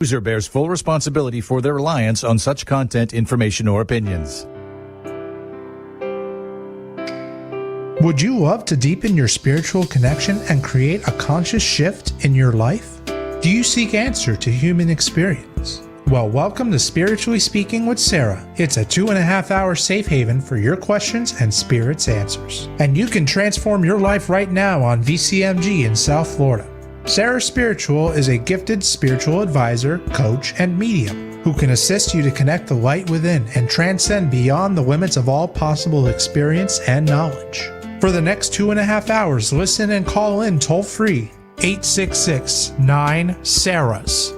User bears full responsibility for their reliance on such content, information, or opinions. Would you love to deepen your spiritual connection and create a conscious shift in your life? Do you seek answer to human experience? Well, welcome to Spiritually Speaking with Sarah. It's a 2.5-hour safe haven for your questions and Spirit's answers. And you can transform your life right now on VCMG in South Florida. Sarah Spiritual is a gifted spiritual advisor, coach, and medium who can assist you to connect the light within and transcend beyond the limits of all possible experience and knowledge. For the next 2.5 hours, listen and call in toll-free 866-9-SARAHS.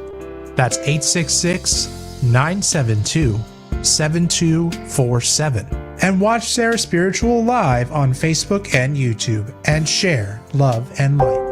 That's 866-972-7247. And watch Sarah Spiritual live on Facebook and YouTube and share love and light.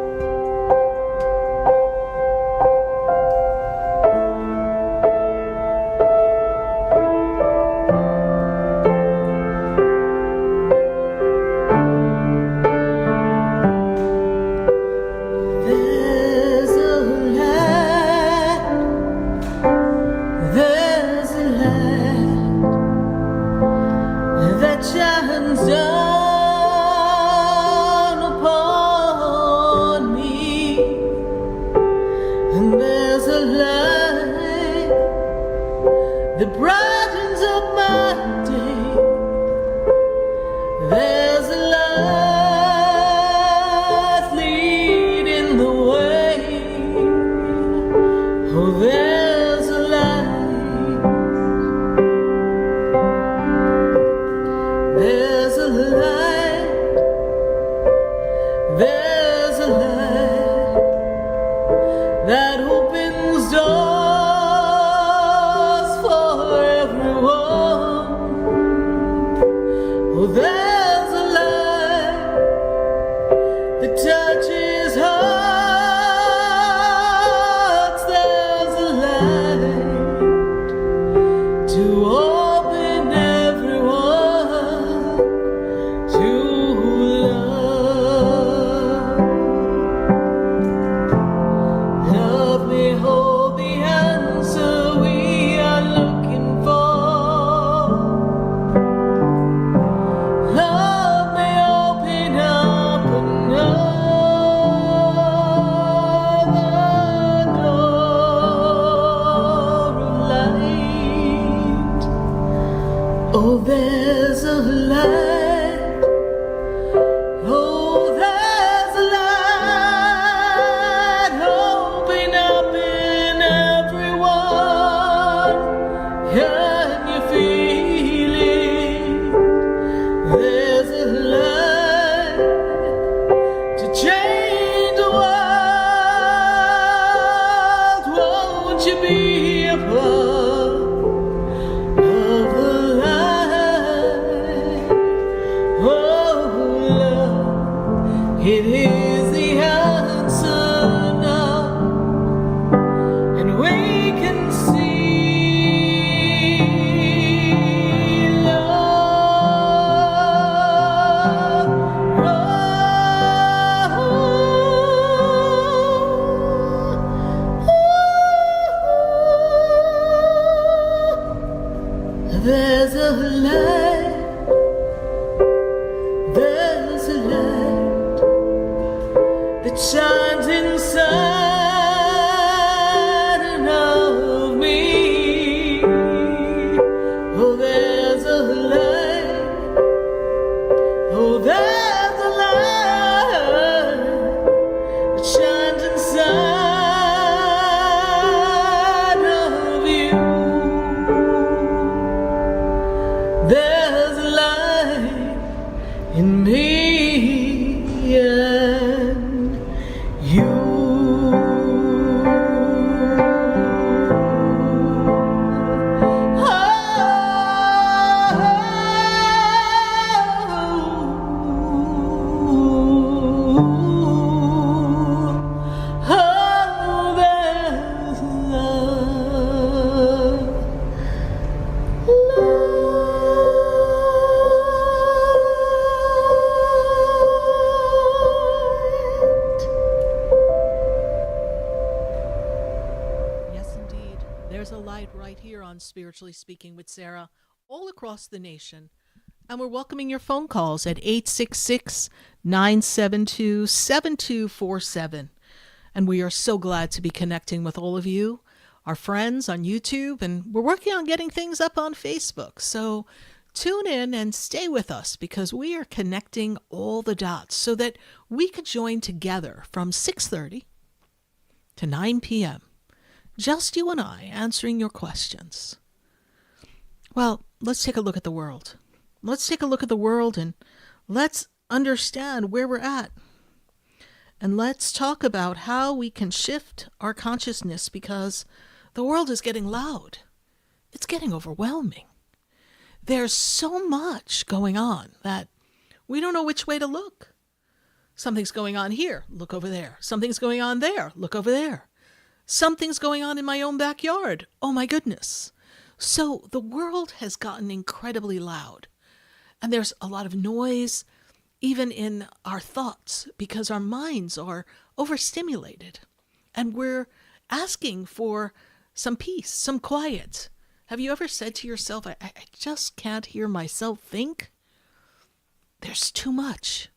There There's a light right here on Spiritually Speaking with Sarah, all across the nation. And we're welcoming your phone calls at 866-972-7247. And we are so glad to be connecting with all of you, our friends on YouTube, and we're working on getting things up on Facebook. So tune in and stay with us because we are connecting all the dots so that we could join together from 6:30 to 9 p.m. Just you and I answering your questions. Well, let's take a look at the world. Let's take a look at the world and let's understand where we're at. And let's talk about how we can shift our consciousness because the world is getting loud. It's getting overwhelming. There's so much going on that we don't know which way to look. Something's going on here, look over there. Something's going on there, look over there. Something's going on in my own backyard. Oh my goodness. So the world has gotten incredibly loud. And there's a lot of noise, even in our thoughts, because our minds are overstimulated. And we're asking for some peace, some quiet. Have you ever said to yourself, I just can't hear myself think? There's too much.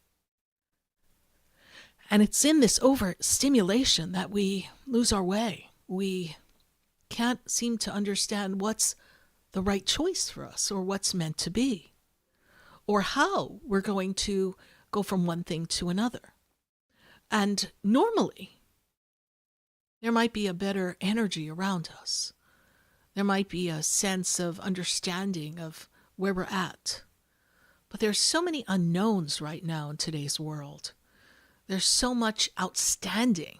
And it's in this overstimulation that we lose our way. We can't seem to understand what's the right choice for us or what's meant to be or how we're going to go from one thing to another. And normally, there might be a better energy around us. There might be a sense of understanding of where we're at. But there's so many unknowns right now in today's world. There's so much outstanding.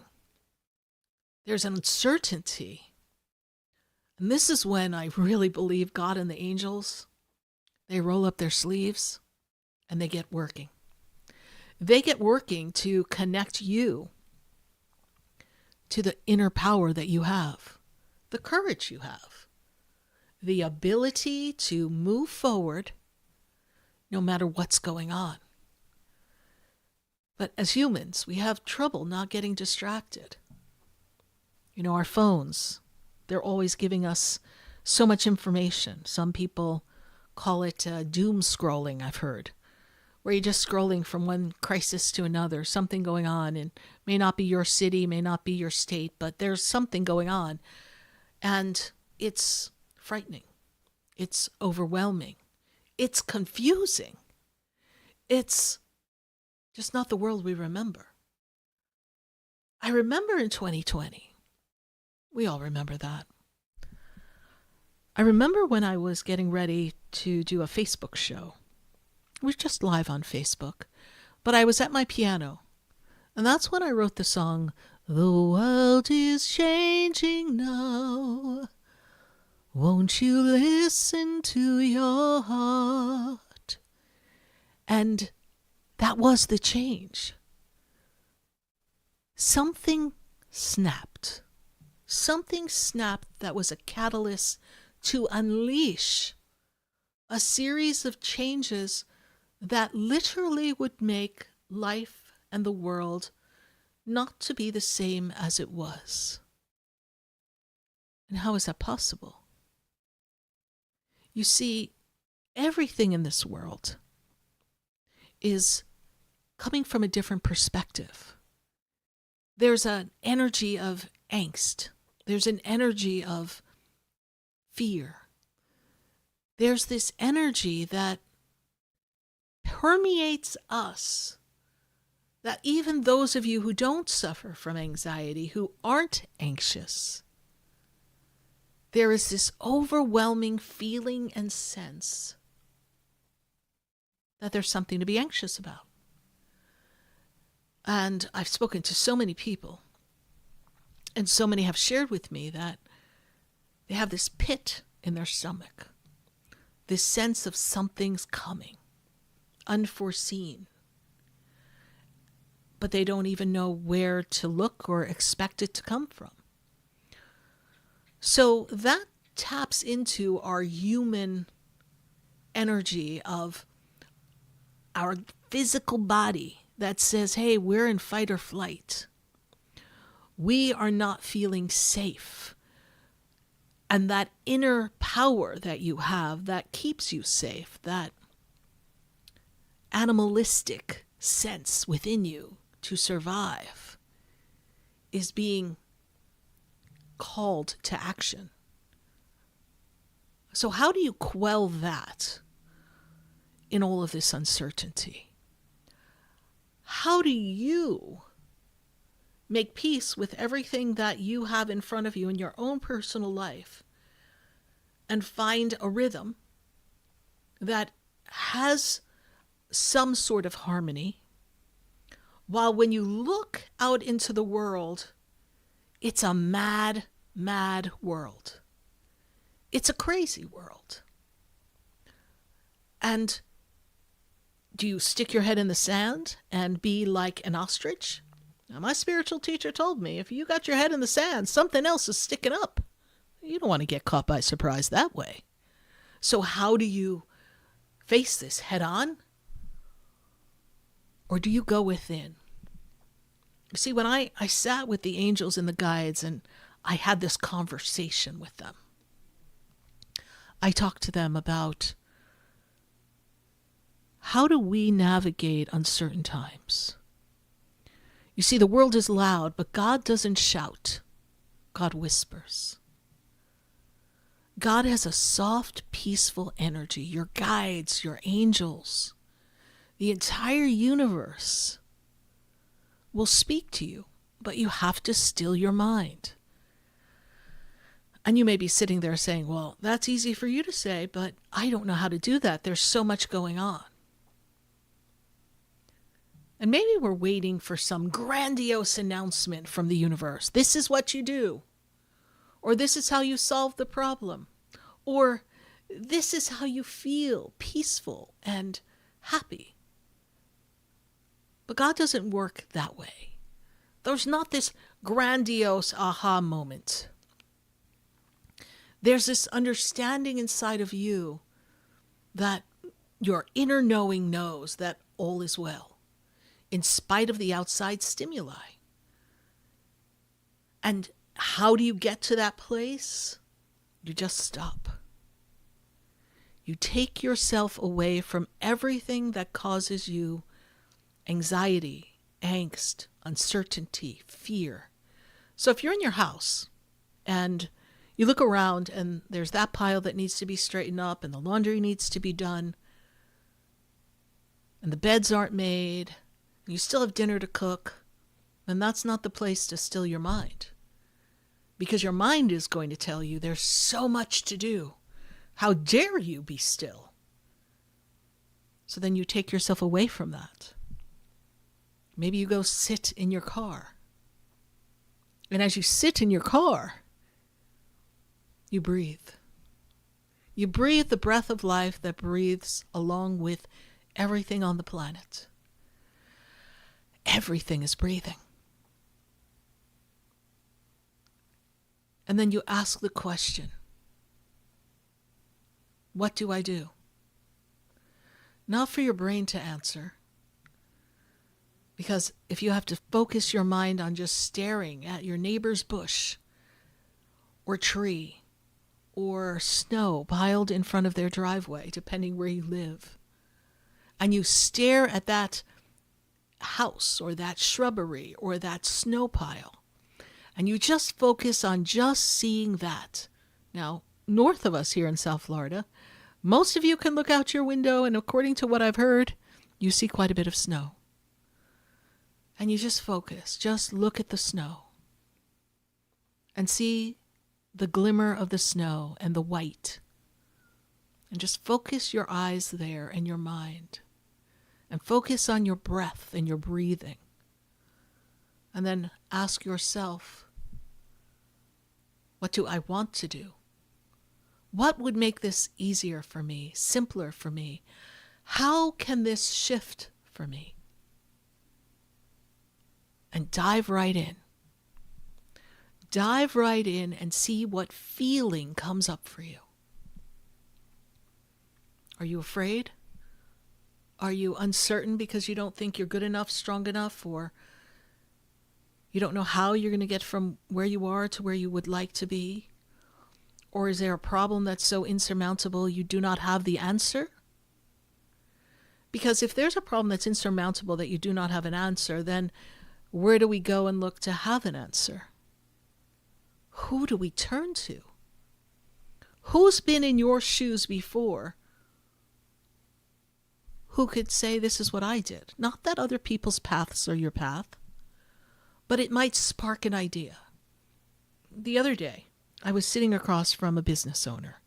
There's an uncertainty. And this is when I really believe God and the angels, they roll up their sleeves and they get working. They get working to connect you to the inner power that you have, the courage you have, the ability to move forward no matter what's going on. But as humans, we have trouble not getting distracted. You know, our phones, they're always giving us so much information. Some people call it doom scrolling, I've heard, where you're just scrolling from one crisis to another, something going on, and may not be your city, may not be your state, but there's something going on. And it's frightening. It's overwhelming. It's confusing. It's just not the world we remember. I remember in 2020, we all remember that. I remember when I was getting ready to do a Facebook show. We were just live on Facebook, but I was at my piano, and that's when I wrote the song, "The world is changing now. Won't you listen to your heart?" And that was the change. Something snapped. Something snapped that was a catalyst to unleash a series of changes that literally would make life and the world not to be the same as it was. And how is that possible? You see, everything in this world is coming from a different perspective. There's an energy of angst. There's an energy of fear. There's this energy that permeates us, that even those of you who don't suffer from anxiety, who aren't anxious, there is this overwhelming feeling and sense that there's something to be anxious about. And I've spoken to so many people, and so many have shared with me that they have this pit in their stomach, this sense of something's coming, unforeseen. But they don't even know where to look or expect it to come from. So that taps into our human energy of our physical body that says, hey, we're in fight or flight. We are not feeling safe. And that inner power that you have that keeps you safe, that animalistic sense within you to survive, is being called to action. So how do you quell that in all of this uncertainty? How do you make peace with everything that you have in front of you in your own personal life and find a rhythm that has some sort of harmony, while when you look out into the world, it's a mad, mad world. It's a crazy world. And do you stick your head in the sand and be like an ostrich? Now, my spiritual teacher told me, if you got your head in the sand, something else is sticking up. You don't want to get caught by surprise that way. So how do you face this head on? Or do you go within? You see, when I sat with the angels and the guides and I had this conversation with them, I talked to them about how do we navigate uncertain times? You see, the world is loud, but God doesn't shout. God whispers. God has a soft, peaceful energy. Your guides, your angels, the entire universe will speak to you, but you have to still your mind. And you may be sitting there saying, well, that's easy for you to say, but I don't know how to do that. There's so much going on. And maybe we're waiting for some grandiose announcement from the universe. This is what you do. Or this is how you solve the problem. Or this is how you feel peaceful and happy. But God doesn't work that way. There's not this grandiose aha moment. There's this understanding inside of you that your inner knowing knows that all is well, in spite of the outside stimuli. And how do you get to that place? You just stop. You take yourself away from everything that causes you anxiety, angst, uncertainty, fear. So if you're in your house and you look around and there's that pile that needs to be straightened up and the laundry needs to be done and the beds aren't made, you still have dinner to cook, then that's not the place to still your mind. Because your mind is going to tell you there's so much to do. How dare you be still? So then you take yourself away from that. Maybe you go sit in your car. And as you sit in your car, you breathe. You breathe the breath of life that breathes along with everything on the planet. Everything is breathing. And then you ask the question, what do I do? Not for your brain to answer. Because if you have to focus your mind on just staring at your neighbor's bush or tree or snow piled in front of their driveway, depending where you live, and you stare at that house or that shrubbery or that snow pile, and you just focus on just seeing that. Now, north of us here in South Florida, most of you can look out your window, and according to what I've heard, you see quite a bit of snow. And you just focus, just look at the snow and see the glimmer of the snow and the white. And just focus your eyes there and your mind. And focus on your breath and your breathing. And then ask yourself, what do I want to do? What would make this easier for me, simpler for me? How can this shift for me? And dive right in. Dive right in and see what feeling comes up for you. Are you afraid? Are you uncertain because you don't think you're good enough, strong enough, or you don't know how you're going to get from where you are to where you would like to be? Or is there a problem that's so insurmountable you do not have the answer? Because if there's a problem that's insurmountable that you do not have an answer, then where do we go and look to have an answer? Who do we turn to? Who's been in your shoes before who could say, this is what I did? Not that other people's paths are your path, but it might spark an idea. The other day, I was sitting across from a business owner,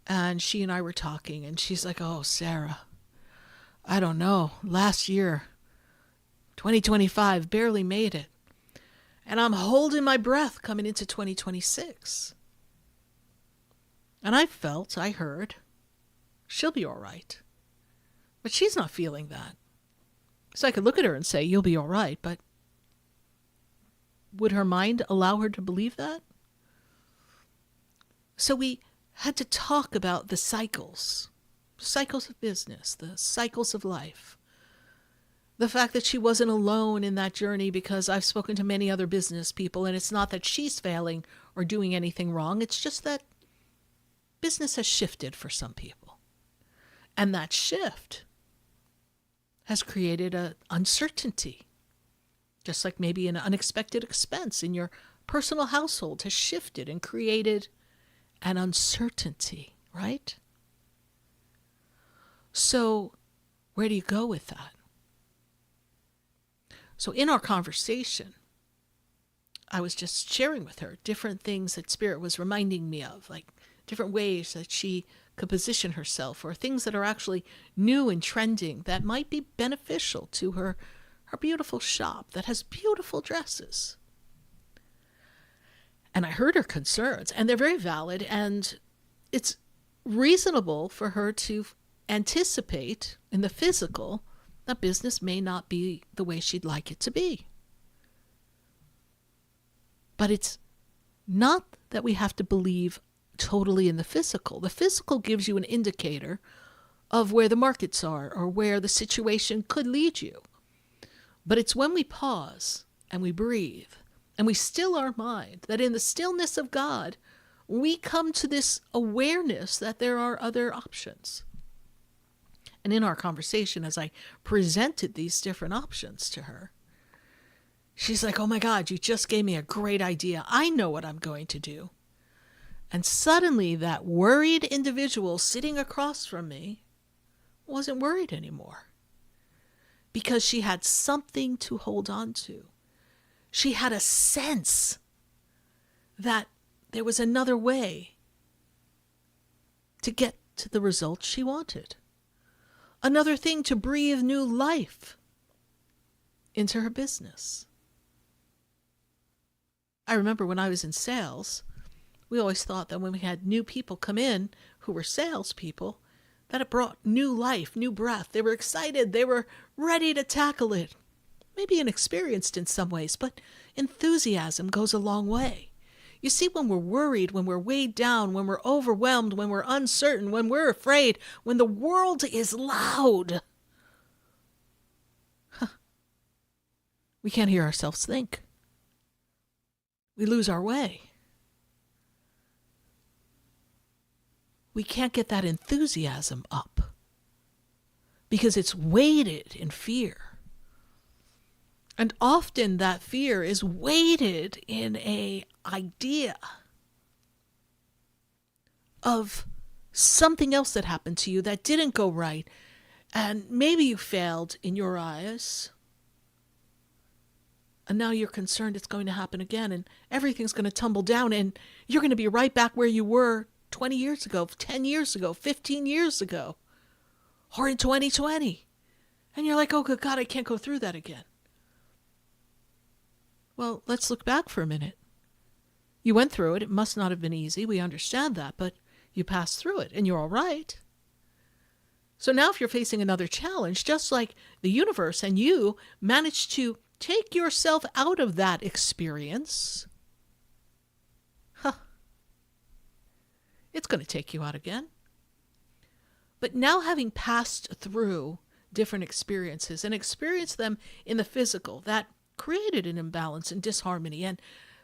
and she and I were talking, and she's like, oh, Sarah, I don't know, last year, 2025, barely made it. And I'm holding my breath coming into 2026. And I heard, she'll be all right. But she's not feeling that. So I could look at her and say, you'll be all right, but would her mind allow her to believe that? So we had to talk about the cycles of business, the cycles of life. The fact that she wasn't alone in that journey, because I've spoken to many other business people, and it's not that she's failing or doing anything wrong. It's just that business has shifted for some people. And that shift has created an uncertainty. Just like maybe an unexpected expense in your personal household has shifted and created an uncertainty, right? So where do you go with that? So in our conversation, I was just sharing with her different things that Spirit was reminding me of, like different ways that she could position herself, or things that are actually new and trending that might be beneficial to her beautiful shop that has beautiful dresses. And I heard her concerns, and they're very valid, and it's reasonable for her to anticipate in the physical that business may not be the way she'd like it to be. But it's not that we have to believe totally in the physical. The physical gives you an indicator of where the markets are or where the situation could lead you. But it's when we pause and we breathe and we still our mind, that in the stillness of God, we come to this awareness that there are other options. And in our conversation, as I presented these different options to her, she's like, oh my God, you just gave me a great idea. I know what I'm going to do. And suddenly that worried individual sitting across from me wasn't worried anymore, because she had something to hold on to. She had a sense that there was another way to get to the results she wanted. Another thing to breathe new life into her business. I remember when I was in sales, we always thought that when we had new people come in who were salespeople, that it brought new life, new breath. They were excited. They were ready to tackle it. Maybe inexperienced in some ways, but enthusiasm goes a long way. You see, when we're worried, when we're weighed down, when we're overwhelmed, when we're uncertain, when we're afraid, when the world is loud, we can't hear ourselves think. We lose our way. We can't get that enthusiasm up because it's weighted in fear. And often that fear is weighted in an idea of something else that happened to you that didn't go right. And maybe you failed in your eyes. And now you're concerned it's going to happen again and everything's going to tumble down and you're going to be right back where you were 20 years ago, 10 years ago, 15 years ago, or in 2020. And you're like, oh, good God, I can't go through that again. Well, let's look back for a minute. You went through it. It must not have been easy. We understand that, but you passed through it and you're all right. So now if you're facing another challenge, just like the universe and you managed to take yourself out of that experience, it's going to take you out again. But now having passed through different experiences and experienced them in the physical, that created an imbalance and disharmony. And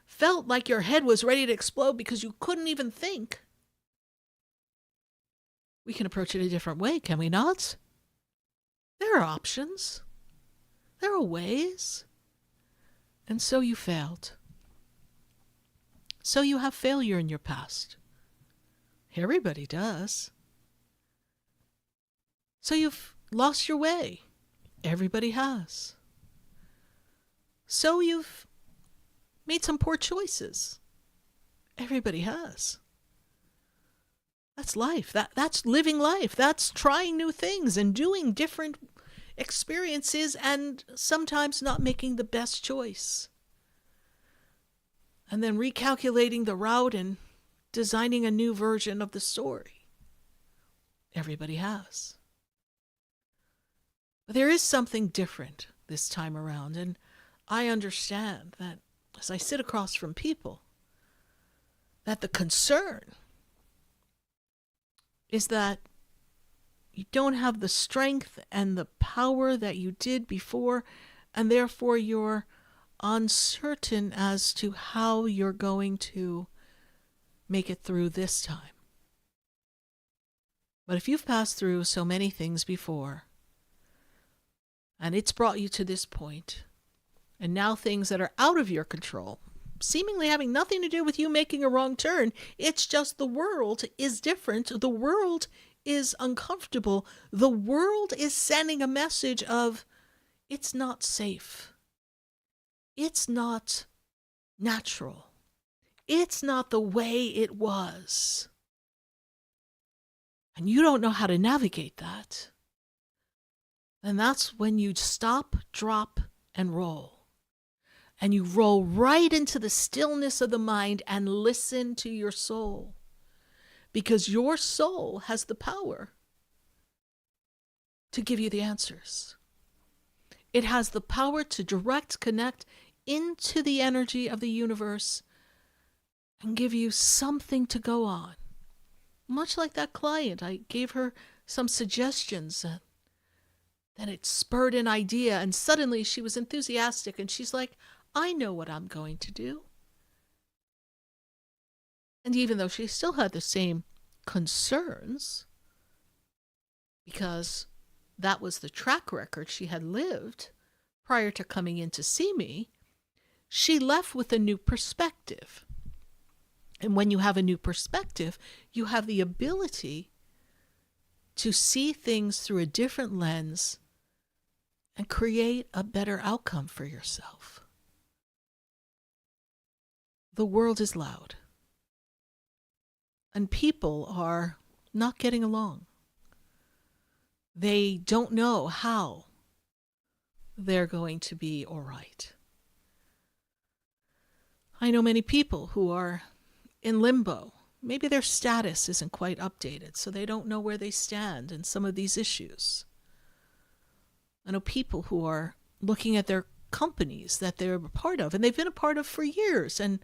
felt like your head was ready to explode because you couldn't even think, we can approach it a different way, can we not? There are options. There are ways. And so you failed. So you have failure in your past. Everybody does. So you've lost your way. Everybody has. So you've made some poor choices. Everybody has. That's life. That's living life. That's trying new things and doing different experiences and sometimes not making the best choice. And then recalculating the route and designing a new version of the story. Everybody has. But there is something different this time around, and I understand that as I sit across from people, that the concern is that you don't have the strength and the power that you did before, and therefore you're uncertain as to how you're going to make it through this time. But if you've passed through so many things before, and it's brought you to this point, and now things that are out of your control, seemingly having nothing to do with you making a wrong turn, it's just the world is different. The world is uncomfortable. The world is sending a message of, it's not safe. It's not natural. It's not the way it was. And you don't know how to navigate that. And that's when you stop, drop, and roll. And you roll right into the stillness of the mind and listen to your soul. Because your soul has the power to give you the answers. It has the power to direct, connect into the energy of the universe and give you something to go on. Much like that client, I gave her some suggestions. Then it spurred an idea, and suddenly she was enthusiastic, and she's like, I know what I'm going to do. And even though she still had the same concerns, because that was the track record she had lived prior to coming in to see me, she left with a new perspective. And when you have a new perspective, you have the ability to see things through a different lens and create a better outcome for yourself. The world is loud, and people are not getting along. They don't know how they're going to be all right. I know many people who are in limbo. Maybe their status isn't quite updated, so they don't know where they stand in some of these issues. I know people who are looking at their companies that they're a part of, and they've been a part of for years, and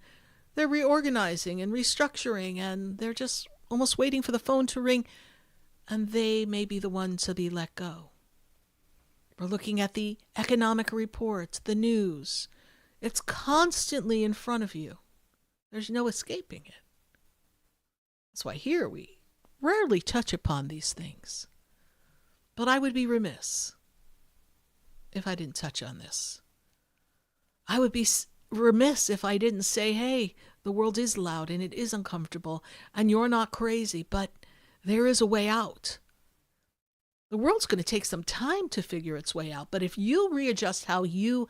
they're reorganizing and restructuring, and they're just almost waiting for the phone to ring, and they may be the one to be let go. We're looking at the economic reports, the news. It's constantly in front of you. There's no escaping it. That's why here we rarely touch upon these things. But I would be remiss if I didn't touch on this. I would be remiss if I didn't say, hey, the world is loud and it is uncomfortable and you're not crazy, but there is a way out. The world's going to take some time to figure its way out, but if you readjust how you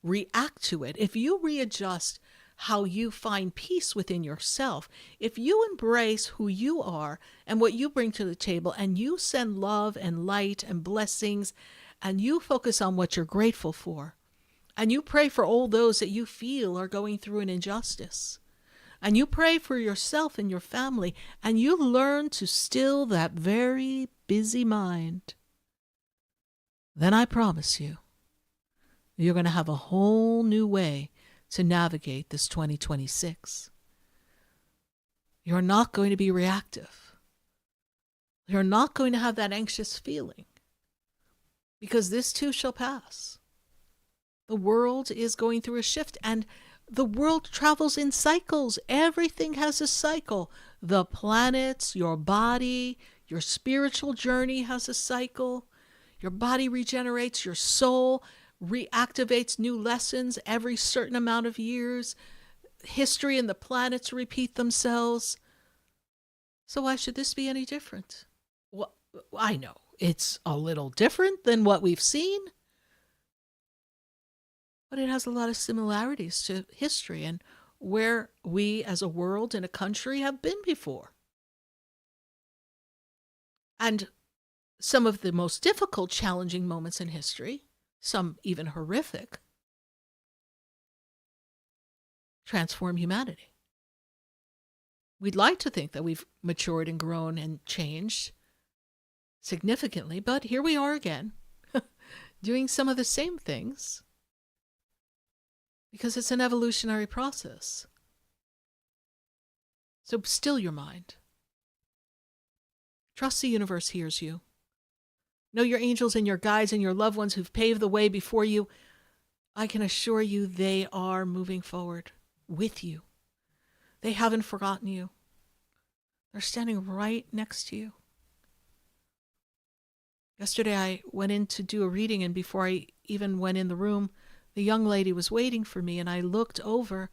react to it, if you readjust how you find peace within yourself, if you embrace who you are and what you bring to the table, and you send love and light and blessings, and you focus on what you're grateful for, and you pray for all those that you feel are going through an injustice, and you pray for yourself and your family, and you learn to still that very busy mind, then I promise you, you're going to have a whole new way to navigate this 2026. You're not going to be reactive. You're not going to have that anxious feeling, because this too shall pass. The world is going through a shift, and The world travels in cycles. Everything has a cycle. The planets, your body, your spiritual journey has a cycle. Your body regenerates, your soul reactivates new lessons every certain amount of years. History and the planets repeat themselves. So why should this be any different? Well, I know it's a little different than what we've seen, but it has a lot of similarities to history and where we as a world and a country have been before. And some of the most difficult, challenging moments in history, some even horrific, transform humanity. We'd like to think that we've matured and grown and changed significantly, but here we are again, doing some of the same things, because it's an evolutionary process. So still your mind. Trust the universe hears you. Know your angels and your guides and your loved ones who've paved the way before you. I can assure you they are moving forward with you. They haven't forgotten you. They're standing right next to you. Yesterday I went in to do a reading, and before I even went in the room, the young lady was waiting for me, and I looked over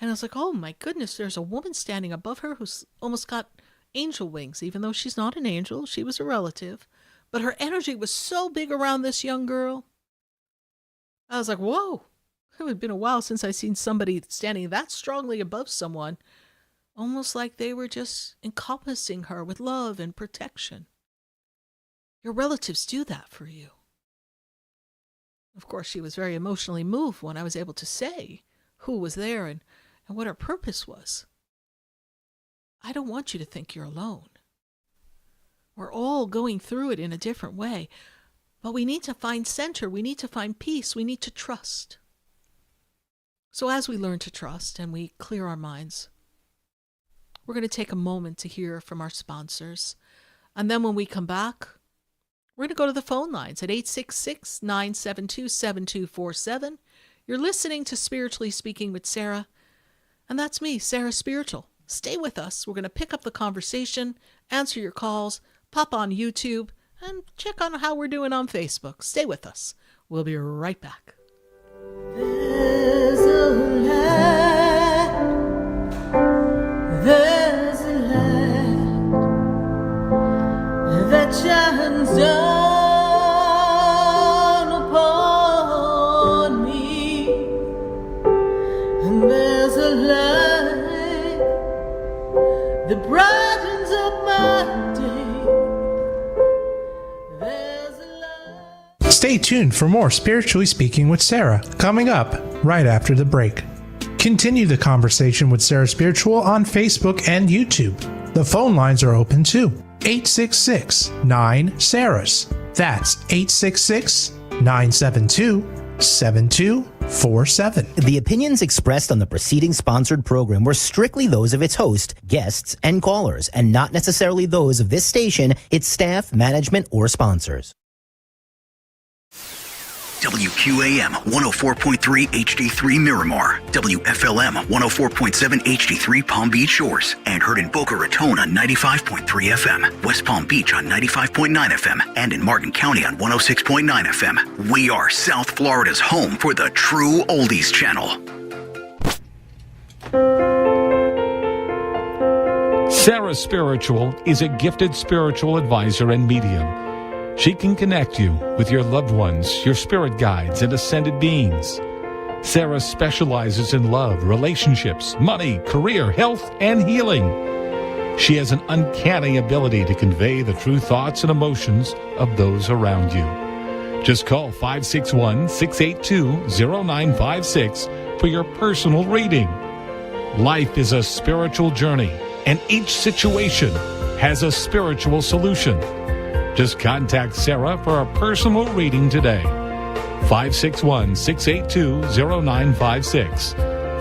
and I was like, oh my goodness, there's a woman standing above her who's almost got angel wings, even though she's not an angel, she was a relative. But her energy was so big around this young girl. I was like, whoa, it had been a while since I'd seen somebody standing that strongly above someone, almost like they were just encompassing her with love and protection. Your relatives do that for you. Of course, she was very emotionally moved when I was able to say who was there and what her purpose was. I don't want you to think you're alone. We're all going through it in a different way, but we need to find center. We need to find peace. We need to trust. So as we learn to trust and we clear our minds, we're going to take a moment to hear from our sponsors. And then when we come back, we're going to go to the phone lines at 866-972-7247. You're listening to Spiritually Speaking with Sarah, and that's me, Sarah Spiritual. Stay with us. We're going to pick up the conversation, answer your calls, pop on YouTube, and check on how we're doing on Facebook. Stay with us. We'll be right back. There's a light that shines down upon me, and there's a light that brightens up my day. There's a light. Stay tuned for more Spiritually Speaking with Sarah, coming up right after the break. Continue the conversation with Sarah Spiritual on Facebook and YouTube. The phone lines are open too. 866-9-SARAHS. That's 866-972-7247. The opinions expressed on the preceding sponsored program were strictly those of its host, guests, and callers, and not necessarily those of this station, its staff, management, or sponsors. WQAM 104.3 HD3 Miramar, WFLM 104.7 HD3 Palm Beach Shores, and heard in Boca Raton on 95.3 FM, West Palm Beach on 95.9 FM, and in Martin County on 106.9 FM. We are South Florida's home for the true oldies channel. Sarah Spiritual is a gifted spiritual advisor and medium. She can connect you with your loved ones, your spirit guides, and ascended beings. Sarah specializes in love, relationships, money, career, health, and healing. She has an uncanny ability to convey the true thoughts and emotions of those around you. Just call 561-682-0956 for your personal reading. Life is a spiritual journey, and each situation has a spiritual solution. Just contact Sarah for a personal reading today. 561-682-0956.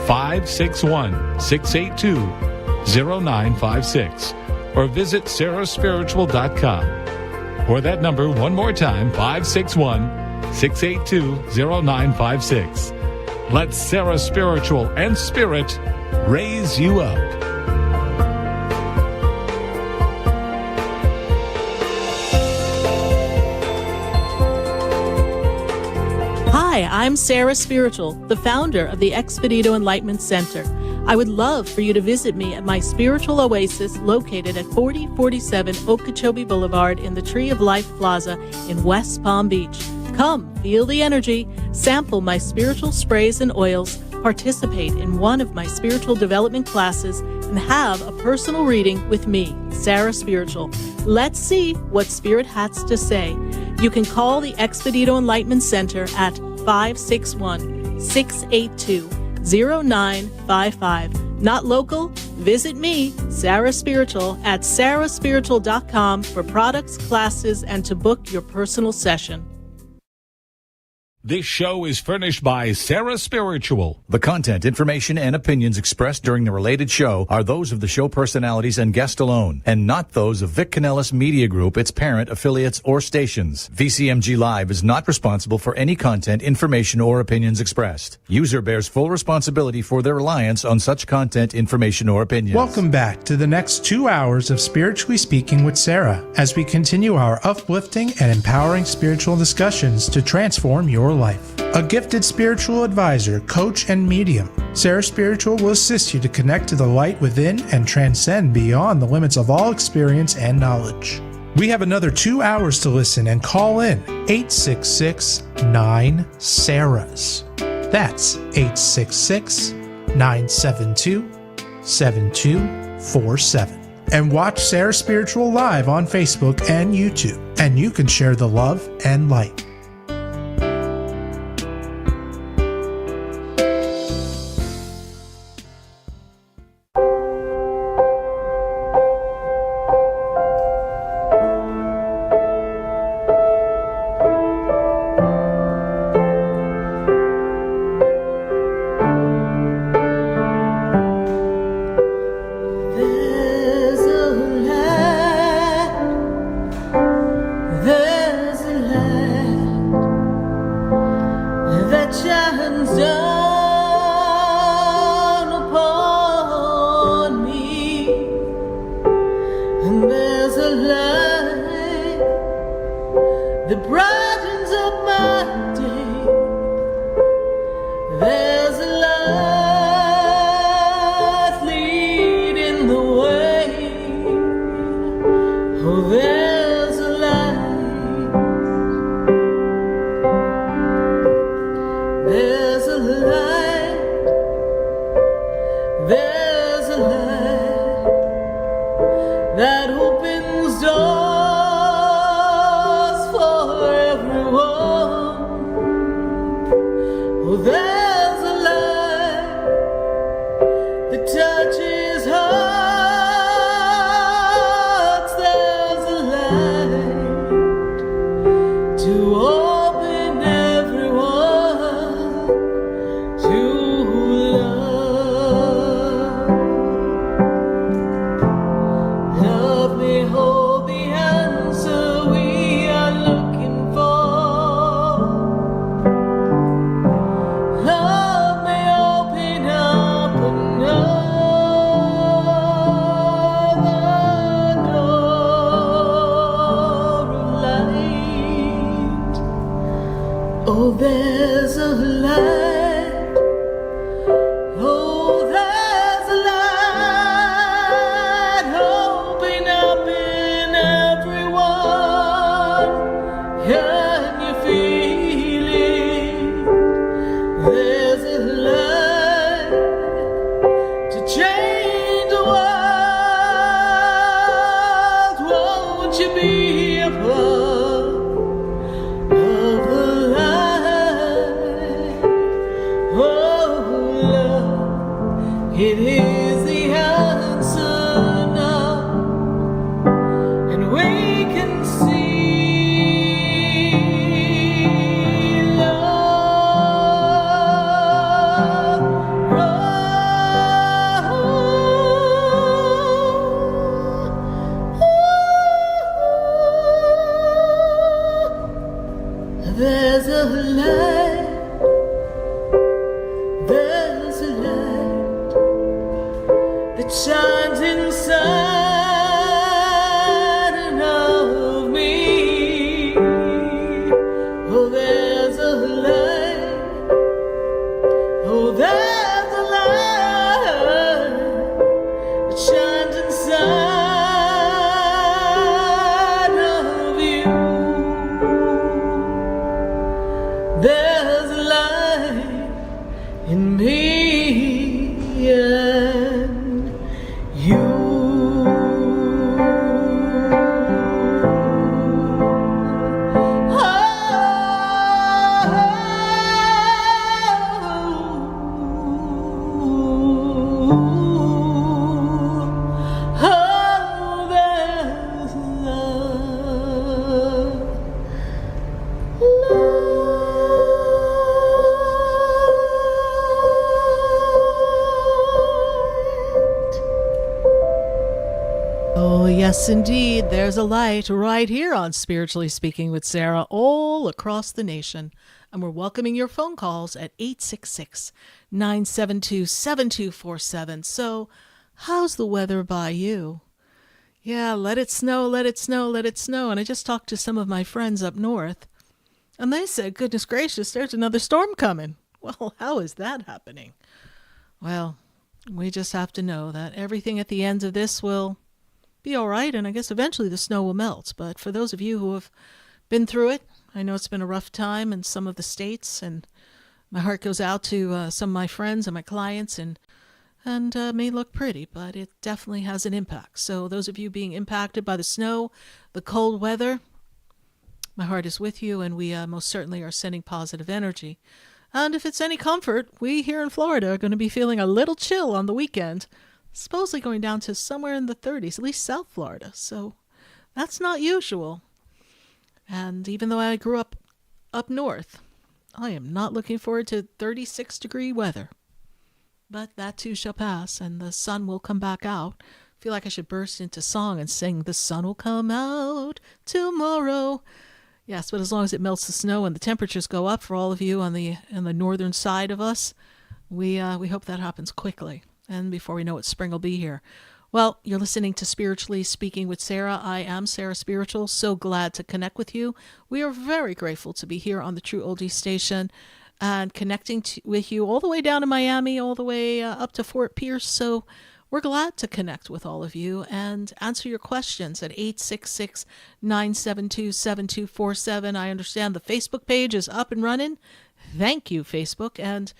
561-682-0956. Or visit sarahspiritual.com. Or that number one more time, 561-682-0956. Let Sarah Spiritual and Spirit raise you up. Hi, I'm Sarah Spiritual, the founder of the Expedito Enlightenment Center. I would love for you to visit me at my spiritual oasis located at 4047 Okeechobee Boulevard in the Tree of Life Plaza in West Palm Beach. Come, feel the energy, sample my spiritual sprays and oils, participate in one of my spiritual development classes, and have a personal reading with me, Sarah Spiritual. Let's see what Spirit has to say. You can call the Expedito Enlightenment Center at 561-682-0955. Not local? Visit me, Sarah Spiritual, at sarahspiritual.com for products, classes, and to book your personal session. This show is furnished by Sarah Spiritual. The content, information, and opinions expressed during the related show are those of the show personalities and guest alone, and not those of Vic Canellis Media Group, its parent, affiliates, or stations. VCMG Live is not responsible for any content, information, or opinions expressed. User bears full responsibility for their reliance on such content, information, or opinions. Welcome back to the next 2 hours of Spiritually Speaking with Sarah as we continue our uplifting and empowering spiritual discussions to transform your life. A gifted spiritual advisor, coach, and medium, Sarah Spiritual will assist you to connect to the light within and transcend beyond the limits of all experience and knowledge. We have another 2 hours to listen and call in 866-9-SARAHs. That's 866-972-7247. And watch Sarah Spiritual live on Facebook and YouTube, and you can share the love and light. Love me, hold me. Oh, yes, indeed. There's a light right here on Spiritually Speaking with Sarah all across the nation. And we're welcoming your phone calls at 866-972-7247. So, how's the weather by you? Yeah, let it snow, let it snow, let it snow. And I just talked to some of my friends up north, and they said, goodness gracious, there's another storm coming. Well, how is that happening? Well, we just have to know that everything at the end of this will be all right, and I guess eventually the snow will melt. But for those of you who have been through it, I know it's been a rough time in some of the states, and my heart goes out to some of my friends and my clients, and may look pretty, but it definitely has an impact. So those of you being impacted by the snow, the cold weather, my heart is with you, and we most certainly are sending positive energy. And if it's any comfort, we here in Florida are going to be feeling a little chill on the weekend, supposedly going down to somewhere in the 30s, at least South Florida. So that's not usual. And even though I grew up north, I am not looking forward to 36-degree weather. But that too shall pass, and the sun will come back out. I feel like I should burst into song and sing, "The sun will come out tomorrow." Yes, but as long as it melts the snow and the temperatures go up for all of you on the northern side of us, we hope that happens quickly. And before we know it, spring will be here. Well, you're listening to Spiritually Speaking with Sarah. I am Sarah Spiritual. So glad to connect with you. We are very grateful to be here on the True Oldie station and connecting with you all the way down to Miami, all the way up to Fort Pierce. So we're glad to connect with all of you and answer your questions at 866-972-7247. I understand the Facebook page is up and running. Thank you, Facebook. And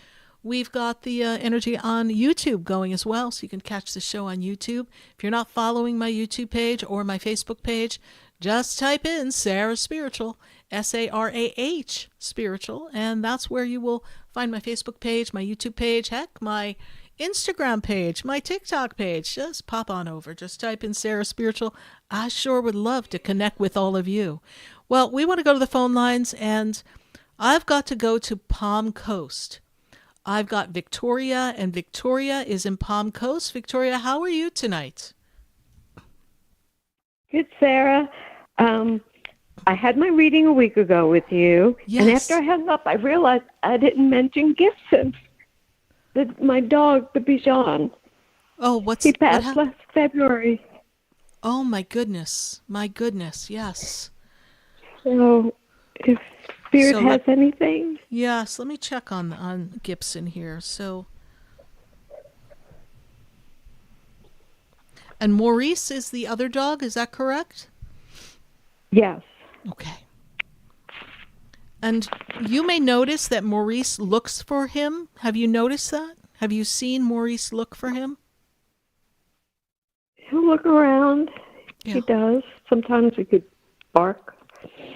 we've got the energy on YouTube going as well, so you can catch the show on YouTube. If you're not following my YouTube page or my Facebook page, just type in Sarah Spiritual, Sarah Spiritual, and that's where you will find my Facebook page, my YouTube page, heck, my Instagram page, my TikTok page. Just pop on over. Just type in Sarah Spiritual. I sure would love to connect with all of you. Well, we want to go to the phone lines, and I've got to go to Palm Coast. I've got Victoria, and Victoria is in Palm Coast. Victoria, how are you tonight? Good, Sarah. I had my reading a week ago with you, and after I hung up, I realized I didn't mention Gibson. My dog, the Bichon. Oh, he passed last February. Oh, my goodness. My goodness, yes. So, if Spirit has anything? Yes, let me check on Gibson here. So, and Maurice is the other dog, is that correct? Yes. Okay. And you may notice that Maurice looks for him. Have you noticed that? Have you seen Maurice look for him? He'll look around. Yeah. He does. Sometimes he could bark.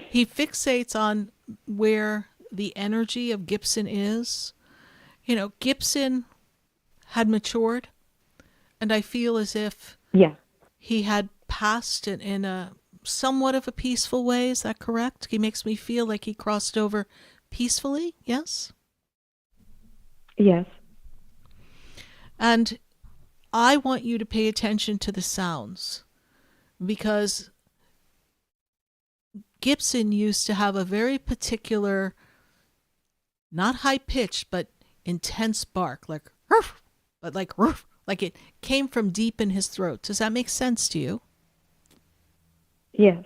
He fixates on where the energy of Gibson is. You know, Gibson had matured, and I feel as if he had passed in a somewhat of a peaceful way. Is that correct? He makes me feel like he crossed over peacefully, yes? Yes. And I want you to pay attention to the sounds, because Gibson used to have a very particular, not high-pitched, but intense bark, like ruff, but like ruff, like it came from deep in his throat. Does that make sense to you? Yes.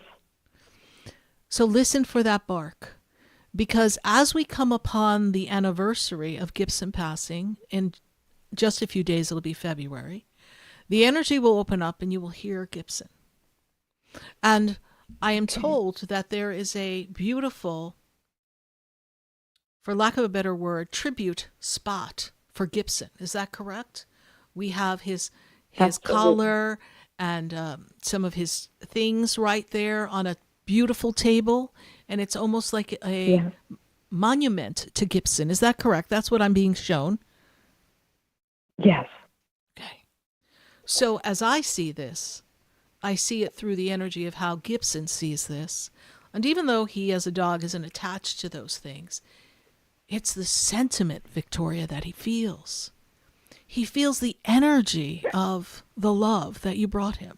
So listen for that bark, because as we come upon the anniversary of Gibson passing, in just a few days, it'll be February, the energy will open up and you will hear Gibson. And I am told that there is a beautiful, for lack of a better word, tribute spot for Gibson. Is that correct? We have his collar and some of his things right there on a beautiful table, and it's almost like a monument to Gibson. Is that correct? That's what I'm being shown? Yes. Okay. So as I see this, I see it through the energy of how Gibson sees this. And even though he as a dog isn't attached to those things, it's the sentiment, Victoria, that he feels. He feels the energy of the love that you brought him.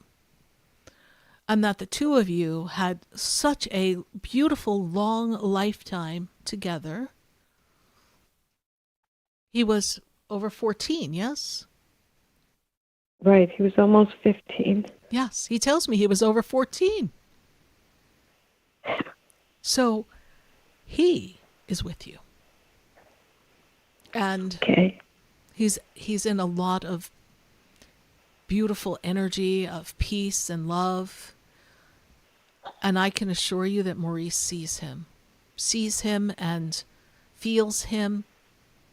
and that the two of you had such a beautiful, long lifetime together. He was over 14, yes? Right. He was almost 15. Yes, he tells me he was over 14. So he is with you. And Okay. he's in a lot of beautiful energy of peace and love. And I can assure you that Maurice sees him and feels him.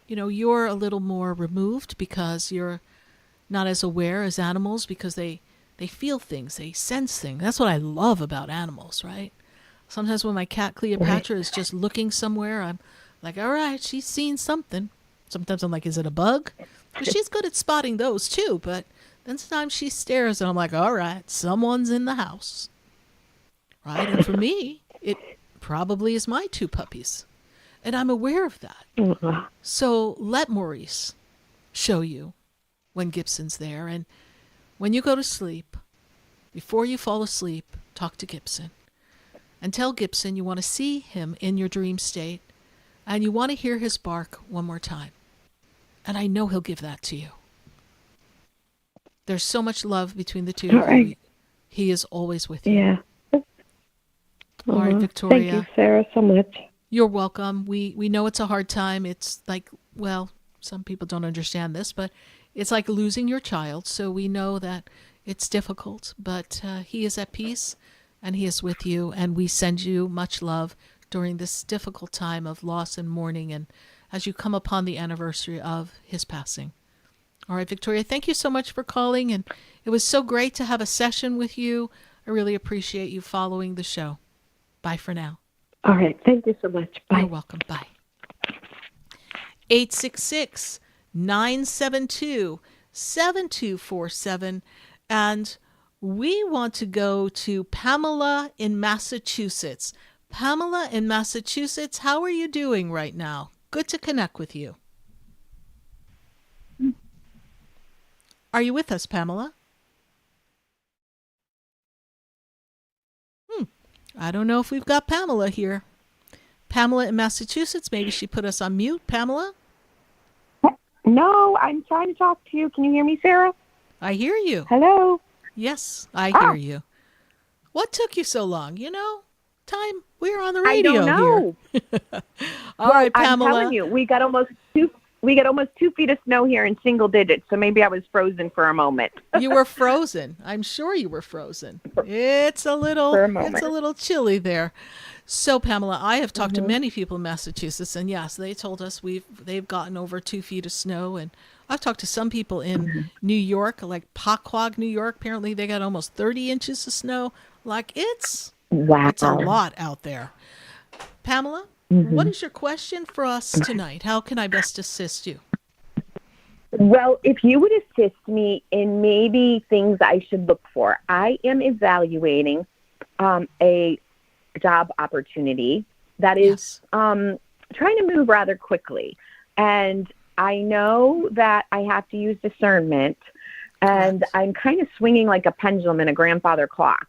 You know, you're a little more removed because you're not as aware as animals, because they feel things, they sense things. That's what I love about animals, right? Sometimes when my cat Cleopatra is just looking somewhere, I'm like, all right, she's seen something. Sometimes I'm like, is it a bug? But she's good at spotting those too. But then sometimes she stares and I'm like, all right, someone's in the house. Right? And for me, it probably is my two puppies. And I'm aware of that. So let Maurice show you when Gibson's there. And when you go to sleep, before you fall asleep, talk to Gibson. And tell Gibson you want to see him in your dream state. And you want to hear his bark one more time. And I know he'll give that to you. There's so much love between the two of you. Right. He is always with you. Yeah. All right, Victoria. Thank you, Sarah, so much. You're welcome. We know it's a hard time. It's like, well, some people don't understand this, but it's like losing your child. So we know that it's difficult, but he is at peace and he is with you. And we send you much love during this difficult time of loss and mourning, and as you come upon the anniversary of his passing. All right, Victoria, thank you so much for calling. And it was so great to have a session with you. I really appreciate you following the show. Bye for now. All right. Thank you so much. Bye. You're welcome. Bye. 866-972-7247. And we want to go to Pamela in Massachusetts. Pamela in Massachusetts, how are you doing right now? Good to connect with you. Are you with us, Pamela? I don't know if we've got Pamela here. Pamela in Massachusetts, maybe she put us on mute. Pamela? No, I'm trying to talk to you. Can you hear me, Sarah? I hear you. Hello? Yes, I hear you. What took you so long? You know, time. We're on the radio I don't know. here. All right, Pamela. I'm telling you, we got almost 2 feet of snow here in single digits, so maybe I was frozen for a moment. You were frozen. I'm sure you were frozen. It's a little chilly there. So, Pamela, I have talked to many people in Massachusetts, and yes, they told us they've gotten over 2 feet of snow. And I've talked to some people in New York, like Paquag, New York. Apparently, they got almost 30 inches of snow. Like it's a lot out there. Pamela, what is your question for us tonight? How can I best assist you? Well, if you would assist me in maybe things I should look for. I am evaluating a job opportunity that is trying to move rather quickly. And I know that I have to use discernment, and I'm kind of swinging like a pendulum in a grandfather clock.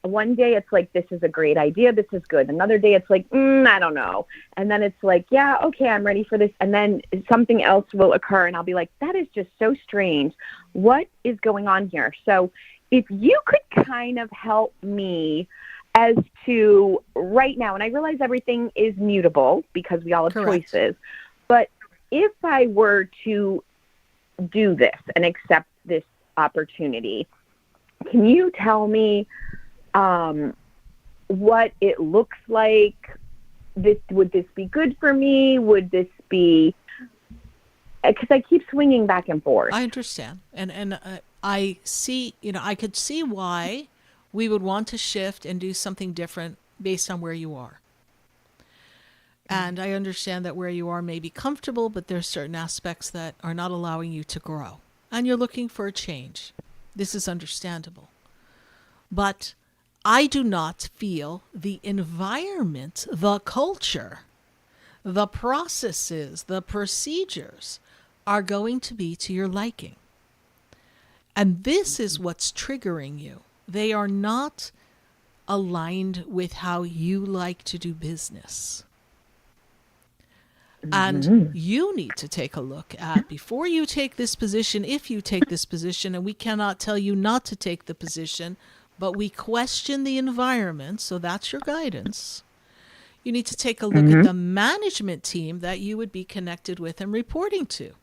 One day it's like, this is a great idea, this is good. Another day it's like, I don't know. And then it's like, yeah, okay, I'm ready for this. And then something else will occur, and I'll be like, that is just so strange. What is going on here? So if you could kind of help me as to right now, and I realize everything is mutable because we all have choices, but if I were to do this and accept this opportunity, can you tell me what it looks like? Would this be good for me? Would this be, because I keep swinging back and forth. I understand. And I see, I could see why we would want to shift and do something different based on where you are. And I understand that where you are may be comfortable, but there's certain aspects that are not allowing you to grow. And you're looking for a change. This is understandable. But I do not feel the environment, the culture, the processes, the procedures are going to be to your liking. And this is what's triggering you. they are not aligned with how you like to do business. And you need to take a look at, before you take this position, if you take this position, and we cannot tell you not to take the position, but we question the environment, so that's your guidance. You need to take a look at the management team that you would be connected with and reporting to.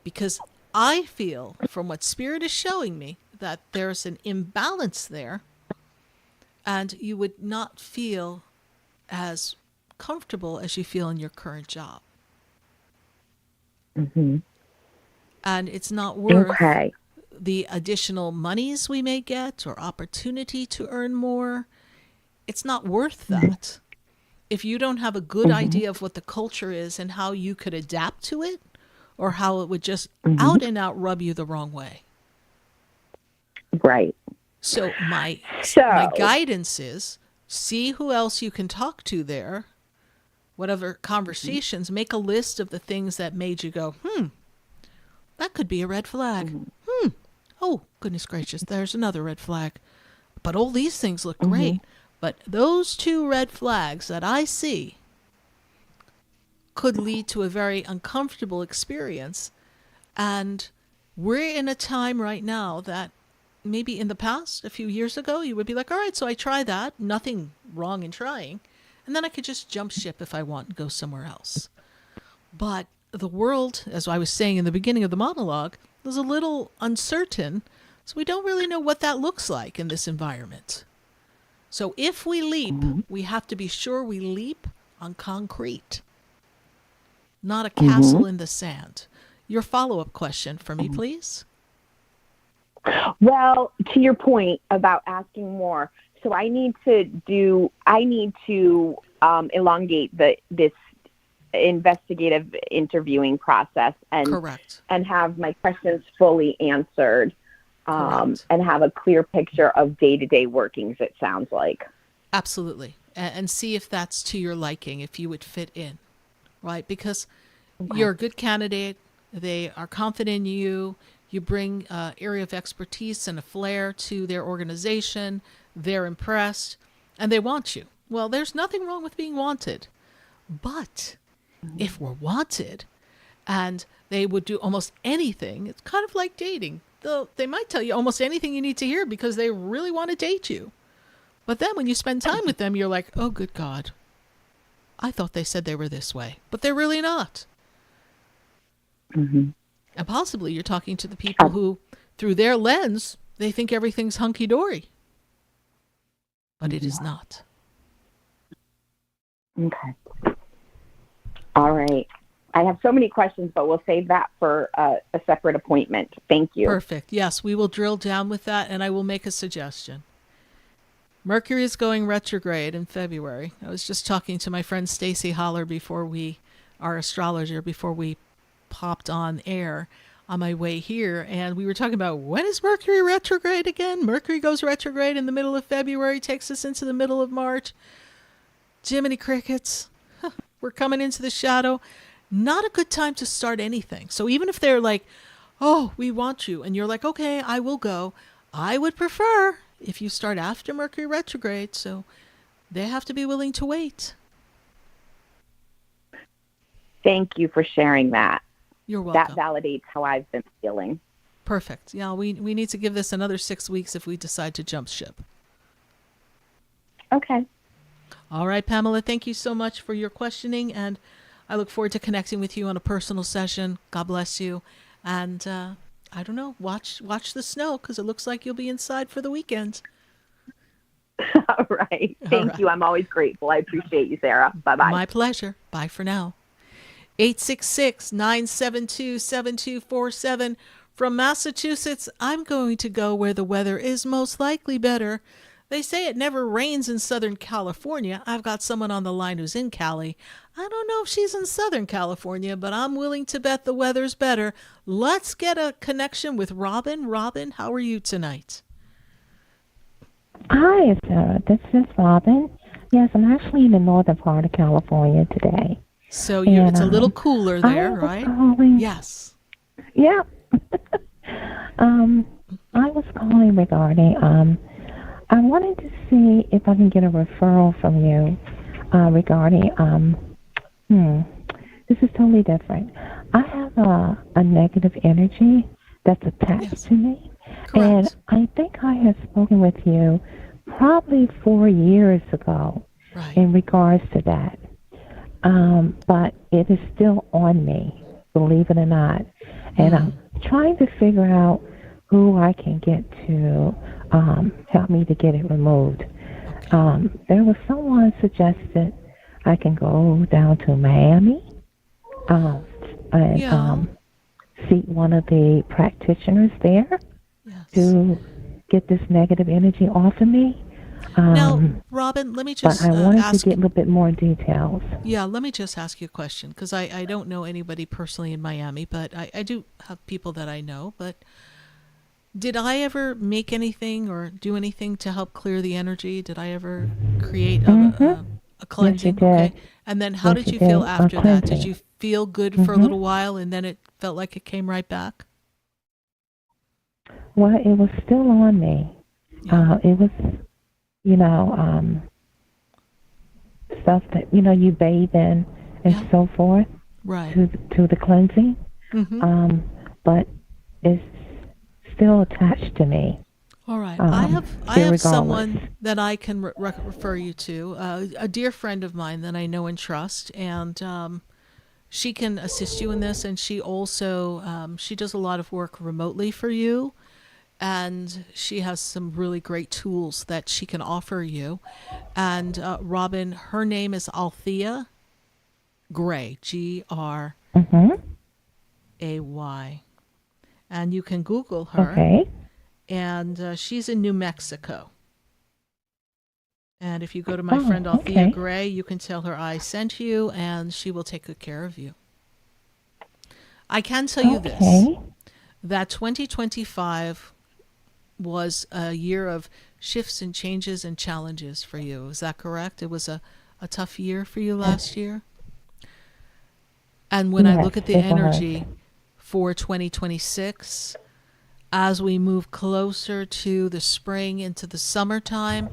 Because I feel, from what Spirit is showing me, that there's an imbalance there, and you would not feel as comfortable as you feel in your current job. And it's not worth the additional monies we may get or opportunity to earn more. It's not worth that. If you don't have a good idea of what the culture is and how you could adapt to it, or how it would just out and out rub you the wrong way. Right. So my guidance is, see who else you can talk to there, whatever conversations, make a list of the things that made you go, that could be a red flag. Oh, goodness gracious, there's another red flag. But all these things look great. But those two red flags that I see could lead to a very uncomfortable experience. And we're in a time right now that maybe in the past, a few years ago, you would be like, all right, so I try that. Nothing wrong in trying. And then I could just jump ship if I want and go somewhere else. But the world, as I was saying in the beginning of the monologue, is a little uncertain. So we don't really know what that looks like in this environment. So if we leap, we have to be sure we leap on concrete, not a castle in the sand. Your follow-up question for me, please. Well, to your point about asking more, so I need to elongate this investigative interviewing process and have my questions fully answered, and have a clear picture of day-to-day workings, it sounds like. Absolutely. And see if that's to your liking, if you would fit in, right? Because you're a good candidate. They are confident in you. You bring an area of expertise and a flair to their organization. They're impressed, and they want you. Well, there's nothing wrong with being wanted. But if we're wanted and they would do almost anything, it's kind of like dating. They might tell you almost anything you need to hear because they really want to date you. But then when you spend time with them, you're like, oh, good God, I thought they said they were this way, but they're really not. And possibly you're talking to the people who, through their lens, they think everything's hunky-dory. But it is not. Okay. All right. I have so many questions, but we'll save that for a separate appointment. Thank you. Perfect. Yes, we will drill down with that, and I will make a suggestion. Mercury is going retrograde in February. I was just talking to my friend Stacy Holler our astrologer, before we popped on air on my way here, and we were talking about, when is Mercury retrograde again? Mercury goes retrograde in the middle of February, takes us into the middle of March. Jiminy crickets. We're coming into the shadow. Not a good time to start anything. So even if they're like, oh, we want you, and you're like, okay, I will go, I would prefer if you start after Mercury retrograde, so they have to be willing to wait. Thank you for sharing that. You're welcome. That validates how I've been feeling. Perfect. Yeah, we need to give this another 6 weeks if we decide to jump ship. Okay. All right, Pamela, thank you so much for your questioning, and I look forward to connecting with you on a personal session. God bless you. And I don't know, watch the snow, because it looks like you'll be inside for the weekend. All right. Thank you. I'm always grateful. I appreciate you, Sarah. Bye-bye. My pleasure. Bye for now. 866-972-7247. From Massachusetts, I'm going to go where the weather is most likely better. They say it never rains in Southern California. I've got someone on the line who's in Cali. I don't know if she's in Southern California, but I'm willing to bet the weather's better. Let's get a connection with Robin. Robin, how are you tonight? Hi, Sarah. This is Robin. Yes, I'm actually in the northern part of California today. So it's a little cooler there, right? Calling. Yes. Yeah. I was calling regarding, I wanted to see if I can get a referral from you regarding, this is totally different. I have a negative energy that's attached to me. Correct. And I think I had spoken with you probably 4 years ago in regards to that. But it is still on me, believe it or not. And I'm trying to figure out who I can get to help me to get it removed. There was someone suggested I can go down to Miami and see one of the practitioners there to get this negative energy off of me. Now, Robin, let me just but I wanted ask to get a little bit more details. Yeah, let me just ask you a question, because I don't know anybody personally in Miami, but I do have people that I know. But did I ever make anything or do anything to help clear the energy? Did I ever create a cleansing? Yes, you did. Okay. And then how Yes, did you you feel did. after A that? Did cleansing. you feel good for a little while and then it felt like it came right back? Well, it was still on me. It was, stuff that, you bathe in and so forth to the cleansing. But it's still attached to me. All right. I have someone irregardless. that I can refer you to, a dear friend of mine that I know and trust, and she can assist you in this. And she also she does a lot of work remotely for you, and she has some really great tools that she can offer you. And Robin, her name is Althea Gray, Gray, and you can Google her. Okay. And she's in New Mexico. And if you go to my friend Althea Gray, you can tell her I sent you, and she will take good care of you. I can tell you this, that 2025 was a year of shifts and changes and challenges for you. Is that correct? It was a tough year for you last year? And when I look at the energy for 2026, as we move closer to the spring into the summertime,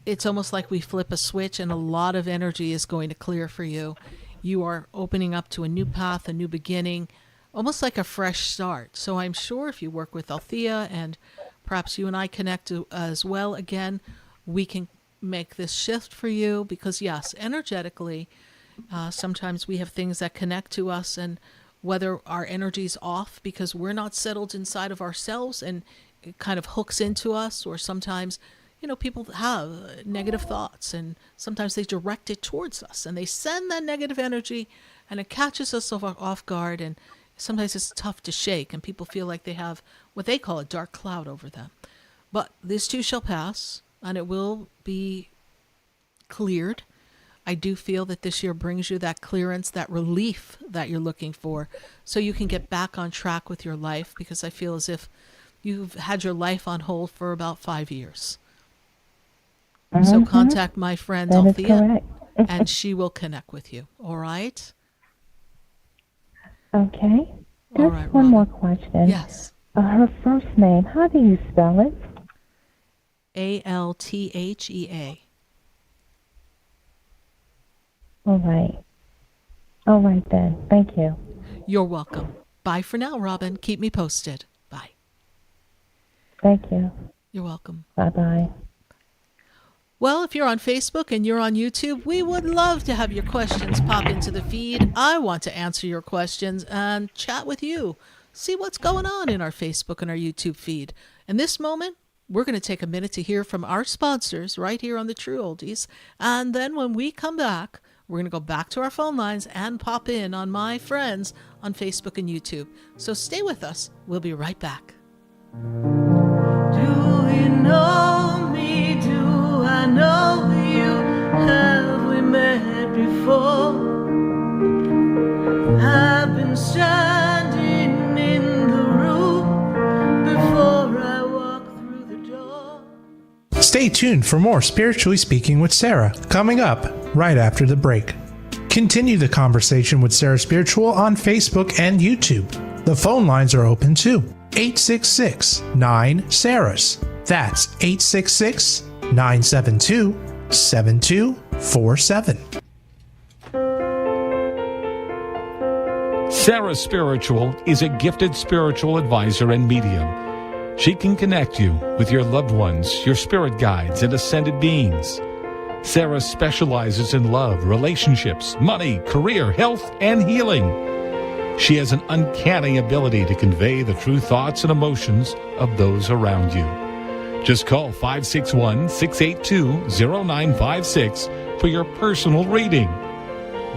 it's almost like we flip a switch and a lot of energy is going to clear for you. You are opening up to a new path, a new beginning, almost like a fresh start. So I'm sure if you work with Althea and perhaps you and I connect as well again, we can make this shift for you, because yes, energetically, sometimes we have things that connect to us, and whether our energy's off because we're not settled inside of ourselves and it kind of hooks into us, or sometimes, people have negative thoughts and sometimes they direct it towards us and they send that negative energy and it catches us off guard, and sometimes it's tough to shake and people feel like they have what they call a dark cloud over them. But this too shall pass and it will be cleared. I do feel that this year brings you that clearance, that relief that you're looking for, so you can get back on track with your life, because I feel as if you've had your life on hold for about 5 years. So contact my friend That is Althea, correct. and she will connect with you. All right? Okay. All There's right, one Robin. more question. Yes. Her first name, how do you spell it? Althea. All right. All right then. Thank you. You're welcome. Bye for now, Robin. Keep me posted. Bye. Thank you. You're welcome. Bye-bye. Well, if you're on Facebook and you're on YouTube, we would love to have your questions pop into the feed. I want to answer your questions and chat with you. See what's going on in our Facebook and our YouTube feed. In this moment, we're going to take a minute to hear from our sponsors right here on the True Oldies. And then when we come back, we're going to go back to our phone lines and pop in on my friends on Facebook and YouTube. So stay with us. We'll be right back. Do you know me? Do I know you? Have we met before? I've been standing in the room before I walk through the door. Stay tuned for more Spiritually Speaking with Sarah, coming up right after the break. Continue the conversation with Sarah Spiritual on Facebook and YouTube. The phone lines are open too. 866-9-SARAS. That's 866-972-7247. Sarah Spiritual is a gifted spiritual advisor and medium. She can connect you with your loved ones, your spirit guides, and ascended beings. Sarah specializes in love, relationships, money, career, health, and healing. She has an uncanny ability to convey the true thoughts and emotions of those around you. Just call 561-682-0956 for your personal reading.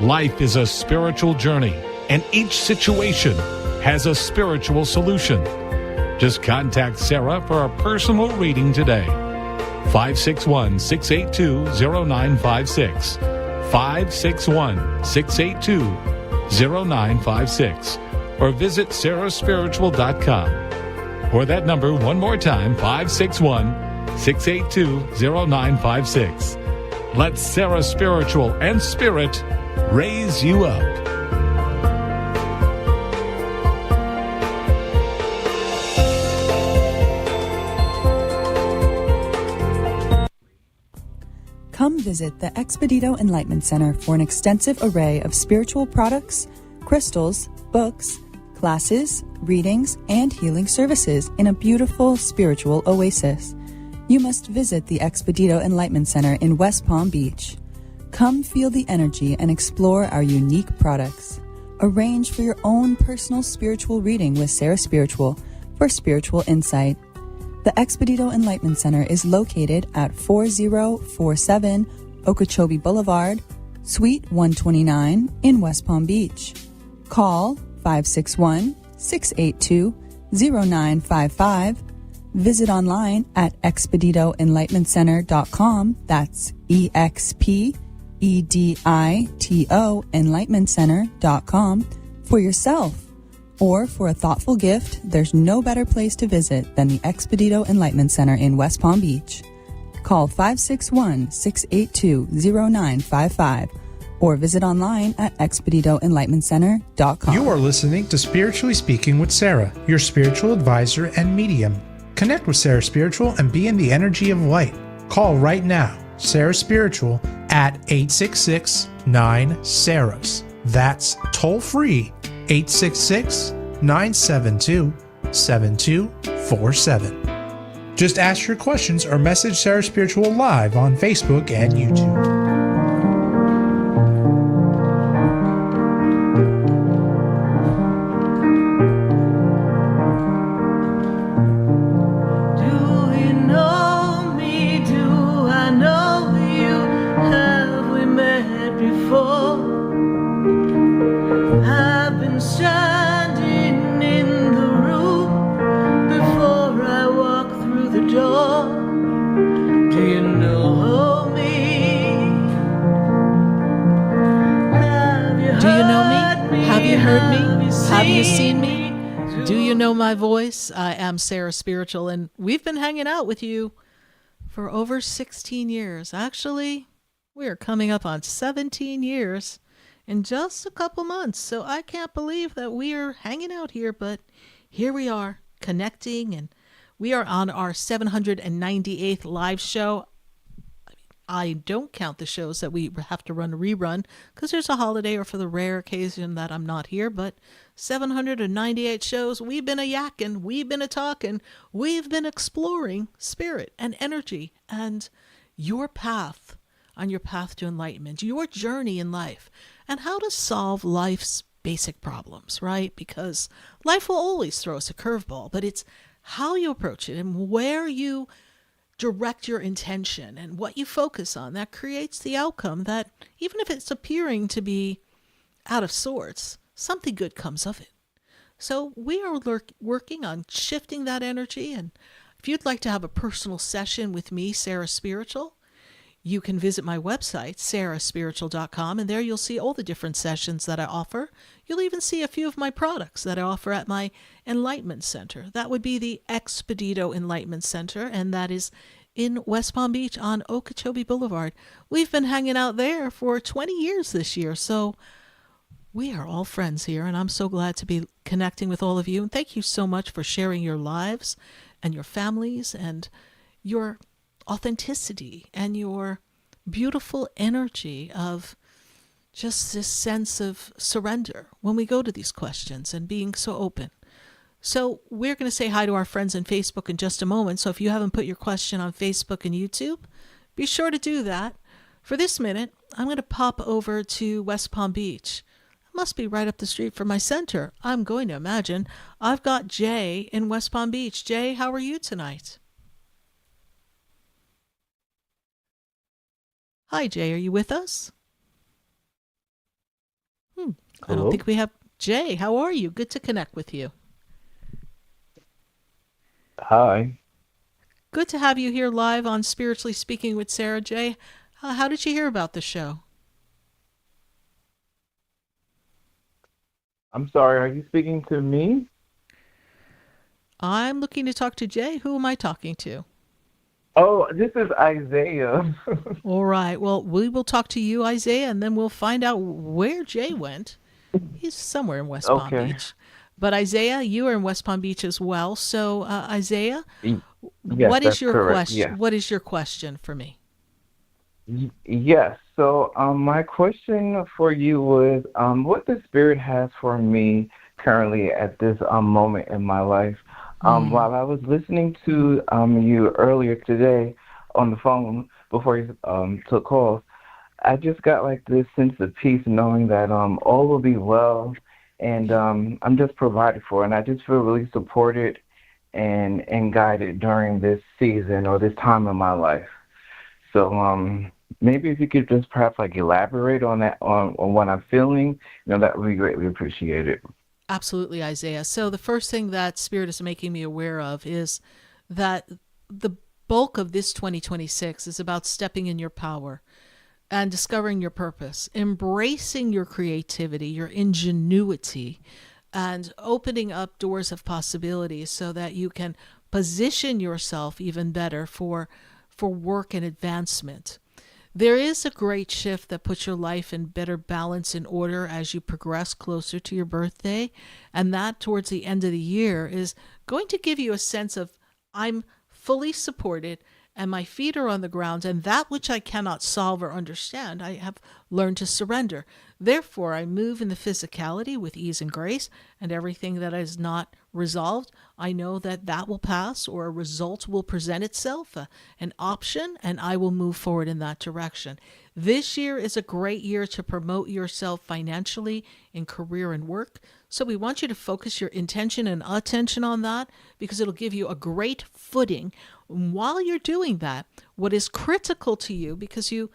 Life is a spiritual journey, and each situation has a spiritual solution. Just contact Sarah for a personal reading today. 561-682-0956. 561-682-0956. Or visit sarahspiritual.com. Or that number one more time, 561-682-0956. Let Sarah Spiritual and Spirit raise you up. Come visit the Expedito Enlightenment Center for an extensive array of spiritual products, crystals, books, classes, readings, and healing services in a beautiful spiritual oasis. You must visit the Expedito Enlightenment Center in West Palm Beach. Come feel the energy and explore our unique products. Arrange for your own personal spiritual reading with Sarah Spiritual for spiritual insight. The Expedito Enlightenment Center is located at 4047 Okeechobee Boulevard, Suite 129 in West Palm Beach. Call 561-682-0955. Visit online at expeditoenlightenmentcenter.com. That's EXPEDITO enlightenmentcenter.com for yourself. Or for a thoughtful gift, there's no better place to visit than the Expedito Enlightenment Center in West Palm Beach. Call 561-682-0955 or visit online at expeditoenlightenmentcenter.com. You are listening to Spiritually Speaking with Sarah, your spiritual advisor and medium. Connect with Sarah Spiritual and be in the energy of light. Call right now, Sarah Spiritual, at 866-9-SARAS. That's toll free, 866-972-7247. Just ask your questions or message Sarah Spiritual live on Facebook and YouTube. My voice. I am Sarah Spiritual, and we've been hanging out with you for over 16 years. Actually, we are coming up on 17 years in just a couple months, so I can't believe that we are hanging out here, but here we are connecting, and we are on our 798th live show. I don't count the shows that we have to run a rerun because there's a holiday or for the rare occasion that I'm not here, but 798 shows, we've been a-yakking, we've been a-talking, we've been exploring spirit and energy and your path on your path to enlightenment, your journey in life, and how to solve life's basic problems, right? Because life will always throw us a curveball, but it's how you approach it and where you direct your intention and what you focus on that creates the outcome that, even if it's appearing to be out of sorts, something good comes of it. So we are working on shifting that energy. And if you'd like to have a personal session with me, Sarah Spiritual, you can visit my website, sarahspiritual.com, and there you'll see all the different sessions that I offer. You'll even see a few of my products that I offer at my Enlightenment Center. That would be the Expedito Enlightenment Center, and that is in West Palm Beach on Okeechobee Boulevard. We've been hanging out there for 20 years this year, so We are all friends here, and I'm so glad to be connecting with all of you. And thank you so much for sharing your lives and your families and your authenticity and your beautiful energy of just this sense of surrender when we go to these questions and being so open. So we're going to say hi to our friends on Facebook in just a moment. So if you haven't put your question on Facebook and YouTube, be sure to do that. For this minute, I'm going to pop over to West Palm Beach. Must be right up the street from my center, I'm going to imagine. I've got Jay in West Palm Beach. Jay, how are you tonight? Hi, Jay. Are you with us? I don't think we have Jay. How are you? Good to connect with you. Hi. Good to have you here live on Spiritually Speaking with Sarah. Jay, how did you hear about the show? I'm sorry, are you speaking to me? I'm looking to talk to Jay. Who am I talking to? Oh, this is Isaiah. All right. Well, we will talk to you, Isaiah, and then we'll find out where Jay went. He's somewhere in West Palm Beach. But Isaiah, you are in West Palm Beach as well. So, Isaiah, Yes, what is that's your correct. question? Yes. What is your question for me? Yes. So, my question for you was, what the Spirit has for me currently at this moment in my life. While I was listening to you earlier today on the phone before you took calls, I just got like this sense of peace knowing that all will be well, and I'm just provided for, and I just feel really supported and guided during this season or this time in my life. So maybe if you could just perhaps like elaborate on that, on what I'm feeling, that would be greatly appreciated. Absolutely, Isaiah. So the first thing that Spirit is making me aware of is that the bulk of this 2026 is about stepping in your power and discovering your purpose, embracing your creativity, your ingenuity, and opening up doors of possibilities so that you can position yourself even better for work and advancement. There is a great shift that puts your life in better balance and order as you progress closer to your birthday. And that towards the end of the year is going to give you a sense of, I'm fully supported and my feet are on the ground, and that which I cannot solve or understand, I have learned to surrender. Therefore, I move in the physicality with ease and grace, and everything that is not resolved, I know that that will pass, or a result will present itself, an option, and I will move forward in that direction. This year is a great year to promote yourself financially in career and work. So we want you to focus your intention and attention on that because it'll give you a great footing. While you're doing that, what is critical to you, because you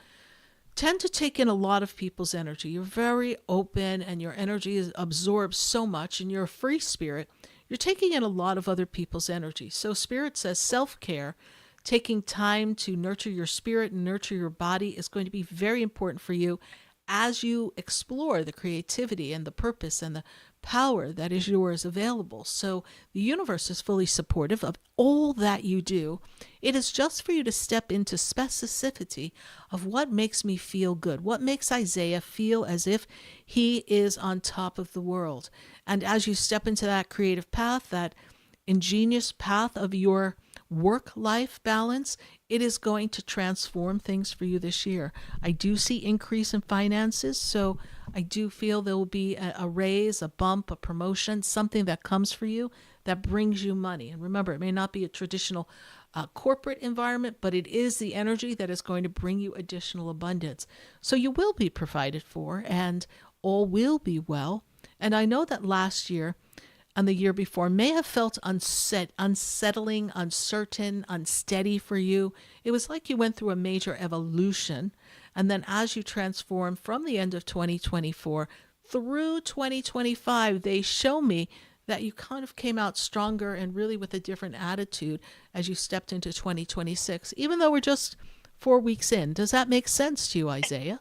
tend to take in a lot of people's energy. You're very open and your energy is absorbs so much, and you're a free spirit. You're taking in a lot of other people's energy. So Spirit says self-care, taking time to nurture your spirit and nurture your body is going to be very important for you as you explore the creativity and the purpose and the power that is yours available. So the universe is fully supportive of all that you do. It is just for you to step into specificity of what makes me feel good, what makes Isaiah feel as if he is on top of the world. And as you step into that creative path, that ingenious path of your work-life balance, it is going to transform things for you this year. I do see increase in finances, so I do feel there will be a raise, a bump, a promotion, something that comes for you that brings you money. And remember, it may not be a traditional corporate environment, but it is the energy that is going to bring you additional abundance. So you will be provided for, and all will be well. And I know that last year and the year before may have felt unsettling, uncertain, unsteady for you. It was like you went through a major evolution. And then as you transform from the end of 2024 through 2025, they show me that you kind of came out stronger and really with a different attitude as you stepped into 2026, even though we're just 4 weeks in. Does that make sense to you, Isaiah?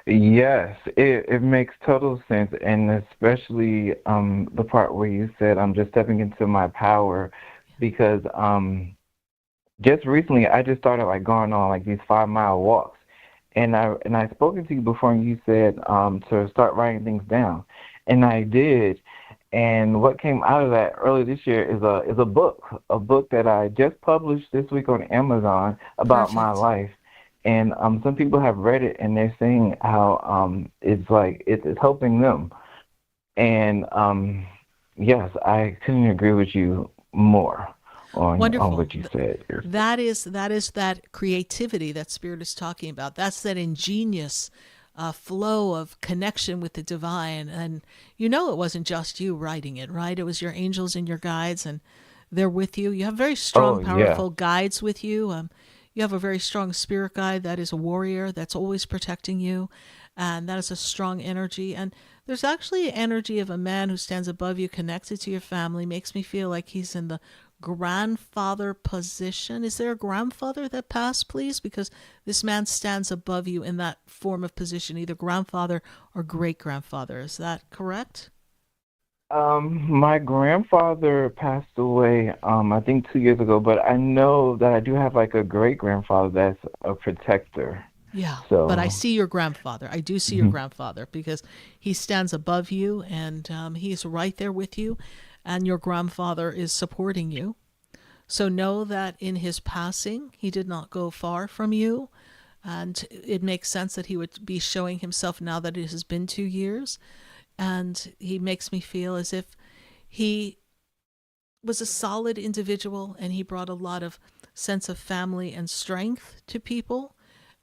Yes, it makes total sense, and especially the part where you said I'm just stepping into my power, because just recently I just started like going on like these 5-mile walks, And I spoken to you before, and you said to start writing things down, and I did. And what came out of that early this year is a book that I just published this week on Amazon about my life. And some people have read it, and they're saying how it's like it's helping them. And yes, I couldn't agree with you more on what you said. That is that creativity that Spirit is talking about. That's that ingenious flow of connection with the divine. And it wasn't just you writing it, right? It was your angels and your guides, and they're with you. You have very strong, powerful guides with you. You have a very strong spirit guide that is a warrior that's always protecting you, and that is a strong energy. And there's actually an energy of a man who stands above you, connected to your family. Makes me feel like he's in the grandfather position. Is there a grandfather that passed, please? Because this man stands above you in that form of position, either grandfather or great-grandfather. Is that correct? My grandfather passed away, I think 2 years ago, but I know that I do have like a great-grandfather that's a protector. Yeah, so, but I see your grandfather. I do see your grandfather because he stands above you, and he's right there with you, and your grandfather is supporting you. So know that in his passing, he did not go far from you, and it makes sense that he would be showing himself now that it has been 2 years, and he makes me feel as if he was a solid individual, and he brought a lot of sense of family and strength to people.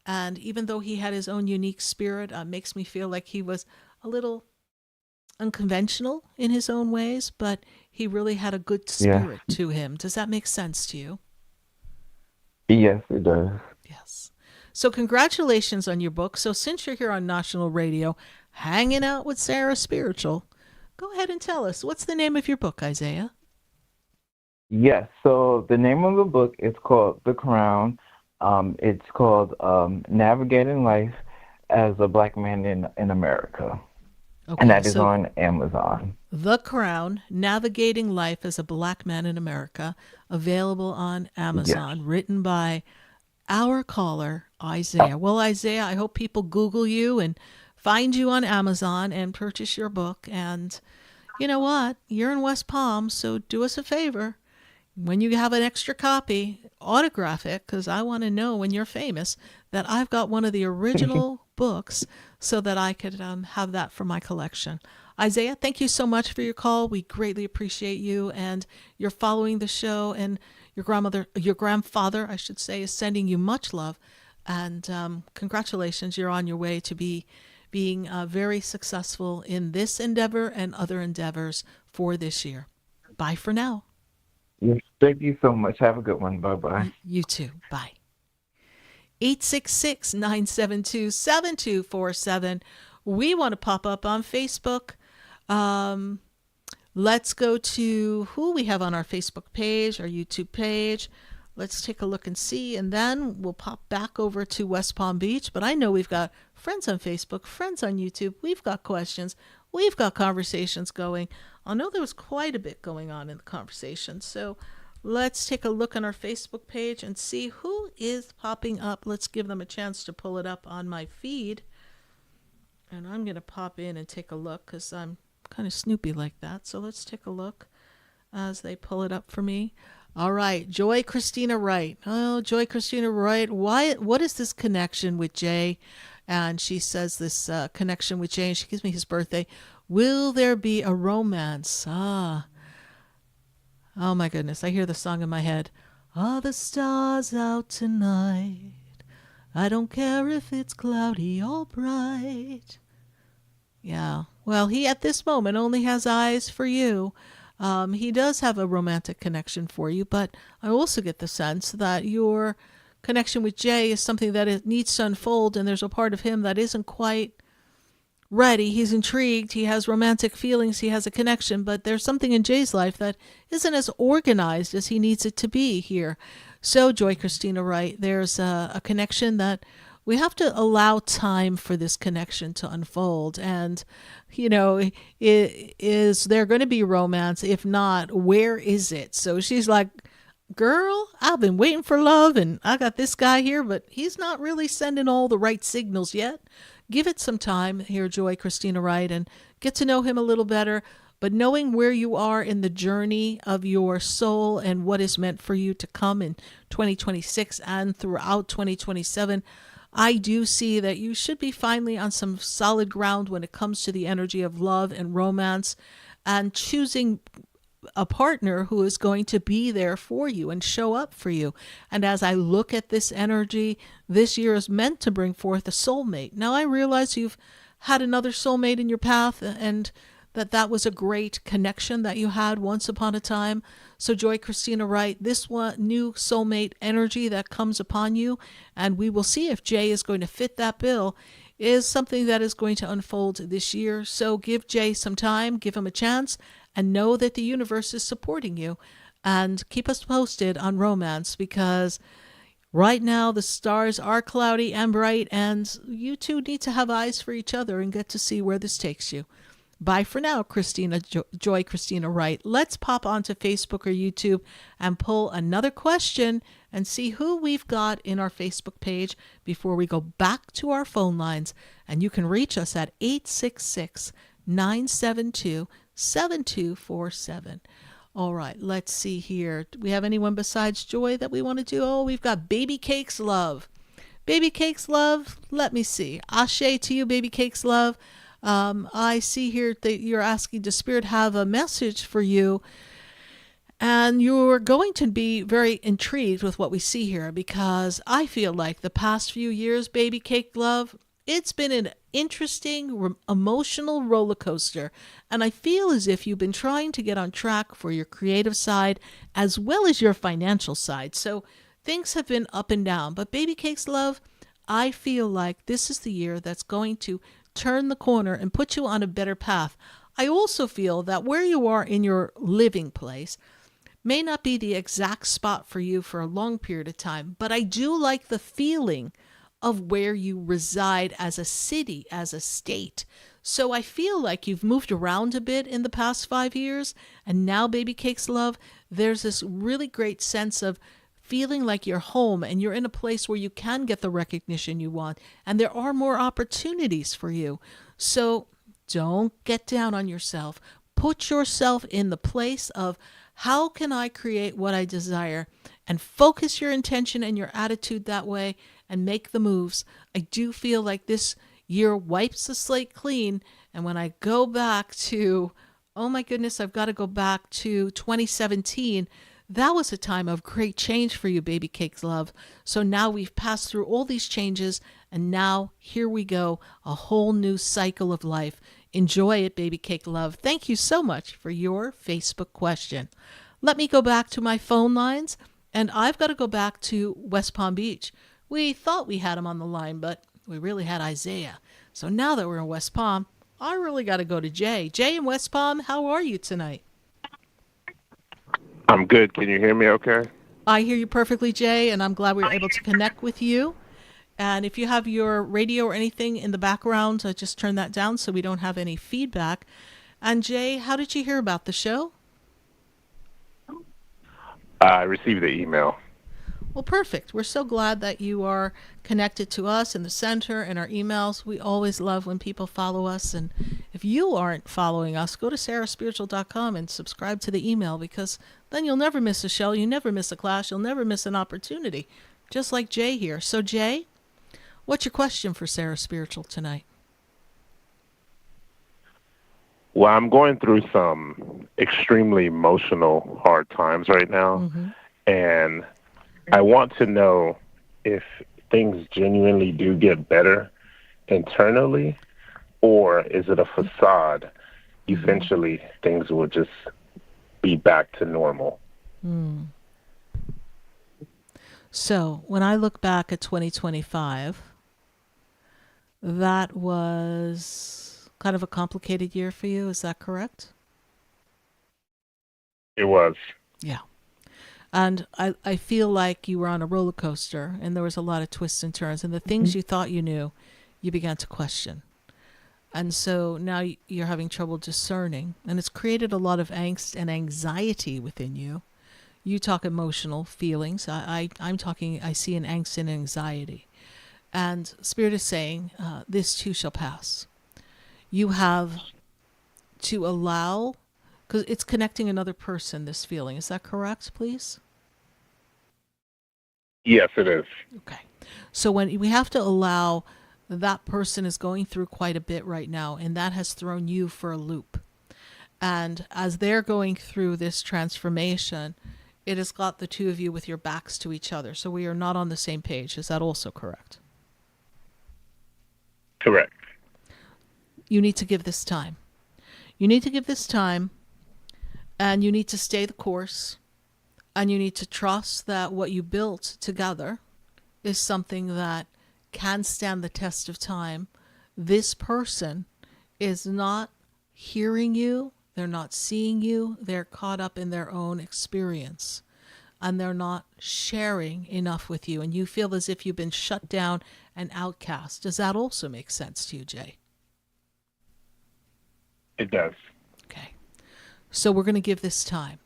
And even though he had his own unique spirit, makes me feel like he was a little unconventional in his own ways, but he really had a good spirit to him. Does that make sense to you? Yes, it does. Yes. So congratulations on your book. So since you're here on National Radio, hanging out with Sarah Spiritual, go ahead and tell us, what's the name of your book, Isaiah? Yes, so the name of the book is called The Crown. It's called Navigating Life as a Black Man in America. Okay, and that is on Amazon. The Crown, Navigating Life as a Black Man in America, available on Amazon, written by our caller, Isaiah. Well, Isaiah, I hope people Google you and find you on Amazon and purchase your book. And you know what? You're in West Palm, so do us a favor. When you have an extra copy, autograph it, because I want to know when you're famous that I've got one of the original books so that I could have that for my collection. Isaiah, thank you so much for your call. We greatly appreciate you, and you're following the show, and your grandfather, I should say, is sending you much love, and congratulations. You're on your way to being very successful in this endeavor and other endeavors for this year. Bye for now. Yes, thank you so much. Have a good one. Bye-bye. You too. Bye. 866-972-7247. We want to pop up on Facebook. Let's go to who we have on our Facebook page, our YouTube page. Let's take a look and see, and then we'll pop back over to West Palm Beach. But I know we've got friends on Facebook, friends on YouTube. We've got questions. We've got conversations going. I know there was quite a bit going on in the conversation. So let's take a look on our Facebook page and see who is popping up. Let's give them a chance to pull it up on my feed. And I'm going to pop in and take a look because I'm kind of snoopy like that. So let's take a look as they pull it up for me. All right, Joy Christina Wright. Oh, Joy Christina Wright, what is this connection with Jay? And she says this connection with Jay, and she gives me his birthday. Will there be a romance? Oh my goodness, I hear the song in my head. Are the stars out tonight? I don't care if it's cloudy or bright. Yeah, well, he at this moment only has eyes for you. He does have a romantic connection for you, but I also get the sense that your connection with Jay is something that it needs to unfold, and there's a part of him that isn't quite ready. He's intrigued. He has romantic feelings. He has a connection, but there's something in Jay's life that isn't as organized as he needs it to be here. So, Joy Christina Wright, there's a connection that we have to allow time for this connection to unfold. And, you know, is there going to be romance? If not, where is it? So she's like girl, I've been waiting for love and I got this guy here, but he's not really sending all the right signals yet. Give it some time here, Joy Christina Wright, and get to know him a little better. But knowing where you are in the journey of your soul and what is meant for you to come in 2026 and throughout 2027, I do see that you should be finally on some solid ground when it comes to the energy of love and romance and choosing a partner who is going to be there for you and show up for you. And as I look at this energy, this year is meant to bring forth a soulmate. Now, I realize you've had another soulmate in your path and that was a great connection that you had once upon a time. So Joy Christina Wright, this one new soulmate energy that comes upon you, and we will see if Jay is going to fit that bill, is something that is going to unfold this year. So give Jay some time, give him a chance, and know that the universe is supporting you. And keep us posted on romance, because right now the stars are cloudy and bright, and you two need to have eyes for each other and get to see where this takes you. Bye for now, Joy Christina Wright. Let's pop onto Facebook or YouTube and pull another question and see who we've got in our Facebook page before we go back to our phone lines. And you can reach us at 866-972-7247. All right, let's see here. Do we have anyone besides Joy that we want to do? Oh, we've got Baby Cakes Love. Baby Cakes Love, let me see. Ashe to you, Baby Cakes Love. I see here that you're asking, does Spirit have a message for you? And you're going to be very intrigued with what we see here, because I feel like the past few years, Baby Cake Love, it's been an interesting, emotional roller coaster. And I feel as if you've been trying to get on track for your creative side as well as your financial side. So things have been up and down. But Baby Cakes Love, I feel like this is the year that's going to turn the corner and put you on a better path. I also feel that where you are in your living place may not be the exact spot for you for a long period of time, but I do like the feeling of where you reside as a city, as a state. So I feel like you've moved around a bit in the past 5 years, and now, Baby Cakes Love, there's this really great sense of feeling like you're home and you're in a place where you can get the recognition you want, and there are more opportunities for you. So don't get down on yourself. Put yourself in the place of, how can I create what I desire? And focus your intention and your attitude that way and make the moves. I do feel like this year wipes the slate clean. And when I go back to, oh my goodness, I've got to go back to 2017, that was a time of great change for you, Baby Cakes Love. So now we've passed through all these changes, and now here we go, a whole new cycle of life. Enjoy it, Baby Cake Love. Thank you so much for your Facebook question. Let me go back to my phone lines, and I've got to go back to West Palm Beach. We thought we had him on the line, but we really had Isaiah. So now that we're in West Palm, I really got to go to Jay. Jay in West Palm, how are you tonight? I'm good. Can you hear me okay? I hear you perfectly, Jay, and I'm glad we were able to connect with you. And if you have your radio or anything in the background, just turn that down so we don't have any feedback. And Jay, how did you hear about the show? I received the email. Well, perfect. We're so glad that you are connected to us in the center and our emails. We always love when people follow us. And if you aren't following us, go to sarahspiritual.com and subscribe to the email, because then you'll never miss a show. You never miss a class. You'll never miss an opportunity, just like Jay here. So, Jay, what's your question for Sarah Spiritual tonight? Well, I'm going through some extremely emotional, hard times right now. Mm-hmm. And I want to know if things genuinely do get better internally, or is it a facade? Eventually, things will just be back to normal. Mm. So when I look back at 2025, that was kind of a complicated year for you. Is that correct? It was. Yeah. And I feel like you were on a roller coaster, and there was a lot of twists and turns, and the things you thought you knew, you began to question. And so now you're having trouble discerning, and it's created a lot of angst and anxiety within you. You talk emotional feelings. I'm talking, I see an angst and anxiety. And Spirit is saying, this too shall pass. You have to allow, because it's connecting another person, this feeling. Is that correct, please? Yes, it is. Okay. So when we have to allow, that person is going through quite a bit right now, and that has thrown you for a loop. And as they're going through this transformation, it has got the two of you with your backs to each other. So we are not on the same page. Is that also correct? Correct. You need to give this time. You need to give this time, and you need to stay the course, and you need to trust that what you built together is something that can stand the test of time. This person is not hearing you. They're not seeing you. They're caught up in their own experience, and they're not sharing enough with you. And you feel as if you've been shut down and outcast. Does that also make sense to you, Jay? It does. Okay. So we're going to give this time.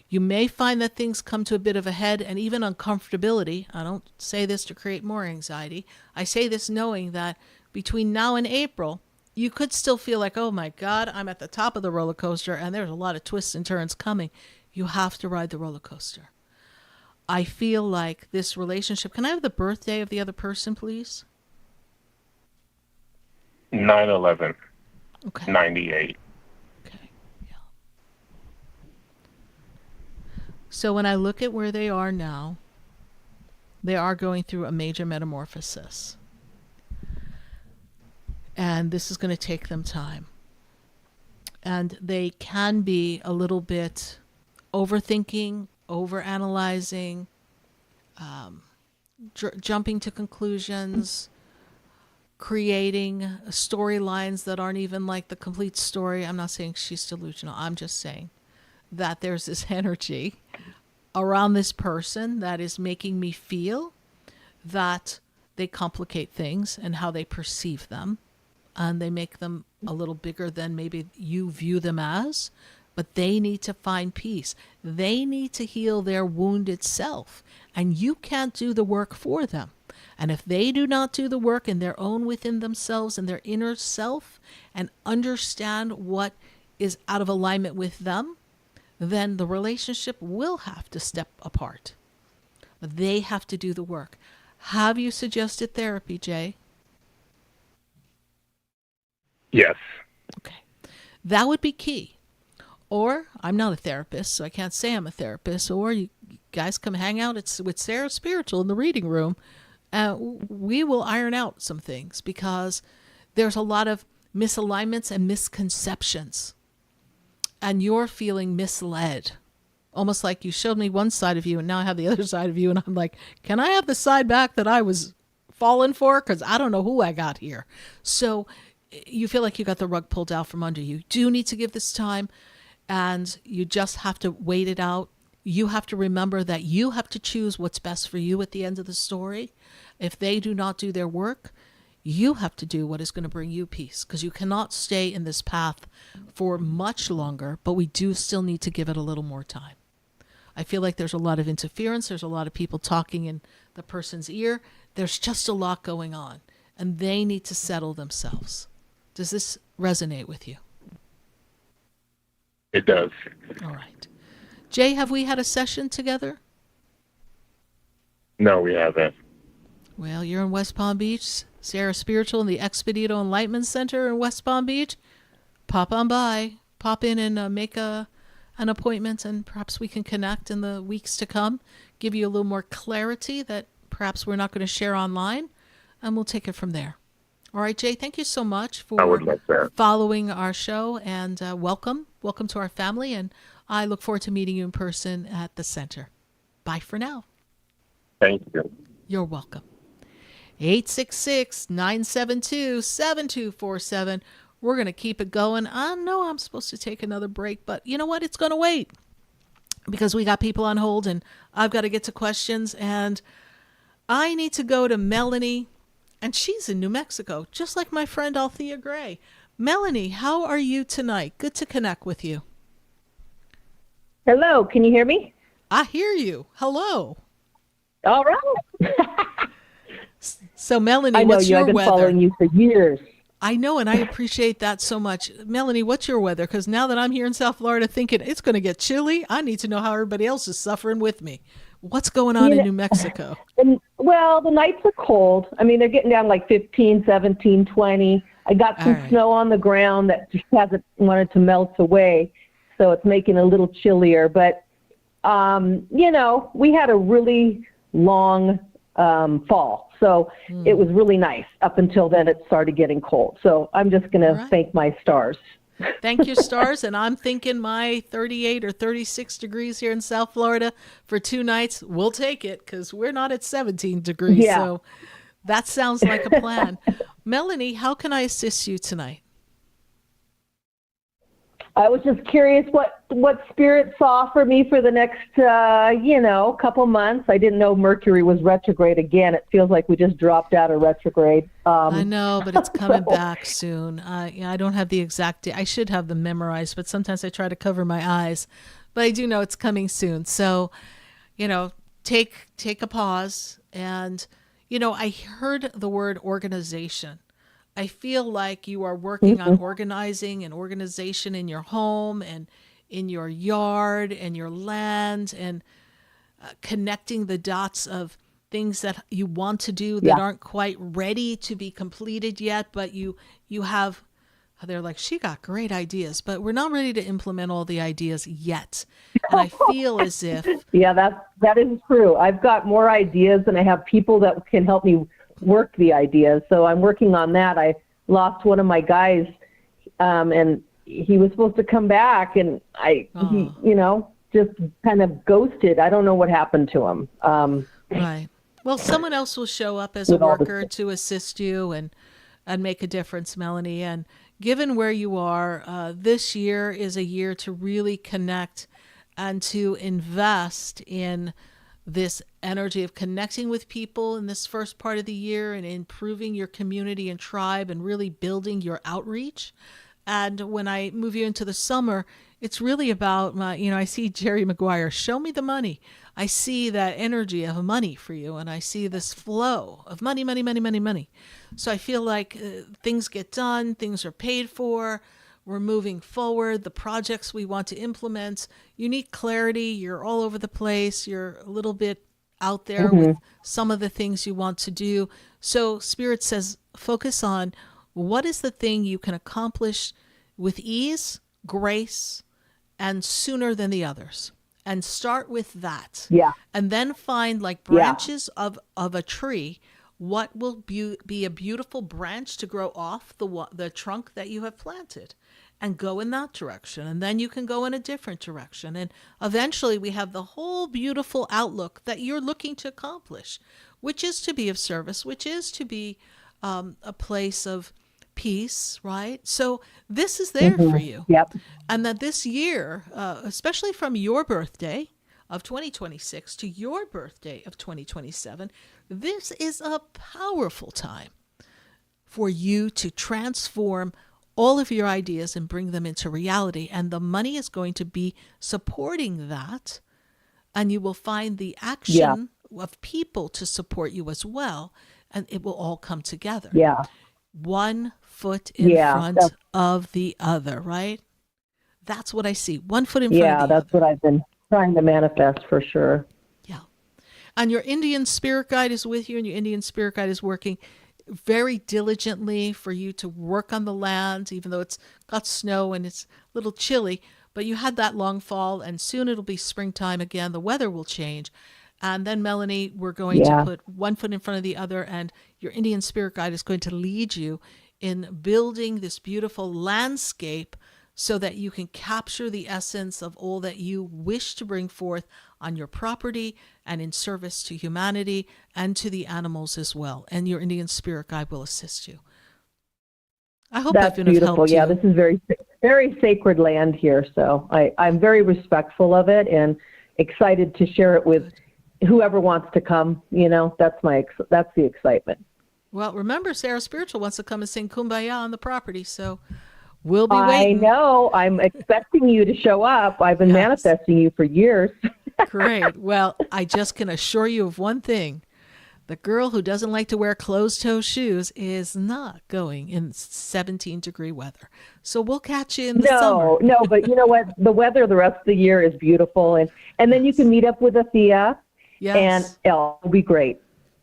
You may find that things come to a bit of a head and even uncomfortability. I don't say this to create more anxiety. I say this knowing that between now and April, you could still feel like, oh my God, I'm at the top of the roller coaster and there's a lot of twists and turns coming. You have to ride the roller coaster. I feel like this relationship, can I have the birthday of the other person, please? 9/11. Okay. 98. Okay. Yeah. So when I look at where they are now, they are going through a major metamorphosis. And this is going to take them time. And they can be a little bit overthinking, overanalyzing, jumping to conclusions, creating storylines that aren't even like the complete story. I'm not saying she's delusional. I'm just saying that there's this energy around this person that is making me feel that they complicate things and how they perceive them. And they make them a little bigger than maybe you view them as. But they need to find peace. They need to heal their wounded self. And you can't do the work for them. And if they do not do the work in their own within themselves and their inner self and understand what is out of alignment with them, then the relationship will have to step apart. They have to do the work. Have you suggested therapy, Jay? Yes. Okay. That would be key. Or, I'm not a therapist, so I can't say I'm a therapist, or you guys come hang out with Sarah Spiritual in the reading room. We will iron out some things because there's a lot of misalignments and misconceptions. And you're feeling misled. Almost like you showed me one side of you and now I have the other side of you. And I'm like, can I have the side back that I was falling for? Because I don't know who I got here. So you feel like you got the rug pulled out from under you. You do need to give this time, and you just have to wait it out. You have to remember that you have to choose what's best for you at the end of the story. If they do not do their work, you have to do what is going to bring you peace, because you cannot stay in this path for much longer, but we do still need to give it a little more time. I feel like there's a lot of interference. There's a lot of people talking in the person's ear. There's just a lot going on, and they need to settle themselves. Does this resonate with you? It does. All right. Jay, have we had a session together? No, we haven't. Well, you're in West Palm Beach. Sarah Spiritual in the Expedito Enlightenment Center in West Palm Beach. Pop on by. Pop in and make an appointment, and perhaps we can connect in the weeks to come. Give you a little more clarity that perhaps we're not going to share online, and we'll take it from there. All right, Jay, thank you so much for following our show, and welcome to our family, and I look forward to meeting you in person at the center. Bye for now. Thank you. You're welcome. 866-972-7247. We're going to keep it going. I know I'm supposed to take another break, but you know what? It's going to wait because we got people on hold, and I've got to get to questions, and I need to go to Melanie. And she's in New Mexico, just like my friend Althea Gray. Melanie, how are you tonight? Good to connect with you. Hello, can you hear me? I hear you. Hello. All right. So, Melanie, I know what's you. your I've been weather? following you for years. I know, and I appreciate that so much. Melanie, what's your weather? Because now that I'm here in South Florida thinking it's going to get chilly, I need to know how everybody else is suffering with me. What's going on in New Mexico? Well, the nights are cold. I mean, they're getting down like 15, 17, 20. I got some snow on the ground that just hasn't wanted to melt away, so it's making it a little chillier. But, we had a really long fall. So it was really nice. Up until then, it started getting cold. So I'm just going to thank my stars. Thank your stars. And I'm thinking my 38 or 36 degrees here in South Florida for 2 nights. We'll take it because we're not at 17 degrees. Yeah. So that sounds like a plan. Melanie, how can I assist you tonight? I was just curious what Spirit saw for me for the next, couple months. I didn't know Mercury was retrograde again. It feels like we just dropped out of retrograde. I know, but it's coming back soon. I don't have the exact date. I should have them memorized, but sometimes I try to cover my eyes. But I do know it's coming soon. So, take a pause. And, I heard the word organization. I feel like you are working on organizing and organization in your home and in your yard and your land and connecting the dots of things that you want to do that aren't quite ready to be completed yet, but you have, they're like, she got great ideas, but we're not ready to implement all the ideas yet. And I feel as if... Yeah, that is true. I've got more ideas and I have people that can help me work the ideas. So I'm working on that. I lost one of my guys, and he was supposed to come back, and he just kind of ghosted. I don't know what happened to him. Right. Well, someone else will show up as a worker to assist you and make a difference, Melanie. And given where you are, this year is a year to really connect and to invest in this energy of connecting with people in this first part of the year and improving your community and tribe and really building your outreach. And when I move you into the summer, it's really about, I see Jerry Maguire, show me the money. I see that energy of money for you, and I see this flow of money, money, money, money, money. So I feel like things get done, things are paid for, we're moving forward, the projects we want to implement. You need clarity, you're all over the place, you're a little bit out there with some of the things you want to do. So Spirit says, focus on what is the thing you can accomplish with ease, grace, and sooner than the others. And start with that. Yeah. And then find like branches of a tree. What will be a beautiful branch to grow off the trunk that you have planted, and go in that direction. And then you can go in a different direction. And eventually we have the whole beautiful outlook that you're looking to accomplish, which is to be of service, which is to be a place of peace, right? So this is there for you. Yep. And that this year, especially from your birthday of 2026 to your birthday of 2027, this is a powerful time for you to transform all of your ideas and bring them into reality. And the money is going to be supporting that. And you will find the action of people to support you as well. And it will all come together. Yeah. One foot in front of the other, right? That's what I see. One foot in front of the other. Yeah, that's what I've been trying to manifest for sure. Yeah. And your Indian spirit guide is with you, and your Indian spirit guide is working very diligently for you to work on the land, even though it's got snow and it's a little chilly. But you had that long fall, and soon it'll be springtime again. The weather will change. And then, Melanie, we're going to put one foot in front of the other, and your Indian spirit guide is going to lead you in building this beautiful landscape so that you can capture the essence of all that you wish to bring forth on your property and in service to humanity and to the animals as well. And your Indian spirit guide will assist you. I hope that's I've been beautiful. of help to Yeah, you. this is very, very sacred land here. So I'm very respectful of it and excited to share it with whoever wants to come. That's the excitement. Well, remember, Sarah Spiritual wants to come and sing Kumbaya on the property, so we'll be waiting. I know. I'm expecting you to show up. I've been manifesting you for years. Great. Well, I just can assure you of one thing. The girl who doesn't like to wear closed-toe shoes is not going in 17-degree weather. So we'll catch you in the summer. No, but you know what? The weather the rest of the year is beautiful. And then you can meet up with Athea, and it'll be great.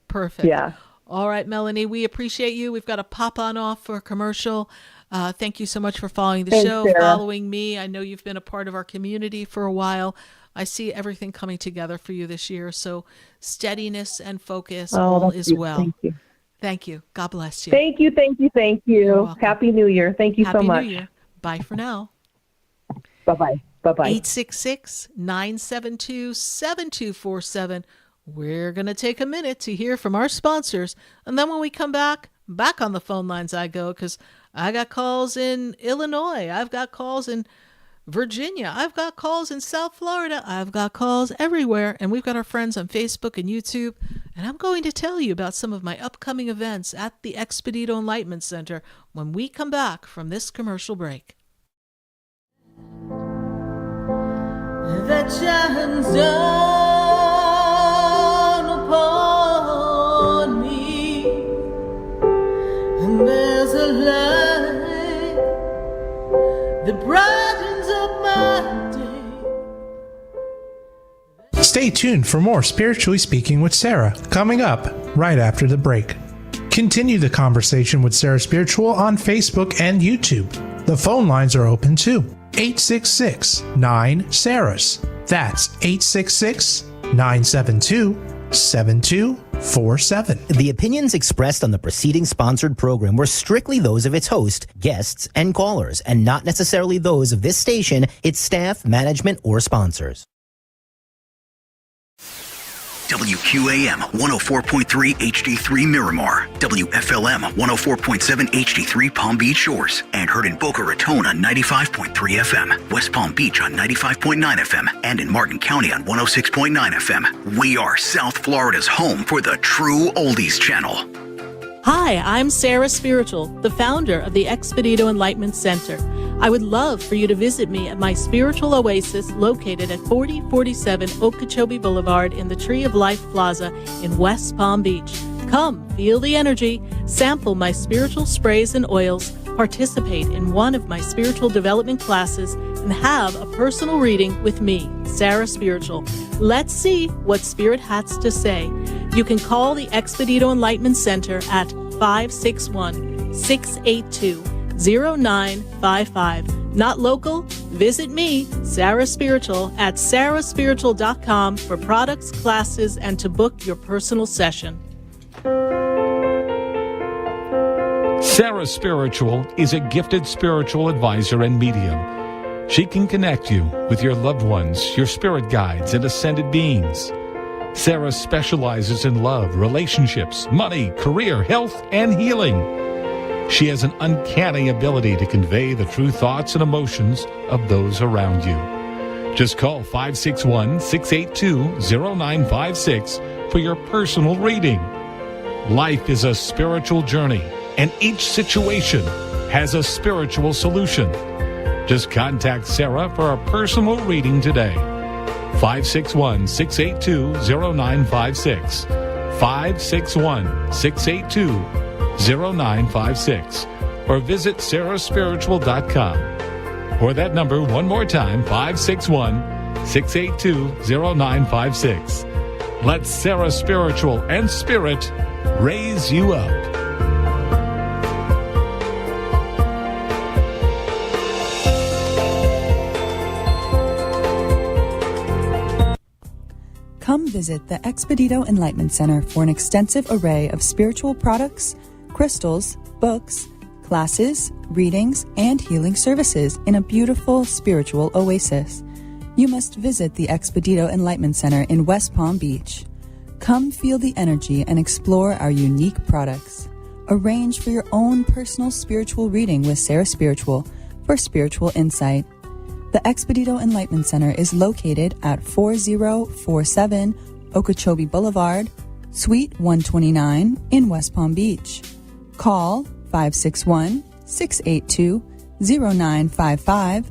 Perfect. Yeah. All right, Melanie, we appreciate you. We've got to pop on off for a commercial. Thank you so much for following the show, Sarah. following me. I know you've been a part of our community for a while. I see everything coming together for you this year. So steadiness and focus all is well. Thank you. Thank you. God bless you. Thank you. Happy New Year. Thank you so much. Happy New Year. Bye for now. Bye-bye. Bye-bye. 866-972-7247. We're going to take a minute to hear from our sponsors. And then when we come back on the phone lines I go, because I got calls in Illinois. I've got calls in Virginia. I've got calls in South Florida. I've got calls everywhere. And we've got our friends on Facebook and YouTube. And I'm going to tell you about some of my upcoming events at the Expedito Enlightenment Center when we come back from this commercial break. That shines down upon me, and there's a light that brightens up my day. Stay tuned for more Spiritually Speaking with Sarah, coming up right after the break. Continue the conversation with Sarah Spiritual on Facebook and YouTube. The phone lines are open too. 866-9-SARAHS. That's 866-972-7247. The opinions expressed on the preceding sponsored program were strictly those of its host, guests, and callers, and not necessarily those of this station, its staff, management, or sponsors. WQAM 104.3 HD3 Miramar, WFLM 104.7 HD3 Palm Beach Shores, and heard in Boca Raton on 95.3 FM, West Palm Beach on 95.9 FM, and in Martin County on 106.9 FM. We are South Florida's home for the true oldies channel. Hi, I'm Sarah Spiritual, the founder of the Expedito Enlightenment Center. I would love for you to visit me at my spiritual oasis located at 4047 Okeechobee Boulevard in the Tree of Life Plaza in West Palm Beach. Come, feel the energy, sample my spiritual sprays and oils, participate in one of my spiritual development classes, and have a personal reading with me, Sarah Spiritual. Let's see what Spirit has to say. You can call the Expedito Enlightenment Center at 561-682-0955. Not local? Visit me, Sarah Spiritual, at sarahspiritual.com for products, classes, and to book your personal session. Sarah Spiritual is a gifted spiritual advisor and medium. She can connect you with your loved ones, your spirit guides, and ascended beings. Sarah specializes in love, relationships, money, career, health, and healing. She has an uncanny ability to convey the true thoughts and emotions of those around you. Just call 561-682-0956 for your personal reading. Life is a spiritual journey, and each situation has a spiritual solution. Just contact Sarah for a personal reading today. 561-682-0956. 561-682-0956. Or visit sarahspiritual.com. Or that number one more time, 561-682-0956. Let Sarah Spiritual and Spirit raise you up. Come visit the Expedito Enlightenment Center for an extensive array of spiritual products, crystals, books, classes, readings, and healing services in a beautiful spiritual oasis. You must visit the Expedito Enlightenment Center in West Palm Beach. Come feel the energy and explore our unique products. Arrange for your own personal spiritual reading with Sarah Spiritual for spiritual insight. The Expedito Enlightenment Center is located at 4047 Okeechobee Boulevard, Suite 129 in West Palm Beach. Call 561-682-0955.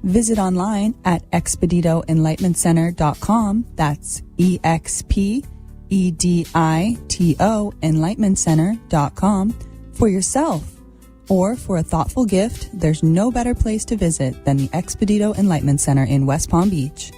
Visit online at expeditoenlightenmentcenter.com. That's EXPEDITO enlightenmentcenter.com for yourself. Or for a thoughtful gift, there's no better place to visit than the Expedito Enlightenment Center in West Palm Beach.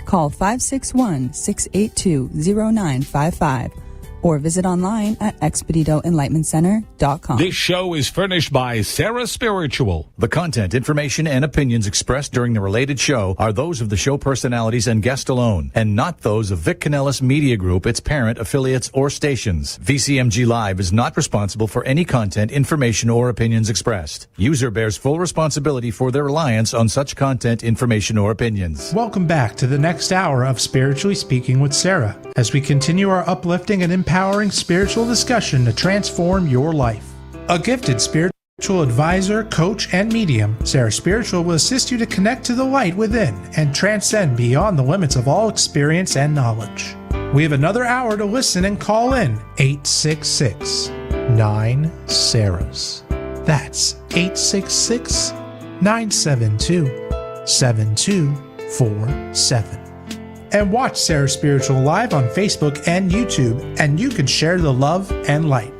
Call 561-682-0955 or visit online at expeditoenlightenmentcenter.com. This show is furnished by Sarah Spiritual. The content, information, and opinions expressed during the related show are those of the show personalities and guest alone, and not those of Vic Canellis Media Group, its parent, affiliates, or stations. VCMG Live is not responsible for any content, information, or opinions expressed. User bears full responsibility for their reliance on such content, information, or opinions. Welcome back to the next hour of Spiritually Speaking with Sarah, as we continue our uplifting and empowering spiritual discussion to transform your life. A gifted spiritual advisor, coach, and medium, Sarah Spiritual will assist you to connect to the light within and transcend beyond the limits of all experience and knowledge. We have another hour to listen and call in 866-9-SARAHS. That's 866-972-7247. And watch Sarah Spiritual live on Facebook and YouTube, and you can share the love and light.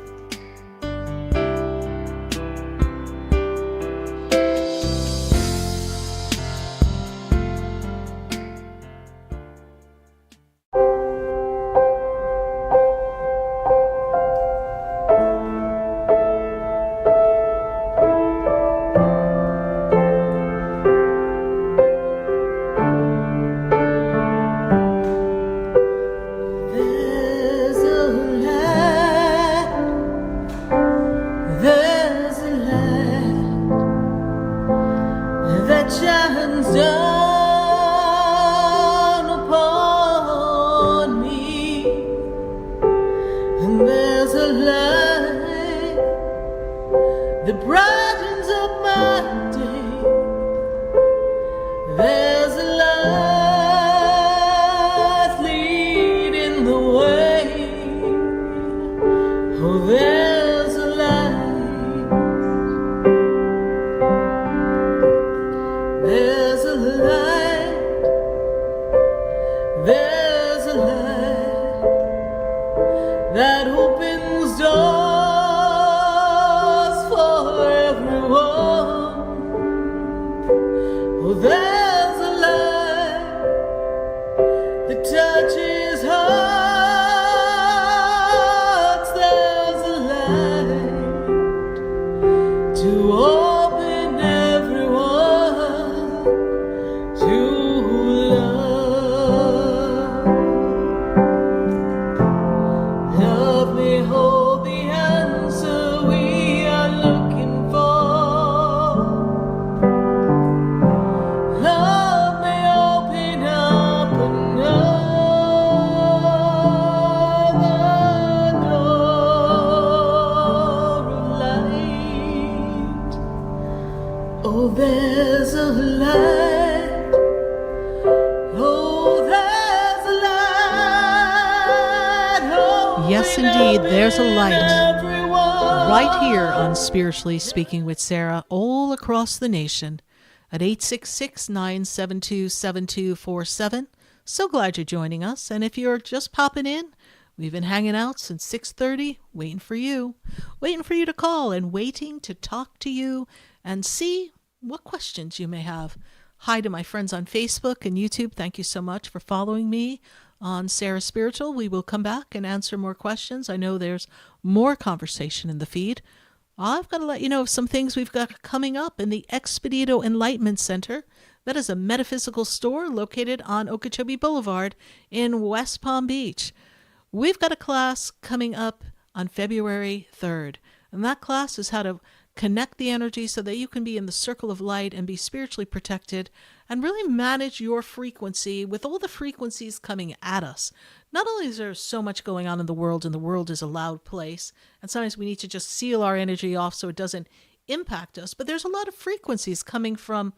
Yes, indeed, there's a light right here on Spiritually Speaking with Sarah, all across the nation at 866-972-7247. So glad you're joining us. And if you're just popping in, we've been hanging out since 6:30, waiting for you to call and waiting to talk to you and see what questions you may have. Hi to my friends on Facebook and YouTube. Thank you so much for following me on Sarah Spiritual. We will come back and answer more questions. I know there's more conversation in the feed. I've got to let you know of some things we've got coming up in the Expedito Enlightenment Center. That is a metaphysical store located on Okeechobee Boulevard in West Palm Beach. We've got a class coming up on February 3rd, and that class is how to connect the energy so that you can be in the circle of light and be spiritually protected and really manage your frequency with all the frequencies coming at us. Not only is there so much going on in the world, and the world is a loud place, and sometimes we need to just seal our energy off so it doesn't impact us, but there's a lot of frequencies coming from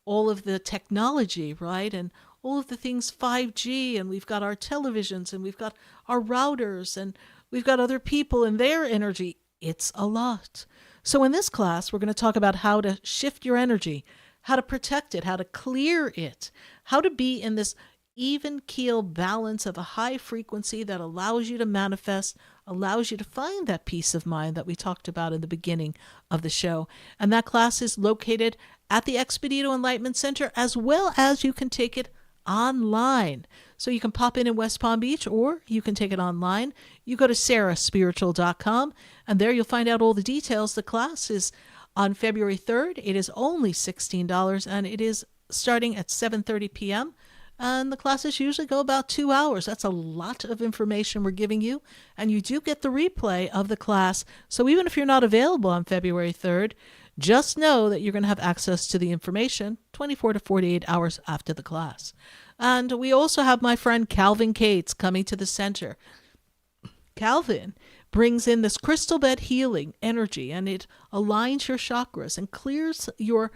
all of the technology, right? And all of the things 5G, and we've got our televisions, and we've got our routers, and we've got other people and their energy. It's a lot. So in this class, we're going to talk about how to shift your energy, how to protect it, how to clear it, how to be in this even keel balance of a high frequency that allows you to manifest, allows you to find that peace of mind that we talked about in the beginning of the show. And that class is located at the Expedito Enlightenment Center, as well as you can take it online. So you can pop in West Palm Beach, or you can take it online. You go to sarahspiritual.com, and there you'll find out all the details. The class is on February 3rd. It is only $16, and it is starting at 7:30 p.m., and the classes usually go about 2 hours. That's a lot of information we're giving you, and you do get the replay of the class. So even if you're not available on February 3rd, just know that you're going to have access to the information 24 to 48 hours after the class. And we also have my friend Calvin Cates coming to the center. Calvin brings in this crystal bed healing energy, and it aligns your chakras and clears your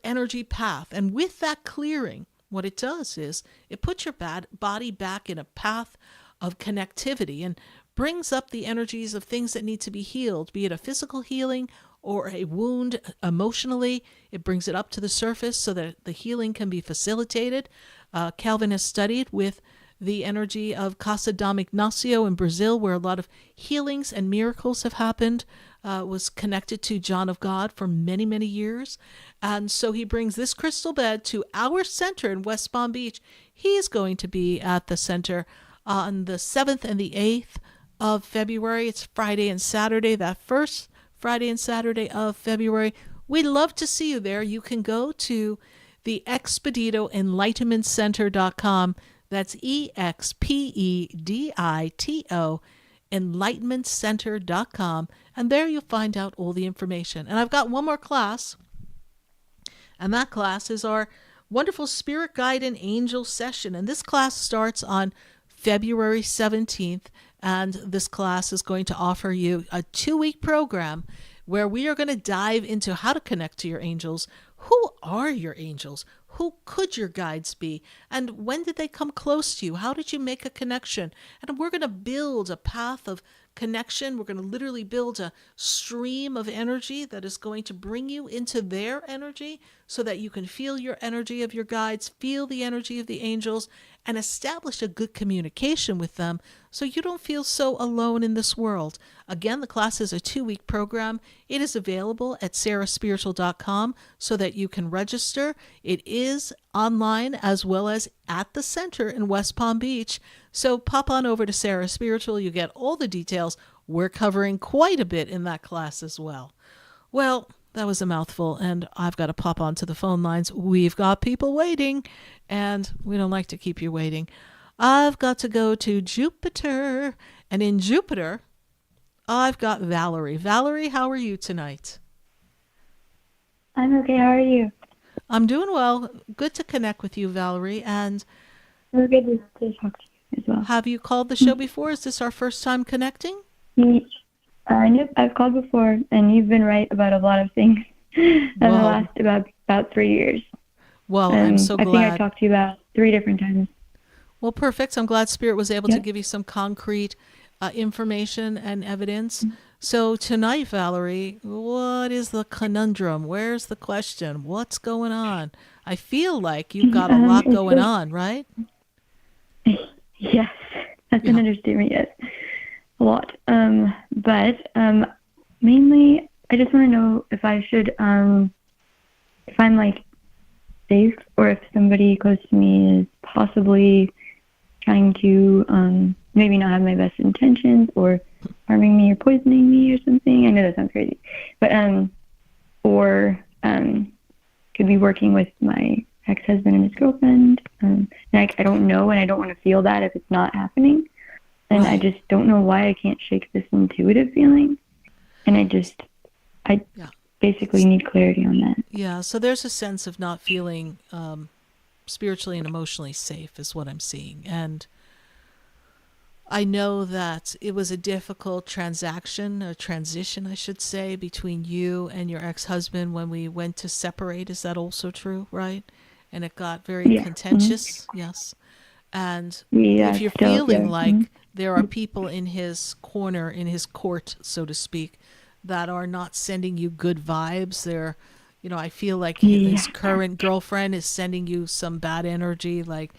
energy path. And with that clearing, what it does is it puts your body back in a path of connectivity and brings up the energies of things that need to be healed, be it a physical healing or a wound emotionally. It brings it up to the surface so that the healing can be facilitated. Calvin has studied with the energy of Casa Dom Ignacio in Brazil, where a lot of healings and miracles have happened, was connected to John of God for many, many years. And so he brings this crystal bed to our center in West Palm Beach. He's going to be at the center on the 7th and the 8th of February. It's Friday and Saturday, that first Friday and Saturday of February. We'd love to see you there. You can go to the Expedito EnlightenmentCenter.com. That's EXPEDITO EnlightenmentCenter.com. And there you'll find out all the information. And I've got one more class. And that class is our wonderful Spirit Guide and Angel session. And this class starts on February 17th. And this class is going to offer you a 2-week program where we are going to dive into how to connect to your angels. Who are your angels? Who could your guides be? And when did they come close to you? How did you make a connection? And we're going to build a path of connection. We're going to literally build a stream of energy that is going to bring you into their energy so that you can feel your energy of your guides, feel the energy of the angels, and establish a good communication with them so you don't feel so alone in this world. Again, the class is a 2-week program. It is available at sarahspiritual.com so that you can register. It is online as well as at the center in West Palm Beach. So pop on over to Sarah Spiritual. You get all the details. We're covering quite a bit in that class as well. Well, that was a mouthful, and I've got to pop onto the phone lines. We've got people waiting, and we don't like to keep you waiting. I've got to go to Jupiter, and in Jupiter, I've got Valerie. Valerie, how are you tonight? I'm okay. How are you? I'm doing well. Good to connect with you, Valerie. And we're good to talk to you as well. Have you called the show before? Is this our first time connecting? Nope, I've called before, and you've been right about a lot of things in the last about 3 years. Well, I'm so glad. I think I talked to you about 3 different times. Well, perfect. I'm glad Spirit was able to give you some concrete information and evidence. Mm-hmm. So tonight, Valerie, what is the conundrum? Where's the question? What's going on? I feel like you've got a lot going on, right? Yes, that's an understatement, yes. A lot. But mainly, I just want to know if I should, if I'm like safe, or if somebody close to me is possibly trying to maybe not have my best intentions, or harming me or poisoning me or something. I know that sounds crazy, but or could be working with my ex-husband and his girlfriend. And I don't know, and I don't want to feel that if it's not happening. And I just don't know why I can't shake this intuitive feeling. And I basically need clarity on that. Yeah, so there's a sense of not feeling spiritually and emotionally safe is what I'm seeing. And I know that it was a difficult transition, I should say, between you and your ex-husband when we went to separate. Is that also true, right? And it got very contentious, yes. And if you're feeling like there are people in his corner, in his court, so to speak, that are not sending you good vibes, they're, I feel like his current girlfriend is sending you some bad energy, like,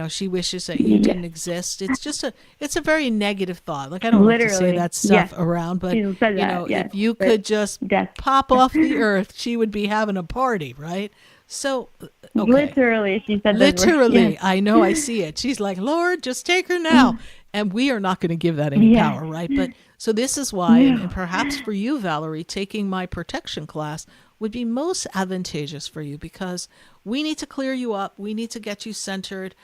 she wishes that you didn't exist. It's a very negative thought. Like, I don't like to say that stuff around, but, if you could just pop off the earth, she would be having a party, right? So, okay. Literally, she said literally, I know, I see it. She's like, Lord, just take her now. And we are not going to give that any power, right? But so this is why, and perhaps for you, Valerie, taking my protection class would be most advantageous for you, because we need to clear you up. We need to get you centered.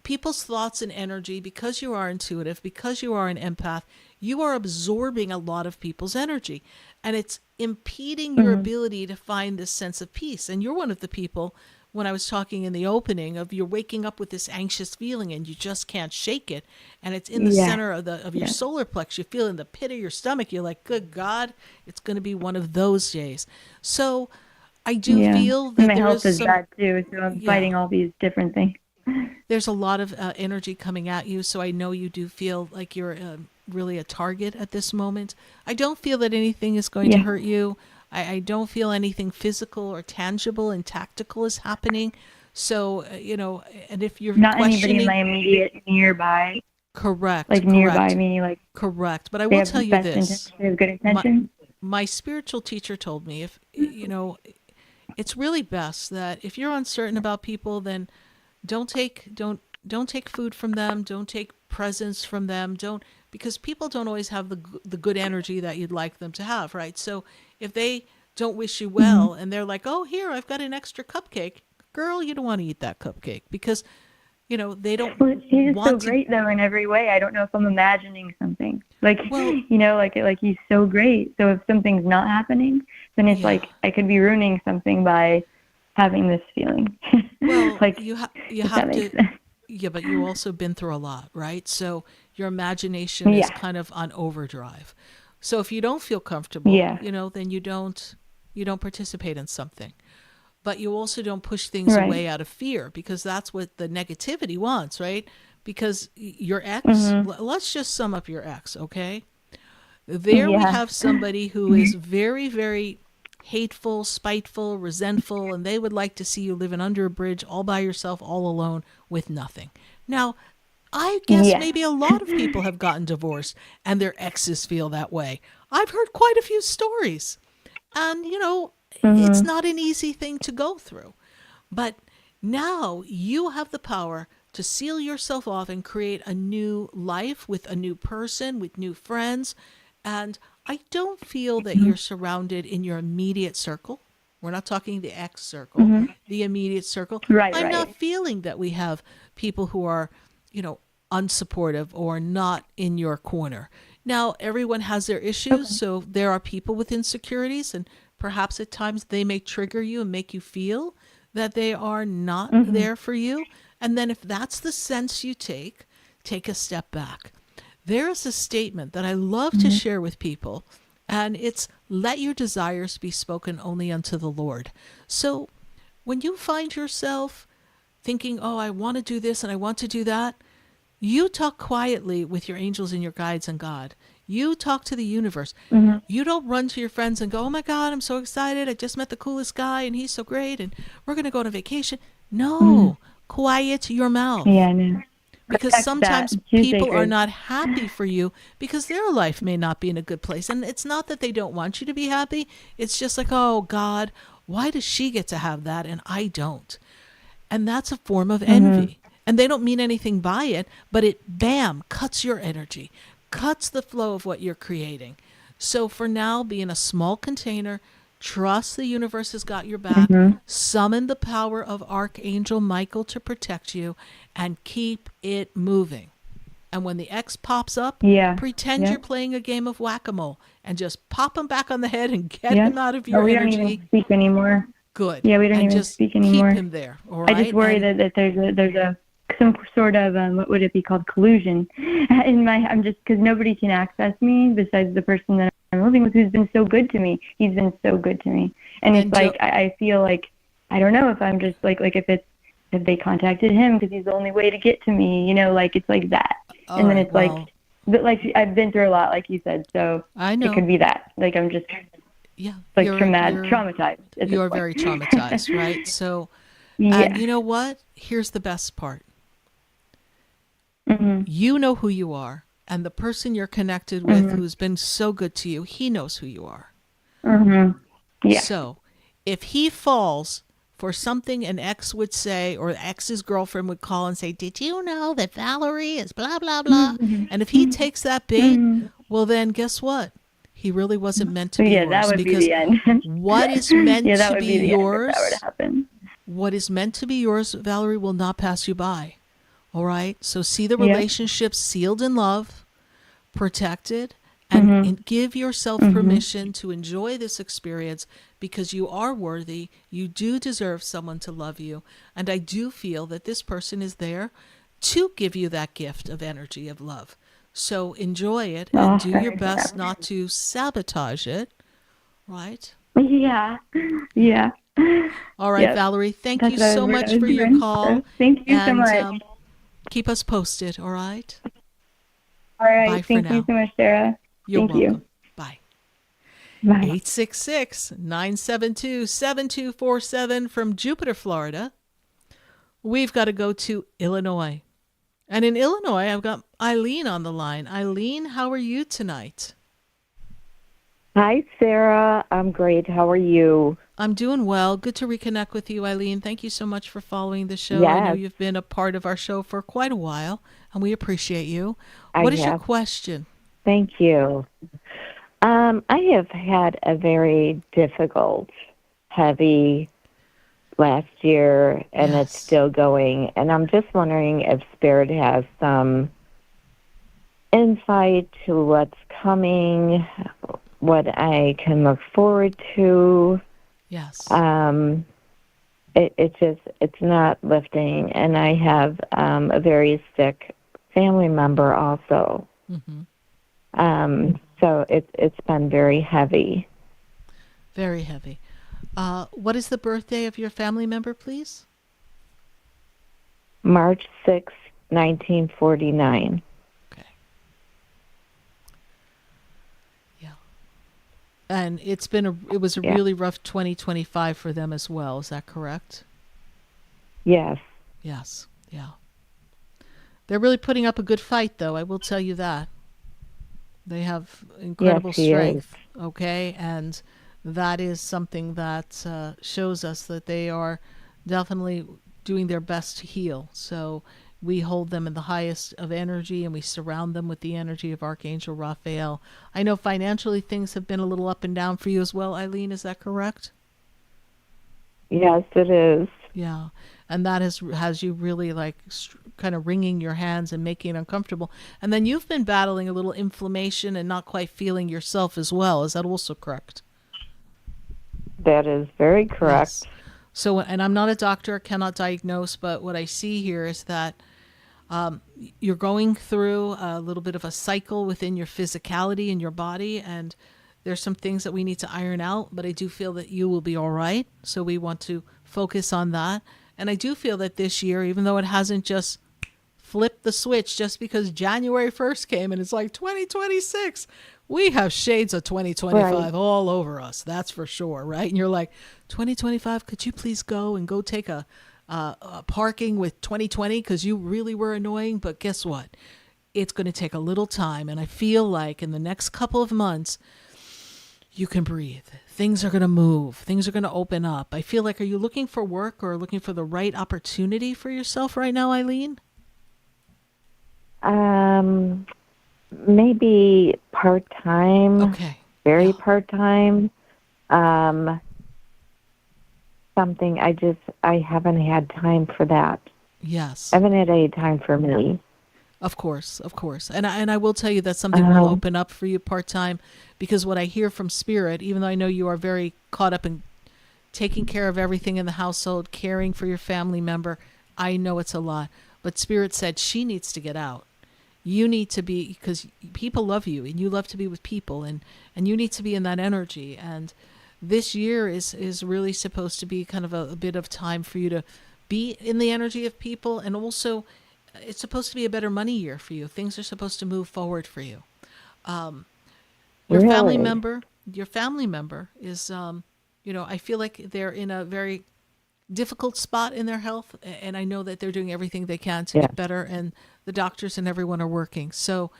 People's thoughts and energy, because you are intuitive, because you are an empath, you are absorbing a lot of people's energy, and it's impeding your ability to find this sense of peace. And you're one of the people, when I was talking in the opening, of you're waking up with this anxious feeling and you just can't shake it, and it's in the center of your solar plex. You feel in the pit of your stomach. You're like, good God, it's going to be one of those days. So I do feel that my health is bad too, so I'm fighting all these different things. There's a lot of energy coming at you, so I know you do feel like you're really a target at this moment. I don't feel that anything is going to hurt you. I don't feel anything physical or tangible and tactical is happening. So, and if you're not questioning... anybody in my immediate nearby. Correct. Like nearby me, like... Correct. But I will tell you this. They have good intentions. My spiritual teacher told me, if, it's really best that if you're uncertain about people, then don't take food from them. Don't take presents from them. Because people don't always have the good energy that you'd like them to have, right? So if they don't wish you well and they're like, oh, here, I've got an extra cupcake. Girl, you don't want to eat that cupcake, because, they don't he's want so great, though, in every way. I don't know if I'm imagining something. Like, like he's so great. So if something's not happening, then it's like I could be ruining something by having this feeling. Well, like, you have to... Yeah, but you've also been through a lot, right? So your imagination is kind of on overdrive. So if you don't feel comfortable, then you don't participate in something. But you also don't push things away out of fear, because that's what the negativity wants, right? Because your ex, let's just sum up your ex, okay? There we have somebody who is very, very hateful, spiteful, resentful, and they would like to see you living under a bridge all by yourself, all alone, with nothing. Now, I guess maybe a lot of people have gotten divorced and their exes feel that way. I've heard quite a few stories. And, it's not an easy thing to go through. But now you have the power to seal yourself off and create a new life with a new person, with new friends. And I don't feel that you're surrounded in your immediate circle. We're not talking the ex circle, the immediate circle. I'm not feeling that we have people who are, unsupportive or not in your corner. Now, everyone has their issues, so there are people with insecurities, and perhaps at times they may trigger you and make you feel that they are not there for you. And then if that's the sense you take a step back. There is a statement that I love to share with people, and it's, let your desires be spoken only unto the Lord. So when you find yourself thinking, oh, I want to do this and I want to do that, you talk quietly with your angels and your guides and God. You talk to the universe. You don't run to your friends and go, oh my God, I'm so excited. I just met the coolest guy and he's so great and we're going to go on a vacation. No, quiet your mouth. Yeah, I know. Because sometimes people are not happy for you because their life may not be in a good place. And it's not that they don't want you to be happy. It's just like, oh God, why does she get to have that and I don't? And that's a form of envy. And they don't mean anything by it, but it, bam, cuts your energy, cuts the flow of what you're creating. So for now, be in a small container, trust the universe has got your back, summon the power of Archangel Michael to protect you, and keep it moving. And when the X pops up, pretend you're playing a game of whack-a-mole and just pop him back on the head and get him out of your we energy. Don't even speak anymore. Good. Yeah, we don't even just speak anymore. Keep him there. All right? I just worry that there's a some sort of what would it be called, collusion in my. I'm just, because nobody can access me besides the person that I'm living with, who's been so good to me. He's been so good to me, and it's like I feel like I don't know if I'm just like if they contacted him because he's the only way to get to me, like it's like that. And then it's like, but like I've been through a lot, like you said, so I know it could be that. Like I'm just. Yeah. like traumatized. You're very traumatized, right? So, yeah. and you know what? Here's the best part. You know who you are, and the person you're connected with who's been so good to you, he knows who you are. Yeah. So, if he falls for something an ex would say, or ex's girlfriend would call and say, did you know that Valerie is blah, blah, blah? And if he takes that bait, well, then guess what? He really wasn't meant to be yours. That would because be the end. what is meant that to would be the yours, end if that were to happen. What is meant to be yours, Valerie, will not pass you by. All right? So see the relationship sealed in love, protected, and give yourself permission to enjoy this experience, because you are worthy. You do deserve someone to love you. And I do feel that this person is there to give you that gift of energy, of love. So enjoy it and do your best not to sabotage it, right? Yeah. Yeah. All right, Valerie, thank you so much for your call. Thank you so much. Keep us posted, all right? All right. Bye for now. Thank you so much, Sarah. You're Thank welcome. you. Bye. Bye. 866-972-7247 from Jupiter, Florida. We've got to go to Illinois. And in Illinois, I've got Eileen on the line. Eileen, how are you tonight? Hi, Sarah. I'm great. How are you? I'm doing well. Good to reconnect with you, Eileen. Thank you so much for following the show. Yes. I know you've been a part of our show for quite a while, and we appreciate you. What is your question? Thank you. I have had a very difficult, heavy last year, and it's still going. And I'm just wondering if Spirit has some insight to what's coming, what I can look forward to. Yes. It's not lifting, and I have a very sick family member also. So it's been very heavy. Very heavy. What is the birthday of your family member, please? March 6, 1949. Okay. Yeah. And it was a really rough 2025 for them as well. Is that correct? Yes. Yes. Yeah. They're really putting up a good fight, though. I will tell you that. They have incredible strength. Okay. And that is something that shows us that they are definitely doing their best to heal. So we hold them in the highest of energy, and we surround them with the energy of Archangel Raphael. I know financially things have been a little up and down for you as well, Eileen. Is that correct? Yes, it is. Yeah. And that has you really kind of wringing your hands and making it uncomfortable. And then you've been battling a little inflammation and not quite feeling yourself as well. Is that also correct? That is very correct. Yes. So, and I'm not a doctor, cannot diagnose, but what I see here is that you're going through a little bit of a cycle within your physicality in your body, and there's some things that we need to iron out, but I do feel that you will be all right. So we want to focus on that. And I do feel that this year, even though it hasn't just flipped the switch just because January 1st came and it's like 2026, we have shades of 2025 all over us. That's for sure, right? And you're like, 2025, could you please go take a parking with 2020 because you really were annoying? But guess what? It's going to take a little time. And I feel like in the next couple of months, you can breathe. Things are going to move. Things are going to open up. I feel like, are you looking for work or looking for the right opportunity for yourself right now, Eileen? Maybe part-time. Okay. Very part-time. Something I haven't had time for that. Yes. I haven't had any time for me. Of course. And I will tell you that something will open up for you part-time, because what I hear from Spirit, even though I know you are very caught up in taking care of everything in the household, caring for your family member, I know it's a lot. But Spirit said she needs to get out. You need to be, because people love you and you love to be with people, and you need to be in that energy. And this year is really supposed to be kind of a bit of time for you to be in the energy of people, and also it's supposed to be a better money year for you. Things are supposed to move forward for you. Your family member, your family member is, I feel like they're in a very difficult spot in their health, and I know that they're doing everything they can to get better, and the doctors and everyone are working. So,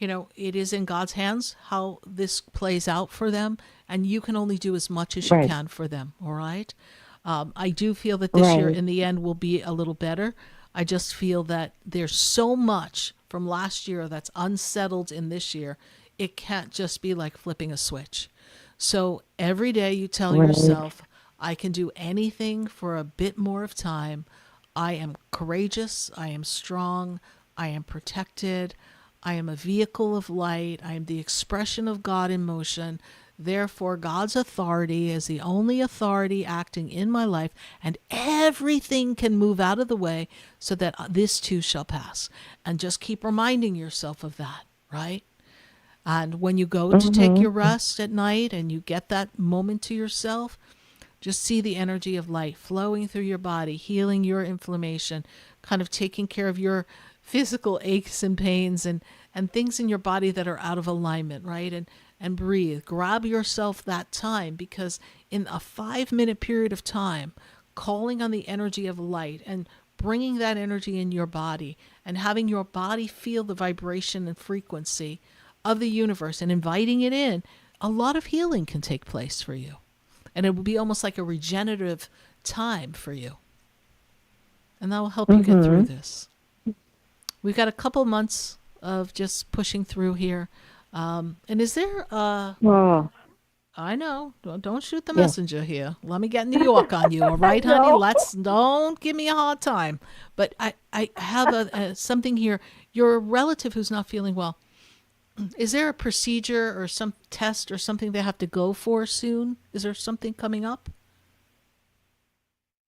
it is in God's hands how this plays out for them, and you can only do as much as you can for them, all right? I do feel that this year in the end will be a little better. I just feel that there's so much from last year that's unsettled in this year. It can't just be like flipping a switch. So every day you tell yourself, I can do anything for a bit more of time. I am courageous. I am strong. I am protected. I am a vehicle of light. I am the expression of God in motion. Therefore, God's authority is the only authority acting in my life, and everything can move out of the way so that this too shall pass. And just keep reminding yourself of that, right? And when you go to take your rest at night and you get that moment to yourself, just see the energy of light flowing through your body, healing your inflammation, kind of taking care of your physical aches and pains and things in your body that are out of alignment, right? And breathe. Grab yourself that time, because in a 5-minute period of time, calling on the energy of light and bringing that energy in your body and having your body feel the vibration and frequency of the universe and inviting it in, a lot of healing can take place for you. And it will be almost like a regenerative time for you. And that will help you get through this. We've got a couple months of just pushing through here. And is there I know, don't shoot the messenger here. Let me get New York on you, all right, honey? Don't give me a hard time. But I have something here. Your relative who's not feeling well, is there a procedure or some test or something they have to go for soon? Is there something coming up?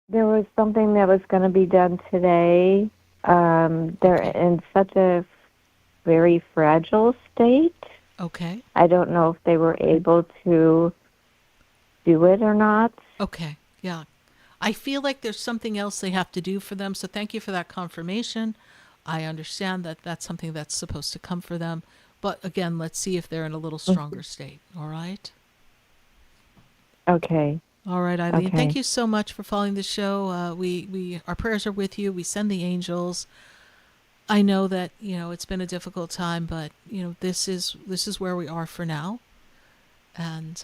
There was something that was going to be done today. They're in such a very fragile state. Okay. I don't know if they were able to do it or not. Okay, yeah. I feel like there's something else they have to do for them, so thank you for that confirmation. I understand that that's something that's supposed to come for them. But again, let's see if they're in a little stronger state, all right? Okay. All right, Eileen. Okay. Thank you so much for following the show. Our prayers are with you. We send the angels. I know that, it's been a difficult time, but, this is where we are for now. And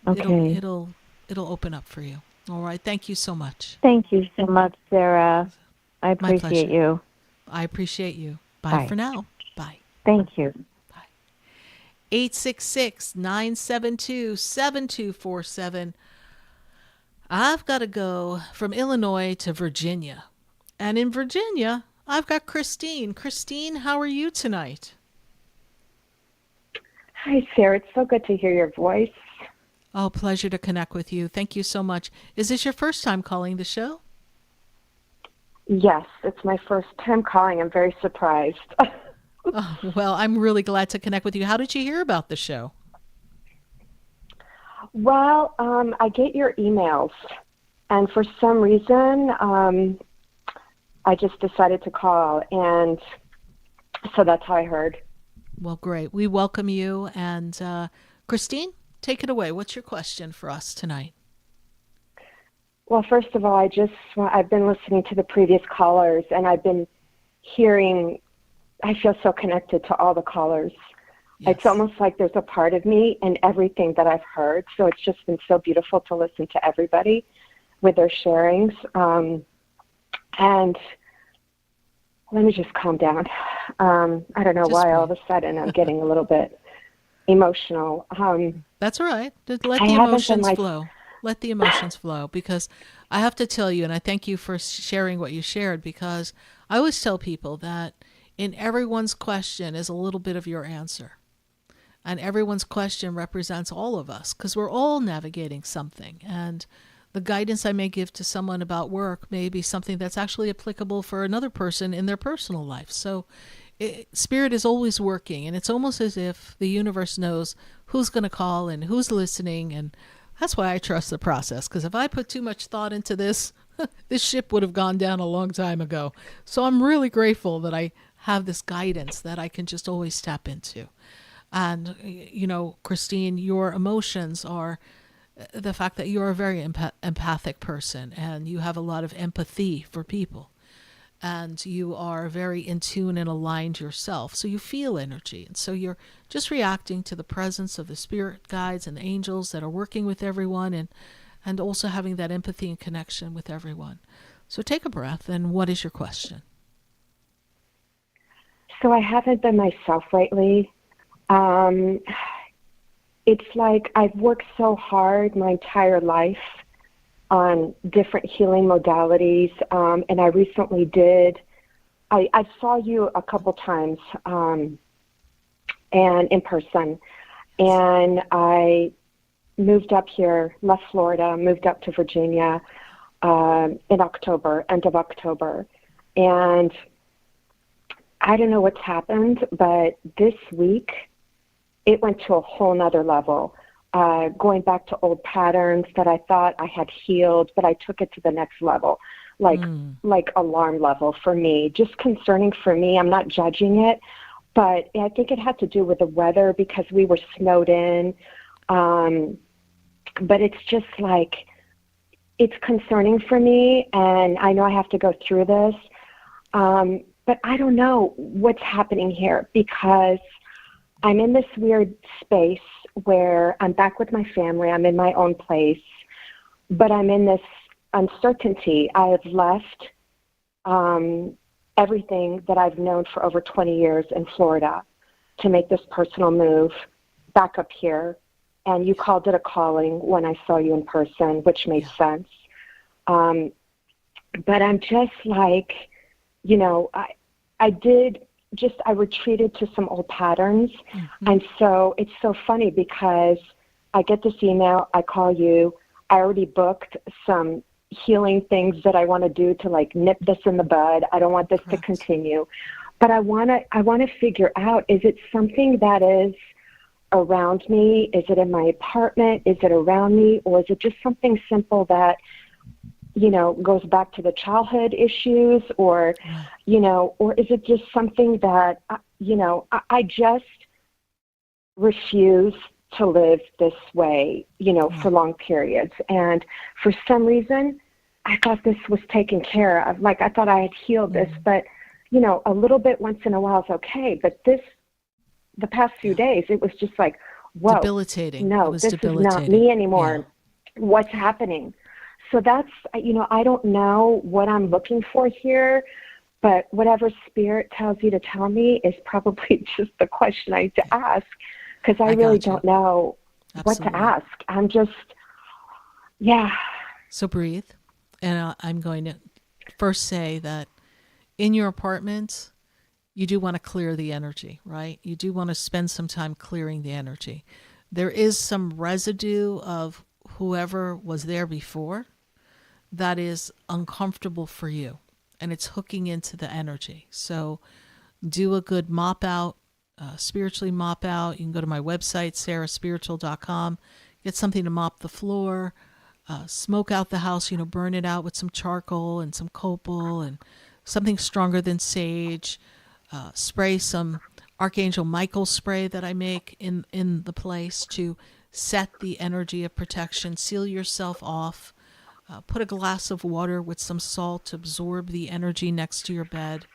it'll open up for you. All right. Thank you so much. Thank you so much, Sarah. I My appreciate pleasure. you. I appreciate you. Bye for now. Bye. Thank you. 866-972-7247. I've got to go from Illinois to Virginia. And in Virginia, I've got Christine. Christine, how are you tonight? Hi, Sarah. It's so good to hear your voice. Oh, pleasure to connect with you. Thank you so much. Is this your first time calling the show? Yes, it's my first time calling. I'm very surprised. Oh, well, I'm really glad to connect with you. How did you hear about the show? Well, I get your emails, and for some reason, I just decided to call, and so that's how I heard. Well, great. We welcome you. And Christine, take it away. What's your question for us tonight? Well, first of all, I've been listening to the previous callers, and I've been hearing, I feel so connected to all the callers. Yes. It's almost like there's a part of me in everything that I've heard. So it's just been so beautiful to listen to everybody with their sharings. And let me just calm down. I don't know why all of a sudden I'm getting a little bit emotional. That's all right. Let the emotions flow. Let the emotions flow, because I have to tell you, and I thank you for sharing what you shared, because I always tell people that in everyone's question is a little bit of your answer. And everyone's question represents all of us, because we're all navigating something. And the guidance I may give to someone about work may be something that's actually applicable for another person in their personal life. So Spirit is always working, and it's almost as if the universe knows who's going to call and who's listening. And that's why I trust the process, because if I put too much thought into this, this ship would have gone down a long time ago. So I'm really grateful that I have this guidance that I can just always tap into. And, Christine, your emotions are the fact that you're a very empathic person and you have a lot of empathy for people. And you are very in tune and aligned yourself. So you feel energy. And so you're just reacting to the presence of the spirit guides and the angels that are working with everyone, and also having that empathy and connection with everyone. So take a breath. And what is your question? So I haven't been myself lately. It's like I've worked so hard my entire life on different healing modalities, and I recently I saw you a couple times, and in person, and I moved up here, left Florida, moved up to Virginia in October, end of October, and I don't know what's happened, but this week it went to a whole nother level. Going back to old patterns that I thought I had healed, but I took it to the next level, like alarm level for me, just concerning for me. I'm not judging it, but I think it had to do with the weather because we were snowed in. But it's just like, it's concerning for me, and I know I have to go through this, but I don't know what's happening here because I'm in this weird space where I'm back with my family. I'm in my own place, but I'm in this uncertainty. I have left everything that I've known for over 20 years in Florida to make this personal move back up here. And you called it a calling when I saw you in person, which made sense. But I'm just like, I retreated to some old patterns. And so it's so funny because I get this email, I call you, I already booked some healing things that I want to do to like nip this in the bud. I don't want this to continue. But I want to figure out, is it something that is around me? Is it in my apartment? Is it around me? Or is it just something simple that goes back to the childhood issues, or is it just something that, I just refuse to live this way, for long periods. And for some reason, I thought this was taken care of. Like, I thought I had healed this, but, a little bit once in a while is okay. But the past few days, it was just like, whoa, debilitating. No, this is not me anymore. Yeah. What's happening? So that's, I don't know what I'm looking for here, but whatever spirit tells you to tell me is probably just the question I need to ask, because I really don't know what to ask. I'm just, So breathe. And I'm going to first say that in your apartment, you do want to clear the energy, right? You do want to spend some time clearing the energy. There is some residue of whoever was there before that is uncomfortable for you, and it's hooking into the energy. So do a good mop out, spiritually mop out. You can go to my website, sarahspiritual.com, get something to mop the floor, smoke out the house, burn it out with some charcoal and some copal and something stronger than sage. Spray some Archangel Michael spray that I make in the place to set the energy of protection. Seal yourself off. Put a glass of water with some salt to absorb the energy next to your bed.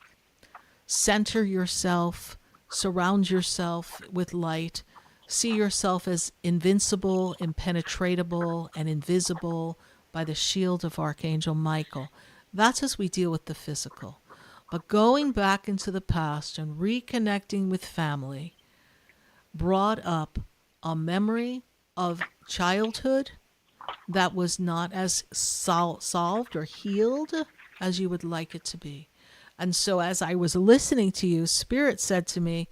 Center yourself. Surround yourself with light. See yourself as invincible, impenetrable, and invisible by the shield of Archangel Michael. That's as we deal with the physical. But going back into the past and reconnecting with family brought up a memory of childhood that was not as solved or healed as you would like it to be. And so as I was listening to you, Spirit said to me,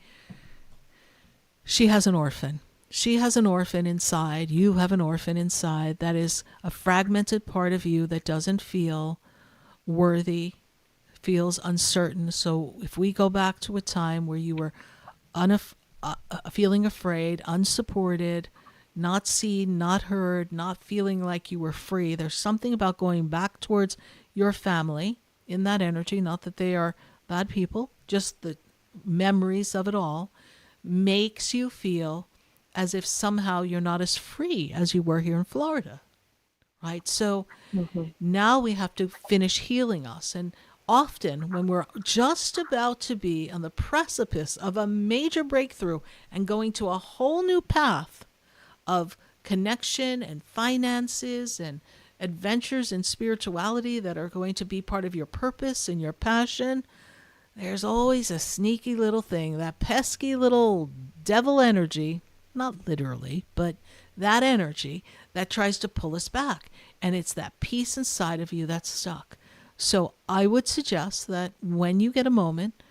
she has an orphan. She has an orphan inside. You have an orphan inside that is a fragmented part of you that doesn't feel worthy, feels uncertain. So if we go back to a time where you were feeling afraid, unsupported, not seen, not heard, not feeling like you were free, there's something about going back towards your family in that energy, not that they are bad people, just the memories of it all, makes you feel as if somehow you're not as free as you were here in Florida, right? So now we have to finish healing us. And often when we're just about to be on the precipice of a major breakthrough and going to a whole new path of connection and finances and adventures in spirituality that are going to be part of your purpose and your passion, there's always a sneaky little thing, that pesky little devil energy, not literally, but that energy that tries to pull us back. And it's that piece inside of you that's stuck. So I would suggest that when you get a moment,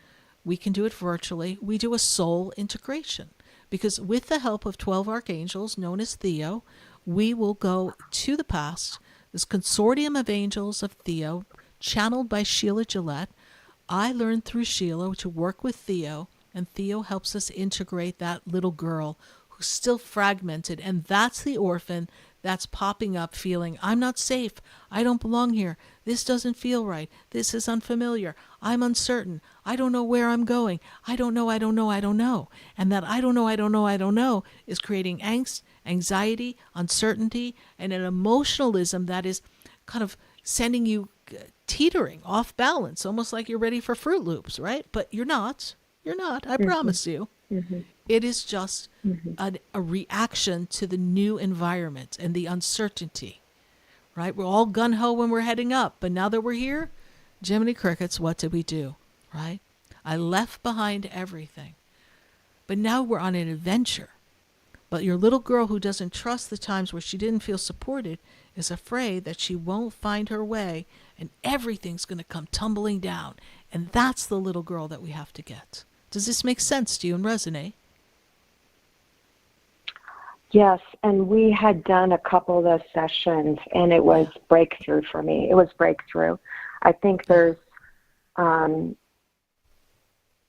we can do it virtually. We do a soul integration, because with the help of 12 archangels known as Theo, we will go to the past, this consortium of angels of Theo, channeled by Sheila Gillette. I learned through Sheila to work with Theo, and Theo helps us integrate that little girl who's still fragmented, and that's the orphan that's popping up feeling, I'm not safe, I don't belong here, this doesn't feel right, this is unfamiliar, I'm uncertain, I don't know where I'm going, I don't know. And that I don't know is creating angst, anxiety, uncertainty, and an emotionalism that is kind of sending you teetering off balance, almost like you're ready for Fruit Loops, right? But you're not, I promise you. It is just a reaction to the new environment and the uncertainty, right? We're all gung-ho when we're heading up, but now that we're here, Jiminy Crickets, what did we do, right? I left behind everything. But now we're on an adventure. But your little girl who doesn't trust the times where she didn't feel supported is afraid that she won't find her way and everything's going to come tumbling down. And that's the little girl that we have to get. Does this make sense to you and resonate? Yes, and we had done a couple of those sessions, and it was breakthrough for me. It was breakthrough. I think there's I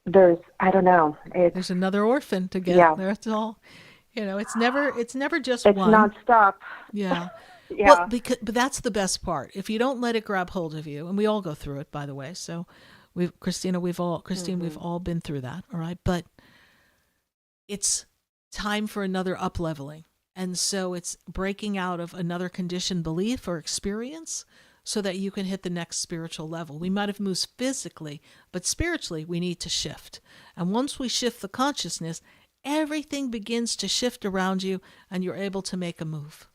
don't know. There's another orphan to get. Yeah. That's all. It's never just it's one. It's nonstop. Yeah. Yeah. Well, but that's the best part. If you don't let it grab hold of you, and we all go through it, by the way. So, Christine, we've all been through that. All right, but it's time for another up leveling, and so it's breaking out of another conditioned belief or experience, so that you can hit the next spiritual level. We might have moved physically, but spiritually we need to shift. And once we shift the consciousness, everything begins to shift around you, and you're able to make a move.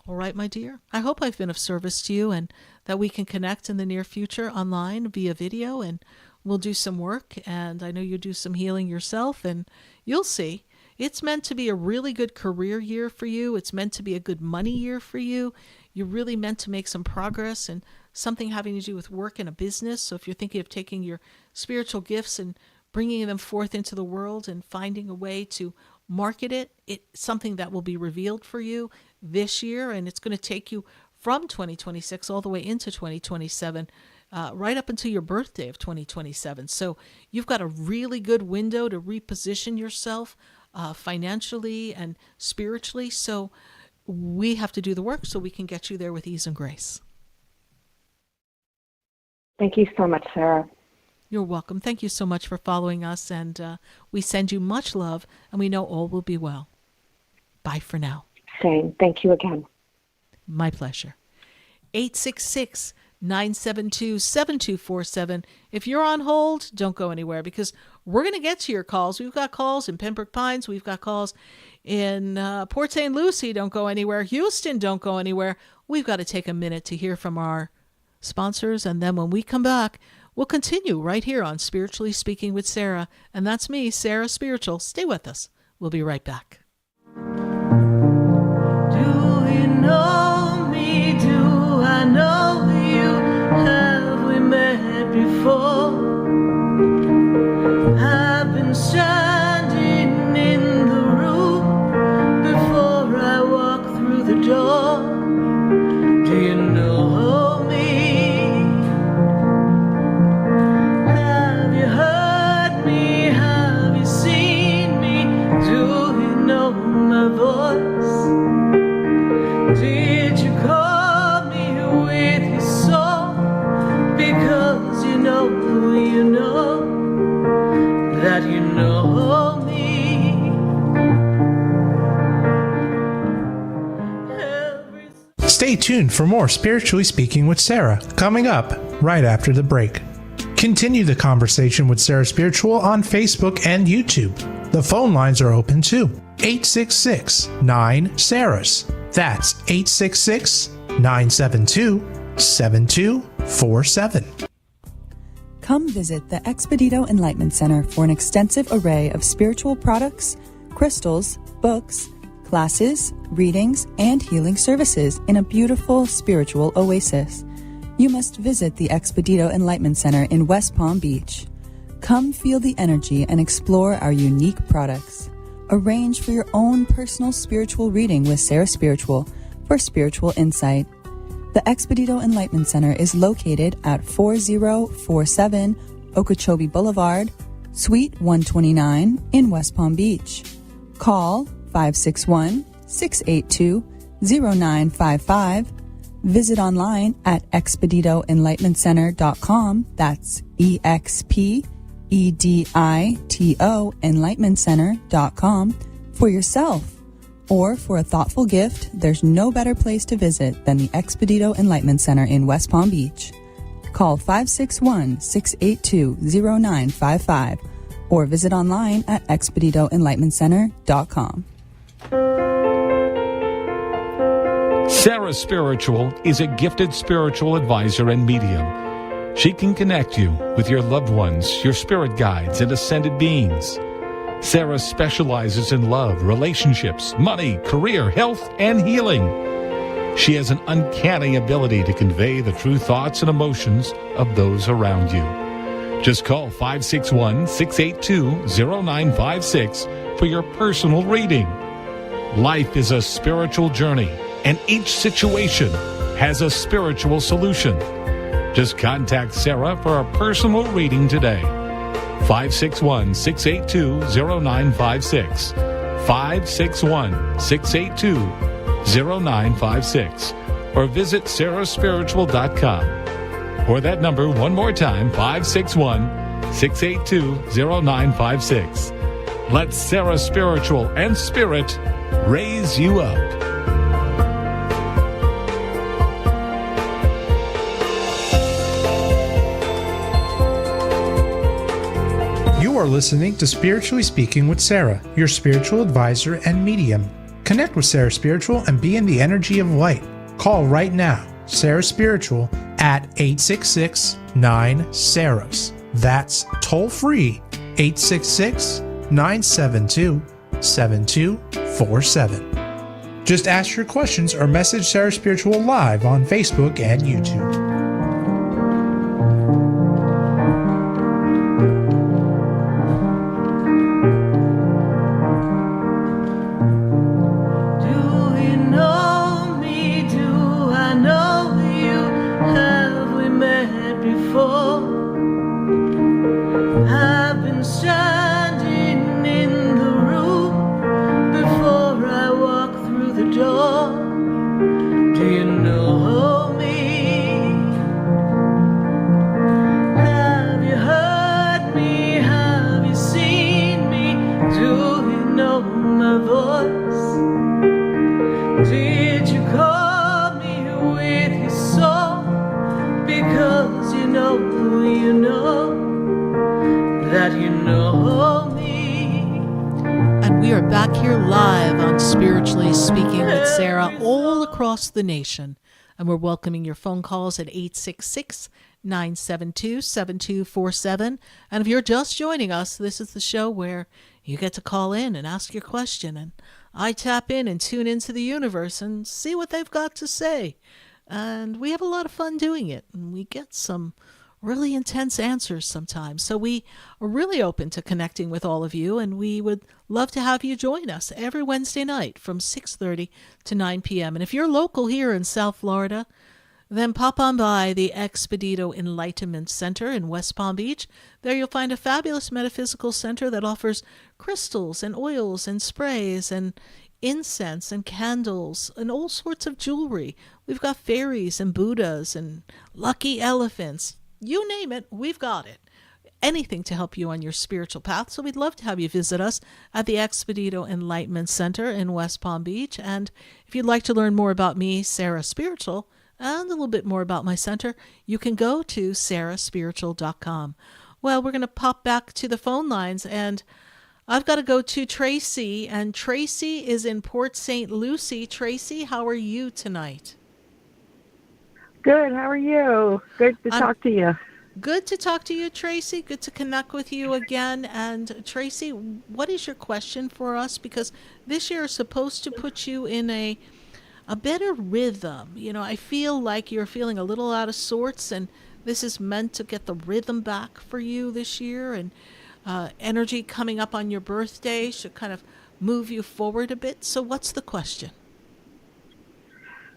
All right, my dear. I hope I've been of service to you, and that we can connect in the near future online via video, and we'll do some work. And I know you do some healing yourself, and you'll see. It's meant to be a really good career year for you. It's meant to be a good money year for you. You're really meant to make some progress and something having to do with work and a business. So if you're thinking of taking your spiritual gifts and bringing them forth into the world and finding a way to market it, it's something that will be revealed for you this year, and it's going to take you from 2026 all the way into 2027, right up until your birthday of 2027. So you've got a really good window to reposition yourself financially and spiritually. So we have to do the work so we can get you there with ease and grace. Thank you so much, Sarah. You're welcome. Thank you so much for following us, and we send you much love, and we know all will be well. Bye for now. Same. Thank you again. My pleasure. 866-972-7247. If you're on hold, don't go anywhere, because we're going to get to your calls. We've got calls in Pembroke Pines. We've got calls in Port St. Lucie. Don't go anywhere. Houston, don't go anywhere. We've got to take a minute to hear from our sponsors, and then when we come back, we'll continue right here on Spiritually Speaking with Sarah. And that's me, Sarah Spiritual. Stay with us. We'll be right back. Do you know me? Do I know you? Have we met before? I've been standing in the room before I walk through the door. Do you know me? Have you heard me? Have you seen me? Do you know my voice? Did you call me with your soul? Because you know that you know me. Stay tuned for more Spiritually Speaking with Sarah, coming up right after the break. Continue the conversation with Sarah Spiritual on Facebook and YouTube. The phone lines are open too. 866-9-SARAHS. That's 866-972-7247. Come visit the Expedito Enlightenment Center for an extensive array of spiritual products, crystals, books, classes, readings, and healing services in a beautiful spiritual oasis. You must visit the Expedito Enlightenment Center in West Palm Beach. Come feel the energy and explore our unique products. Arrange for your own personal spiritual reading with Sarah Spiritual for spiritual insight. The Expedito Enlightenment Center is located at 4047 Okeechobee Boulevard, Suite 129 in West Palm Beach. Call 561-682-0955. Visit online at expeditoenlightenmentcenter.com. That's EXPEDITO enlightenmentcenter.com for yourself. Or for a thoughtful gift, there's no better place to visit than the Expedito Enlightenment Center in West Palm Beach. Call 561-682-0955 or visit online at expeditoenlightenmentcenter.com. Sarah Spiritual is a gifted spiritual advisor and medium. She can connect you with your loved ones, your spirit guides, and ascended beings. Sarah specializes in love, relationships, money, career, health, and healing. She has an uncanny ability to convey the true thoughts and emotions of those around you. Just call 561-682-0956 for your personal reading. Life is a spiritual journey, and each situation has a spiritual solution. Just contact Sarah for a personal reading today. 561-682-0956. 561-682-0956. Or visit sarahspiritual.com. Or that number one more time, 561-682-0956. Let Sarah Spiritual and Spirit raise you up. You are listening to Spiritually Speaking with Sarah, your spiritual advisor and medium. Connect with Sarah Spiritual and be in the energy of light. Call right now, Sarah Spiritual, at 866-9-SARAHS. That's toll free, 866-972-7247. Just ask your questions or message Sarah Spiritual live on Facebook and YouTube. The nation, and we're welcoming your phone calls at 866-972-7247. And if you're just joining us, this is the show where you get to call in and ask your question, and I tap in and tune into the universe and see what they've got to say. And we have a lot of fun doing it, and we get some really intense answers sometimes. So we are really open to connecting with all of you, and we would love to have you join us every Wednesday night from 6:30 to 9 p.m. And if you're local here in South Florida, then pop on by the Expedito Enlightenment Center in West Palm Beach. There you'll find a fabulous metaphysical center that offers crystals and oils and sprays and incense and candles and all sorts of jewelry. We've got fairies and Buddhas and lucky elephants. You name it, we've got it. anything to help you on your spiritual path. So we'd love to have you visit us at the Expedito Enlightenment Center in West Palm Beach. And if you'd like to learn more about me, Sarah Spiritual, and a little bit more about my center, you can go to sarahspiritual.com. Well, we're going to pop back to the phone lines, and I've got to go to Tracy, and Tracy is in Port St. Lucie. Tracy, how are you tonight? Good. How are you? Good to talk to you. Good to talk to you, Tracy. Good to connect with you again. And Tracy, what is your question for us? Because this year is supposed to put you in a better rhythm. You know, I feel like you're feeling a little out of sorts, and this is meant to get the rhythm back for you this year. And energy coming up on your birthday should kind of move you forward a bit. So what's the question?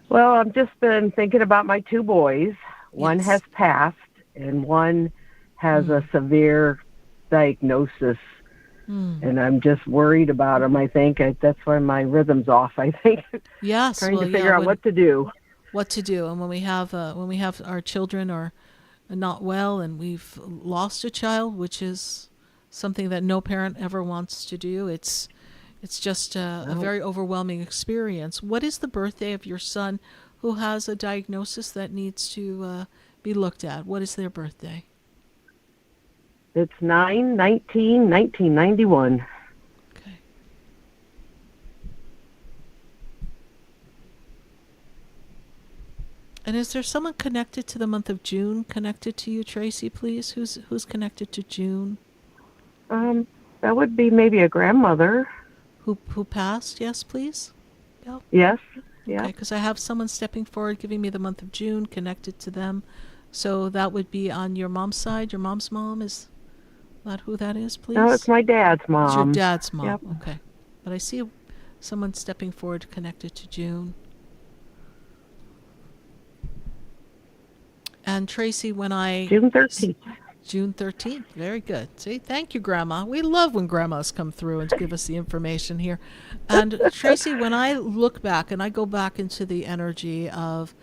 Well, I've just been thinking about my two boys. One has passed, and one has a severe diagnosis. And I'm just worried about them. I think that's why my rhythm's off. I think. Yes, trying to figure out what to do. What to do, and when we have our children are not well, and we've lost a child, which is something that no parent ever wants to do. It's just a very overwhelming experience. What is the birthday of your son, who has a diagnosis that needs to be looked at? What is their birthday? It's 9/19/1991. Okay. And is there someone connected to the month of June connected to you, Tracy, please? Who's connected to June? That would be maybe a grandmother. Who passed? Yes, please. Yep. Yes. Yeah. Okay, because I have someone stepping forward, giving me the month of June connected to them. So that would be on your mom's side. Your mom's mom, is that who that is, please? No, it's my dad's mom. It's your dad's mom. Yep. Okay. But I see someone stepping forward connected to June. And Tracy, when I... June 13th. June 13th. Very good. See, thank you, Grandma. We love when grandmas come through and give us the information here. And Tracy, when I look back and I go back into the energy of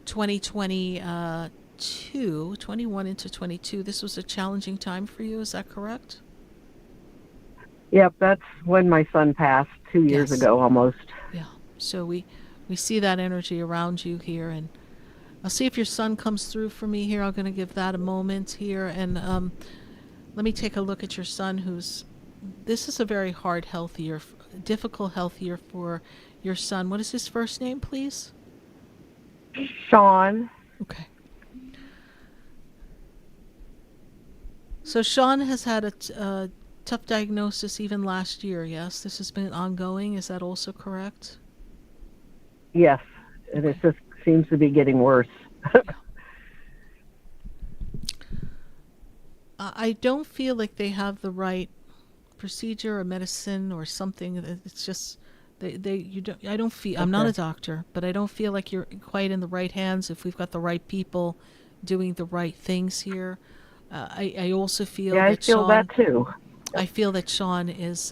2022, 21 into 22, this was a challenging time for you. Is that correct? Yep, that's when my son passed 2 years ago almost. Yeah. So we see that energy around you here, and I'll see if your son comes through for me here. I'm going to give that a moment here. And let me take a look at your son, this is a very hard health year, difficult health year for your son. What is his first name, please? Sean. Okay. So Sean has had a tough diagnosis even last year, yes? This has been ongoing. Is that also correct? Yes. And it just seems to be getting worse. I don't feel like they have the right procedure or medicine or something. It's just I don't feel, I'm not a doctor, but I don't feel like you're quite in the right hands if we've got the right people doing the right things here. I also feel that Sean, that too. I feel that Sean is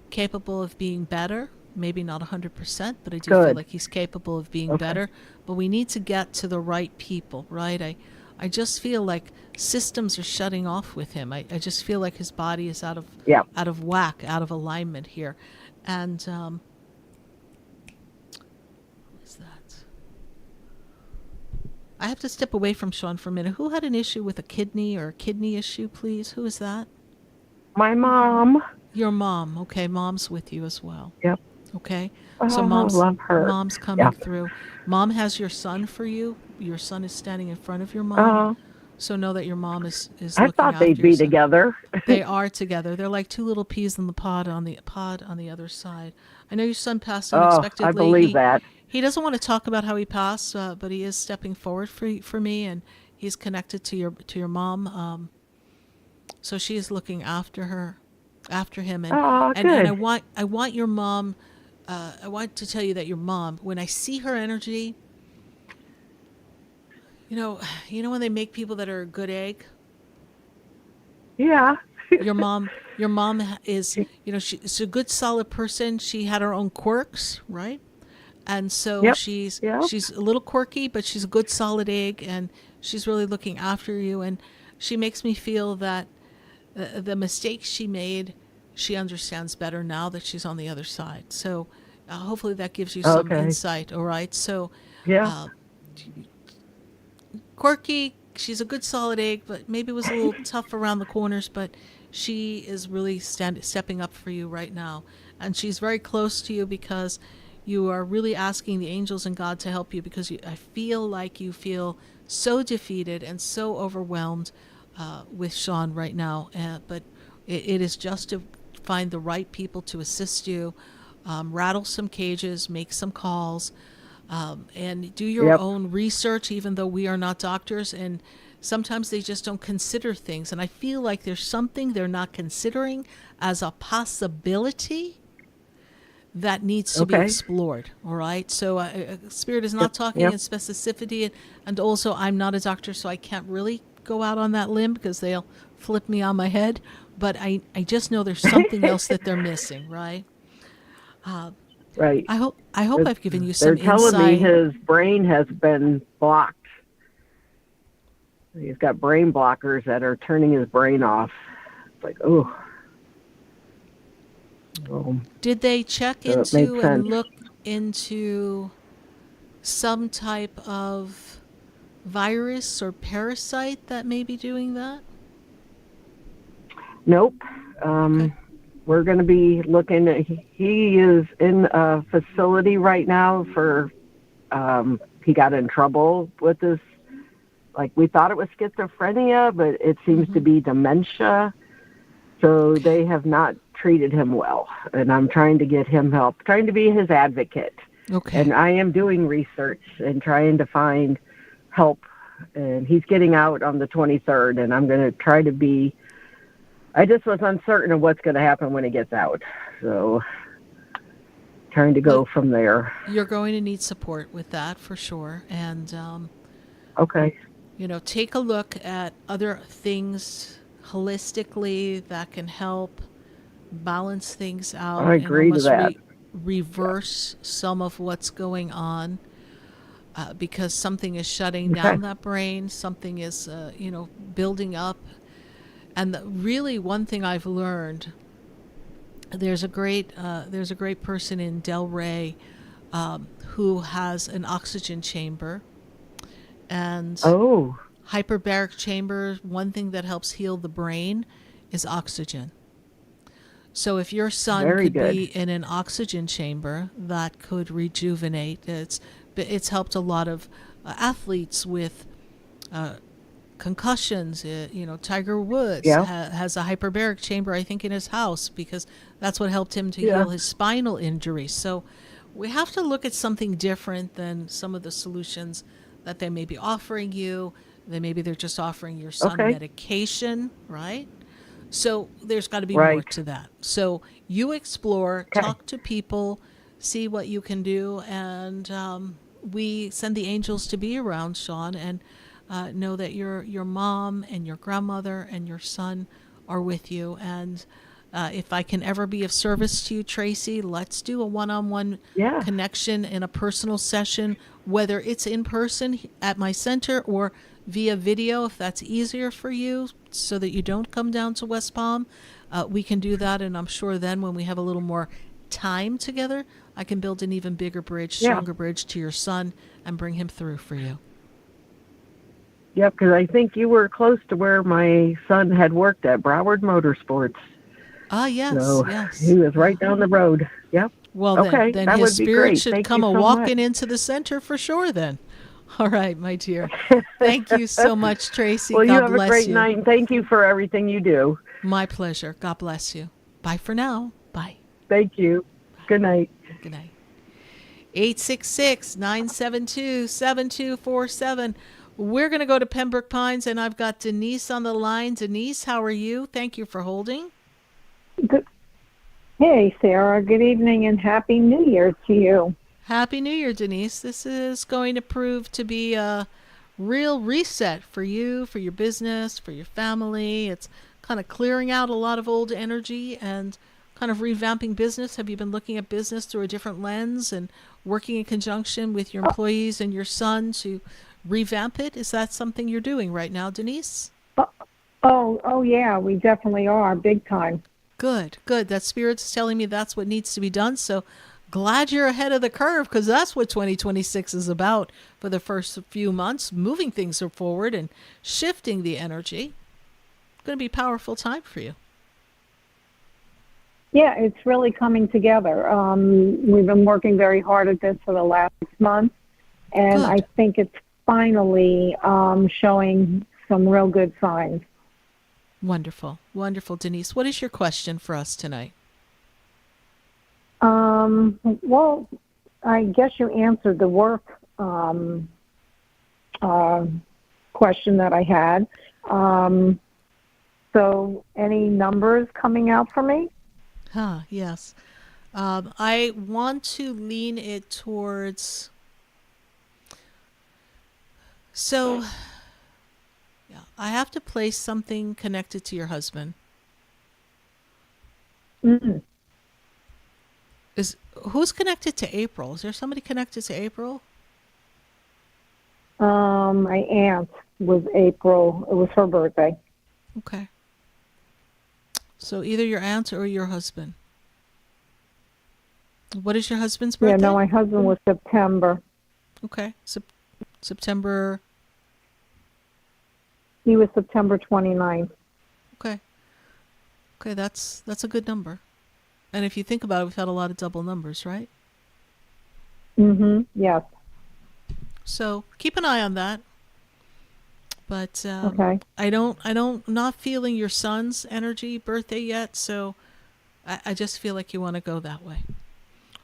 capable of being better. Maybe not 100%, but I do feel like he's capable of being better. But we need to get to the right people, right? I just feel like systems are shutting off with him. I just feel like his body is out of whack, out of alignment here. And what is that? I have to step away from Sean for a minute. Who had an issue with a kidney or a kidney issue, please? Who is that? My mom. Your mom. Okay, mom's with you as well. Yep. Okay. So love her. Mom's coming through. Mom has your son for you. Your son is standing in front of your mom. So know that your mom is looking after I thought they'd be together. They are together. They're like two little peas in the pod on the other side. I know your son passed unexpectedly. I believe that. He doesn't want to talk about how he passed, but he is stepping forward for me, and he's connected to your mom. So she is looking after him, and I want your mom. I want to tell you that your mom, when I see her energy, you know when they make people that are a good egg? Yeah. Your mom is, she's a good solid person. She had her own quirks, right? And so she's a little quirky, but she's a good solid egg, and she's really looking after you. And she makes me feel that the mistakes she made, she understands better now that she's on the other side. So hopefully that gives you some insight. All right. So quirky, she's a good solid egg, but maybe was a little tough around the corners, but she is really stepping up for you right now. And she's very close to you because you are really asking the angels and God to help you, because I feel like you feel so defeated and so overwhelmed with Sean right now. But it is just to find the right people to assist you, rattle some cages, make some calls, and do your own research, even though we are not doctors. And sometimes they just don't consider things. And I feel like there's something they're not considering as a possibility that needs to be explored. All right. So Spirit is not talking in specificity. And also, I'm not a doctor, so I can't really go out on that limb because they'll flip me on my head. But I just know there's something else that they're missing. Right. Right. I hope I've given you some insight. They're telling me his brain has been blocked. He's got brain blockers that are turning his brain off. It's like, oh. Did they check into and look into some type of virus or parasite that may be doing that? Nope. We're going to be looking at, he is in a facility right now for, he got in trouble with this, like we thought it was schizophrenia, but it seems to be dementia. So they have not treated him well, and I'm trying to get him help, trying to be his advocate. Okay. And I am doing research and trying to find help, and he's getting out on the 23rd, and I'm going to try to be, I just was uncertain of what's going to happen when he gets out. So trying to go from there. You're going to need support with that for sure. And, take a look at other things holistically that can help balance things out. I agree to that. Reverse some of what's going on, because something is shutting down that brain. Something is, building up. And really, one thing I've learned, there's a great person in Delray who has an oxygen chamber, and hyperbaric chamber. One thing that helps heal the brain is oxygen. So if your son could be in an oxygen chamber, that could rejuvenate. It's helped a lot of athletes with concussions. Tiger Woods has a hyperbaric chamber, I think, in his house, because that's what helped him to heal his spinal injury. So we have to look at something different than some of the solutions that they may be offering you. Maybe they're just offering your son medication, right? So there's got to be more to that. So you explore, talk to people, see what you can do, and we send the angels to be around Sean, and know that your mom and your grandmother and your son are with you. And if I can ever be of service to you, Tracy, let's do a one-on-one connection in a personal session, whether it's in person at my center or via video, if that's easier for you, so that you don't come down to West Palm. We can do that, and I'm sure then when we have a little more time together, I can build an even bigger bridge, stronger bridge to your son and bring him through for you. Yep, because I think you were close to where my son had worked at Broward Motorsports. Ah, yes, yes. He was right down the road. Yep. Well, then his spirit should come walking into the center for sure then. All right, my dear. Thank you so much, Tracy. Well, God you have bless a great night, and thank you for everything you do. My pleasure. God bless you. Bye for now. Bye. Thank you. Bye. Good night. Good night. 866-972-7247. We're going to go to Pembroke Pines, and I've got Denise on the line. Denise, how are you? Thank you for holding. Good. Hey, Sarah. Good evening and Happy New Year to you. Happy New Year, Denise. This is going to prove to be a real reset for you, for your business, for your family. It's kind of clearing out a lot of old energy and kind of revamping business. Have you been looking at business through a different lens and working in conjunction with your employees and your son to revamp it? Is that something you're doing right now, Denise? Oh, yeah, we definitely are, big time. Good. That Spirit's telling me that's what needs to be done. So glad you're ahead of the curve, because that's what 2026 is about for the first few months, moving things forward and shifting the energy. Going to be a powerful time for you. Yeah, it's really coming together. We've been working very hard at this for the last 6 months, and I think it's finally showing some real good signs. Wonderful. Denise, what is your question for us tonight? Well, I guess you answered the work question that I had. So any numbers coming out for me? Yes. I want to lean it towards... So, yeah, I have to place something connected to your husband. Mm. Who's connected to April? Is there somebody connected to April? My aunt was April. It was her birthday. Okay. So either your aunt or your husband. What is your husband's birthday? Yeah, no, my husband was September. Okay. September. He was September 29th. Okay, that's a good number. And if you think about it, we've had a lot of double numbers, right? Mm-hmm. Yes. So keep an eye on that. But okay. I'm not feeling your son's birthday yet, so I just feel like you want to go that way.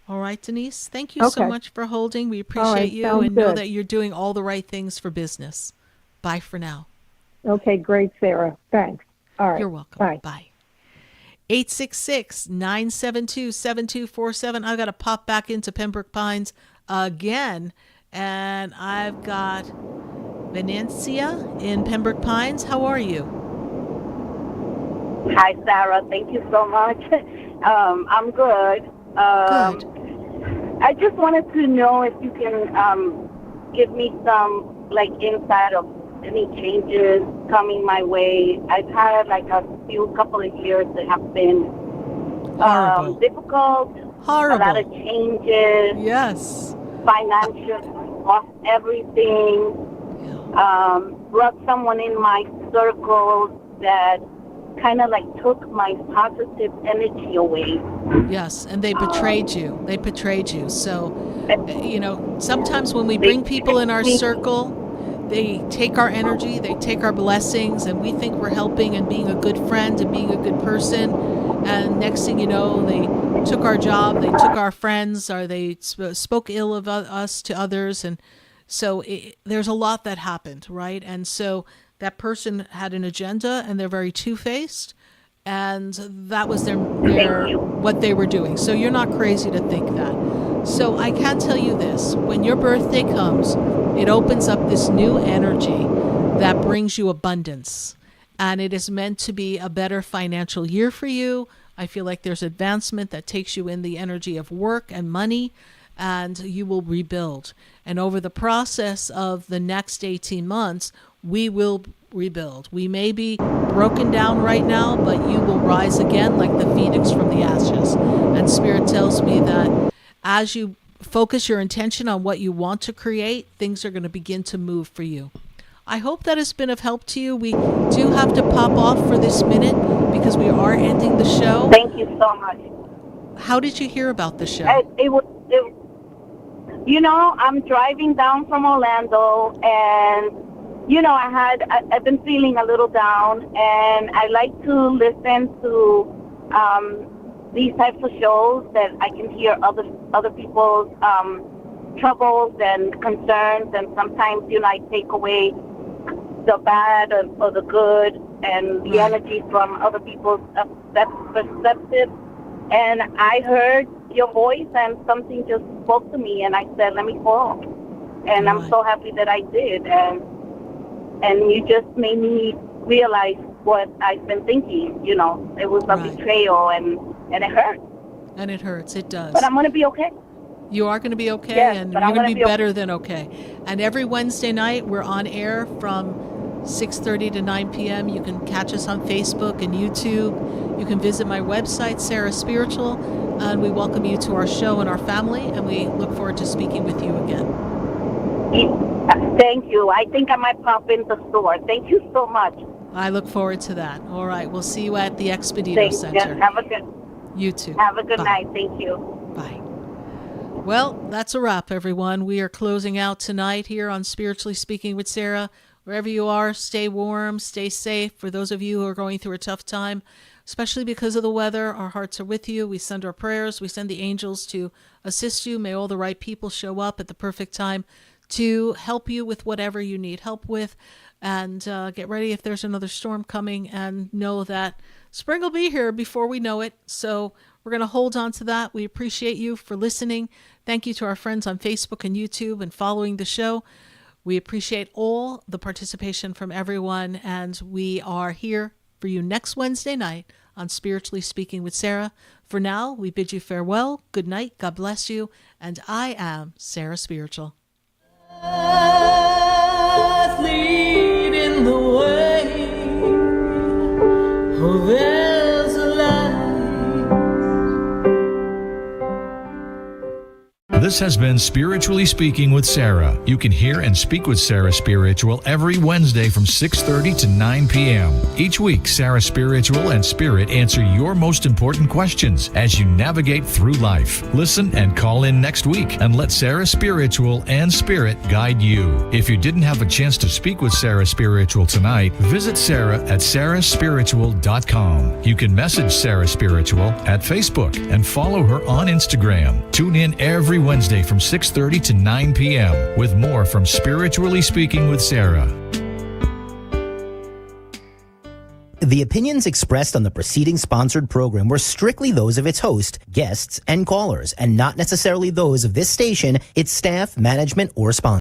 All right, Denise, thank you so much for holding. We appreciate you and know that you're doing all the right things for business. Bye for now. Okay, great, Sarah. Thanks. All right. You're welcome. Bye. Bye. 866-972-7247. I've got to pop back into Pembroke Pines again, and I've got Venencia in Pembroke Pines. How are you? Hi, Sarah. Thank you so much. I'm good. Good. I just wanted to know if you can give me some insight of any changes coming my way. I've had couple of years that have been difficult. Horrible. A lot of changes. Yes. Financial, lost everything. Brought someone in my circle that kind of took my positive energy away. Yes, and they betrayed you. So, sometimes when we bring people in our circle, they take our energy, they take our blessings, and we think we're helping and being a good friend and being a good person. And next thing you know, they took our job, they took our friends, or they spoke ill of us to others. And so there's a lot that happened, right? And so that person had an agenda, and they're very two-faced, and that was their what they were doing. So you're not crazy to think that. So I can tell you this: when your birthday comes, it opens up this new energy that brings you abundance, and it is meant to be a better financial year for you. I feel like there's advancement that takes you in the energy of work and money, and you will rebuild. And over the process of the next 18 months, we will rebuild. We may be broken down right now, but you will rise again like the phoenix from the ashes. And Spirit tells me that as you focus your intention on what you want to create, things are going to begin to move for you. I hope that has been of help to you. We do have to pop off for this minute because we are ending the show. Thank you so much. How did you hear about the show? I'm driving down from Orlando, and I've been feeling a little down, and I like to listen to these types of shows that I can hear other people's troubles and concerns, and sometimes I take away the bad or the good and the energy from other people's perspective. And I heard your voice, and something just spoke to me, and I said, let me call. And I'm so happy that I did. And you just made me realize what I've been thinking. It was a betrayal, and it hurt. And it hurts. It does. But I'm going to be okay. You are going to be okay, yes, and you're going to be better than okay. And every Wednesday night, we're on air from 6:30 to 9 p.m. You can catch us on Facebook and YouTube. You can visit my website, Sarah Spiritual, and we welcome you to our show and our family, and we look forward to speaking with you again. Thank you. I think I might pop in the store. Thank you so much. I look forward to that. All right. We'll see you at the Expedito Center. Have a good. You too. Have a good Bye. night. Thank you. Bye. Well, that's a wrap, everyone. We are closing out tonight here on Spiritually Speaking with Sarah. Wherever you are, stay warm, stay safe. For those of you who are going through a tough time, especially because of the weather, our hearts are with you. We send our prayers. We send the angels to assist you. May all the right people show up at the perfect time to help you with whatever you need help with. And get ready if there's another storm coming, and know that spring will be here before we know it. So we're going to hold on to that. We appreciate you for listening. Thank you to our friends on Facebook and YouTube and following the show. We appreciate all the participation from everyone, and we are here for you next Wednesday night on Spiritually Speaking with Sarah. For now, we bid you farewell. Good night. God bless you. And I am Sarah Spiritual. Lead in the way. Oh, there's a light. This has been Spiritually Speaking with Sarah. You can hear and speak with Sarah Spiritual every Wednesday from 6:30 to 9 p.m. Each week, Sarah Spiritual and Spirit answer your most important questions as you navigate through life. Listen and call in next week and let Sarah Spiritual and Spirit guide you. If you didn't have a chance to speak with Sarah Spiritual tonight, visit Sarah at sarahspiritual.com. You can message Sarah Spiritual at Facebook and follow her on Instagram. Tune in every Wednesday from 6:30 to 9 p.m. with more from Spiritually Speaking with Sarah. The opinions expressed on the preceding sponsored program were strictly those of its host, guests, and callers, and not necessarily those of this station, its staff, management, or sponsors.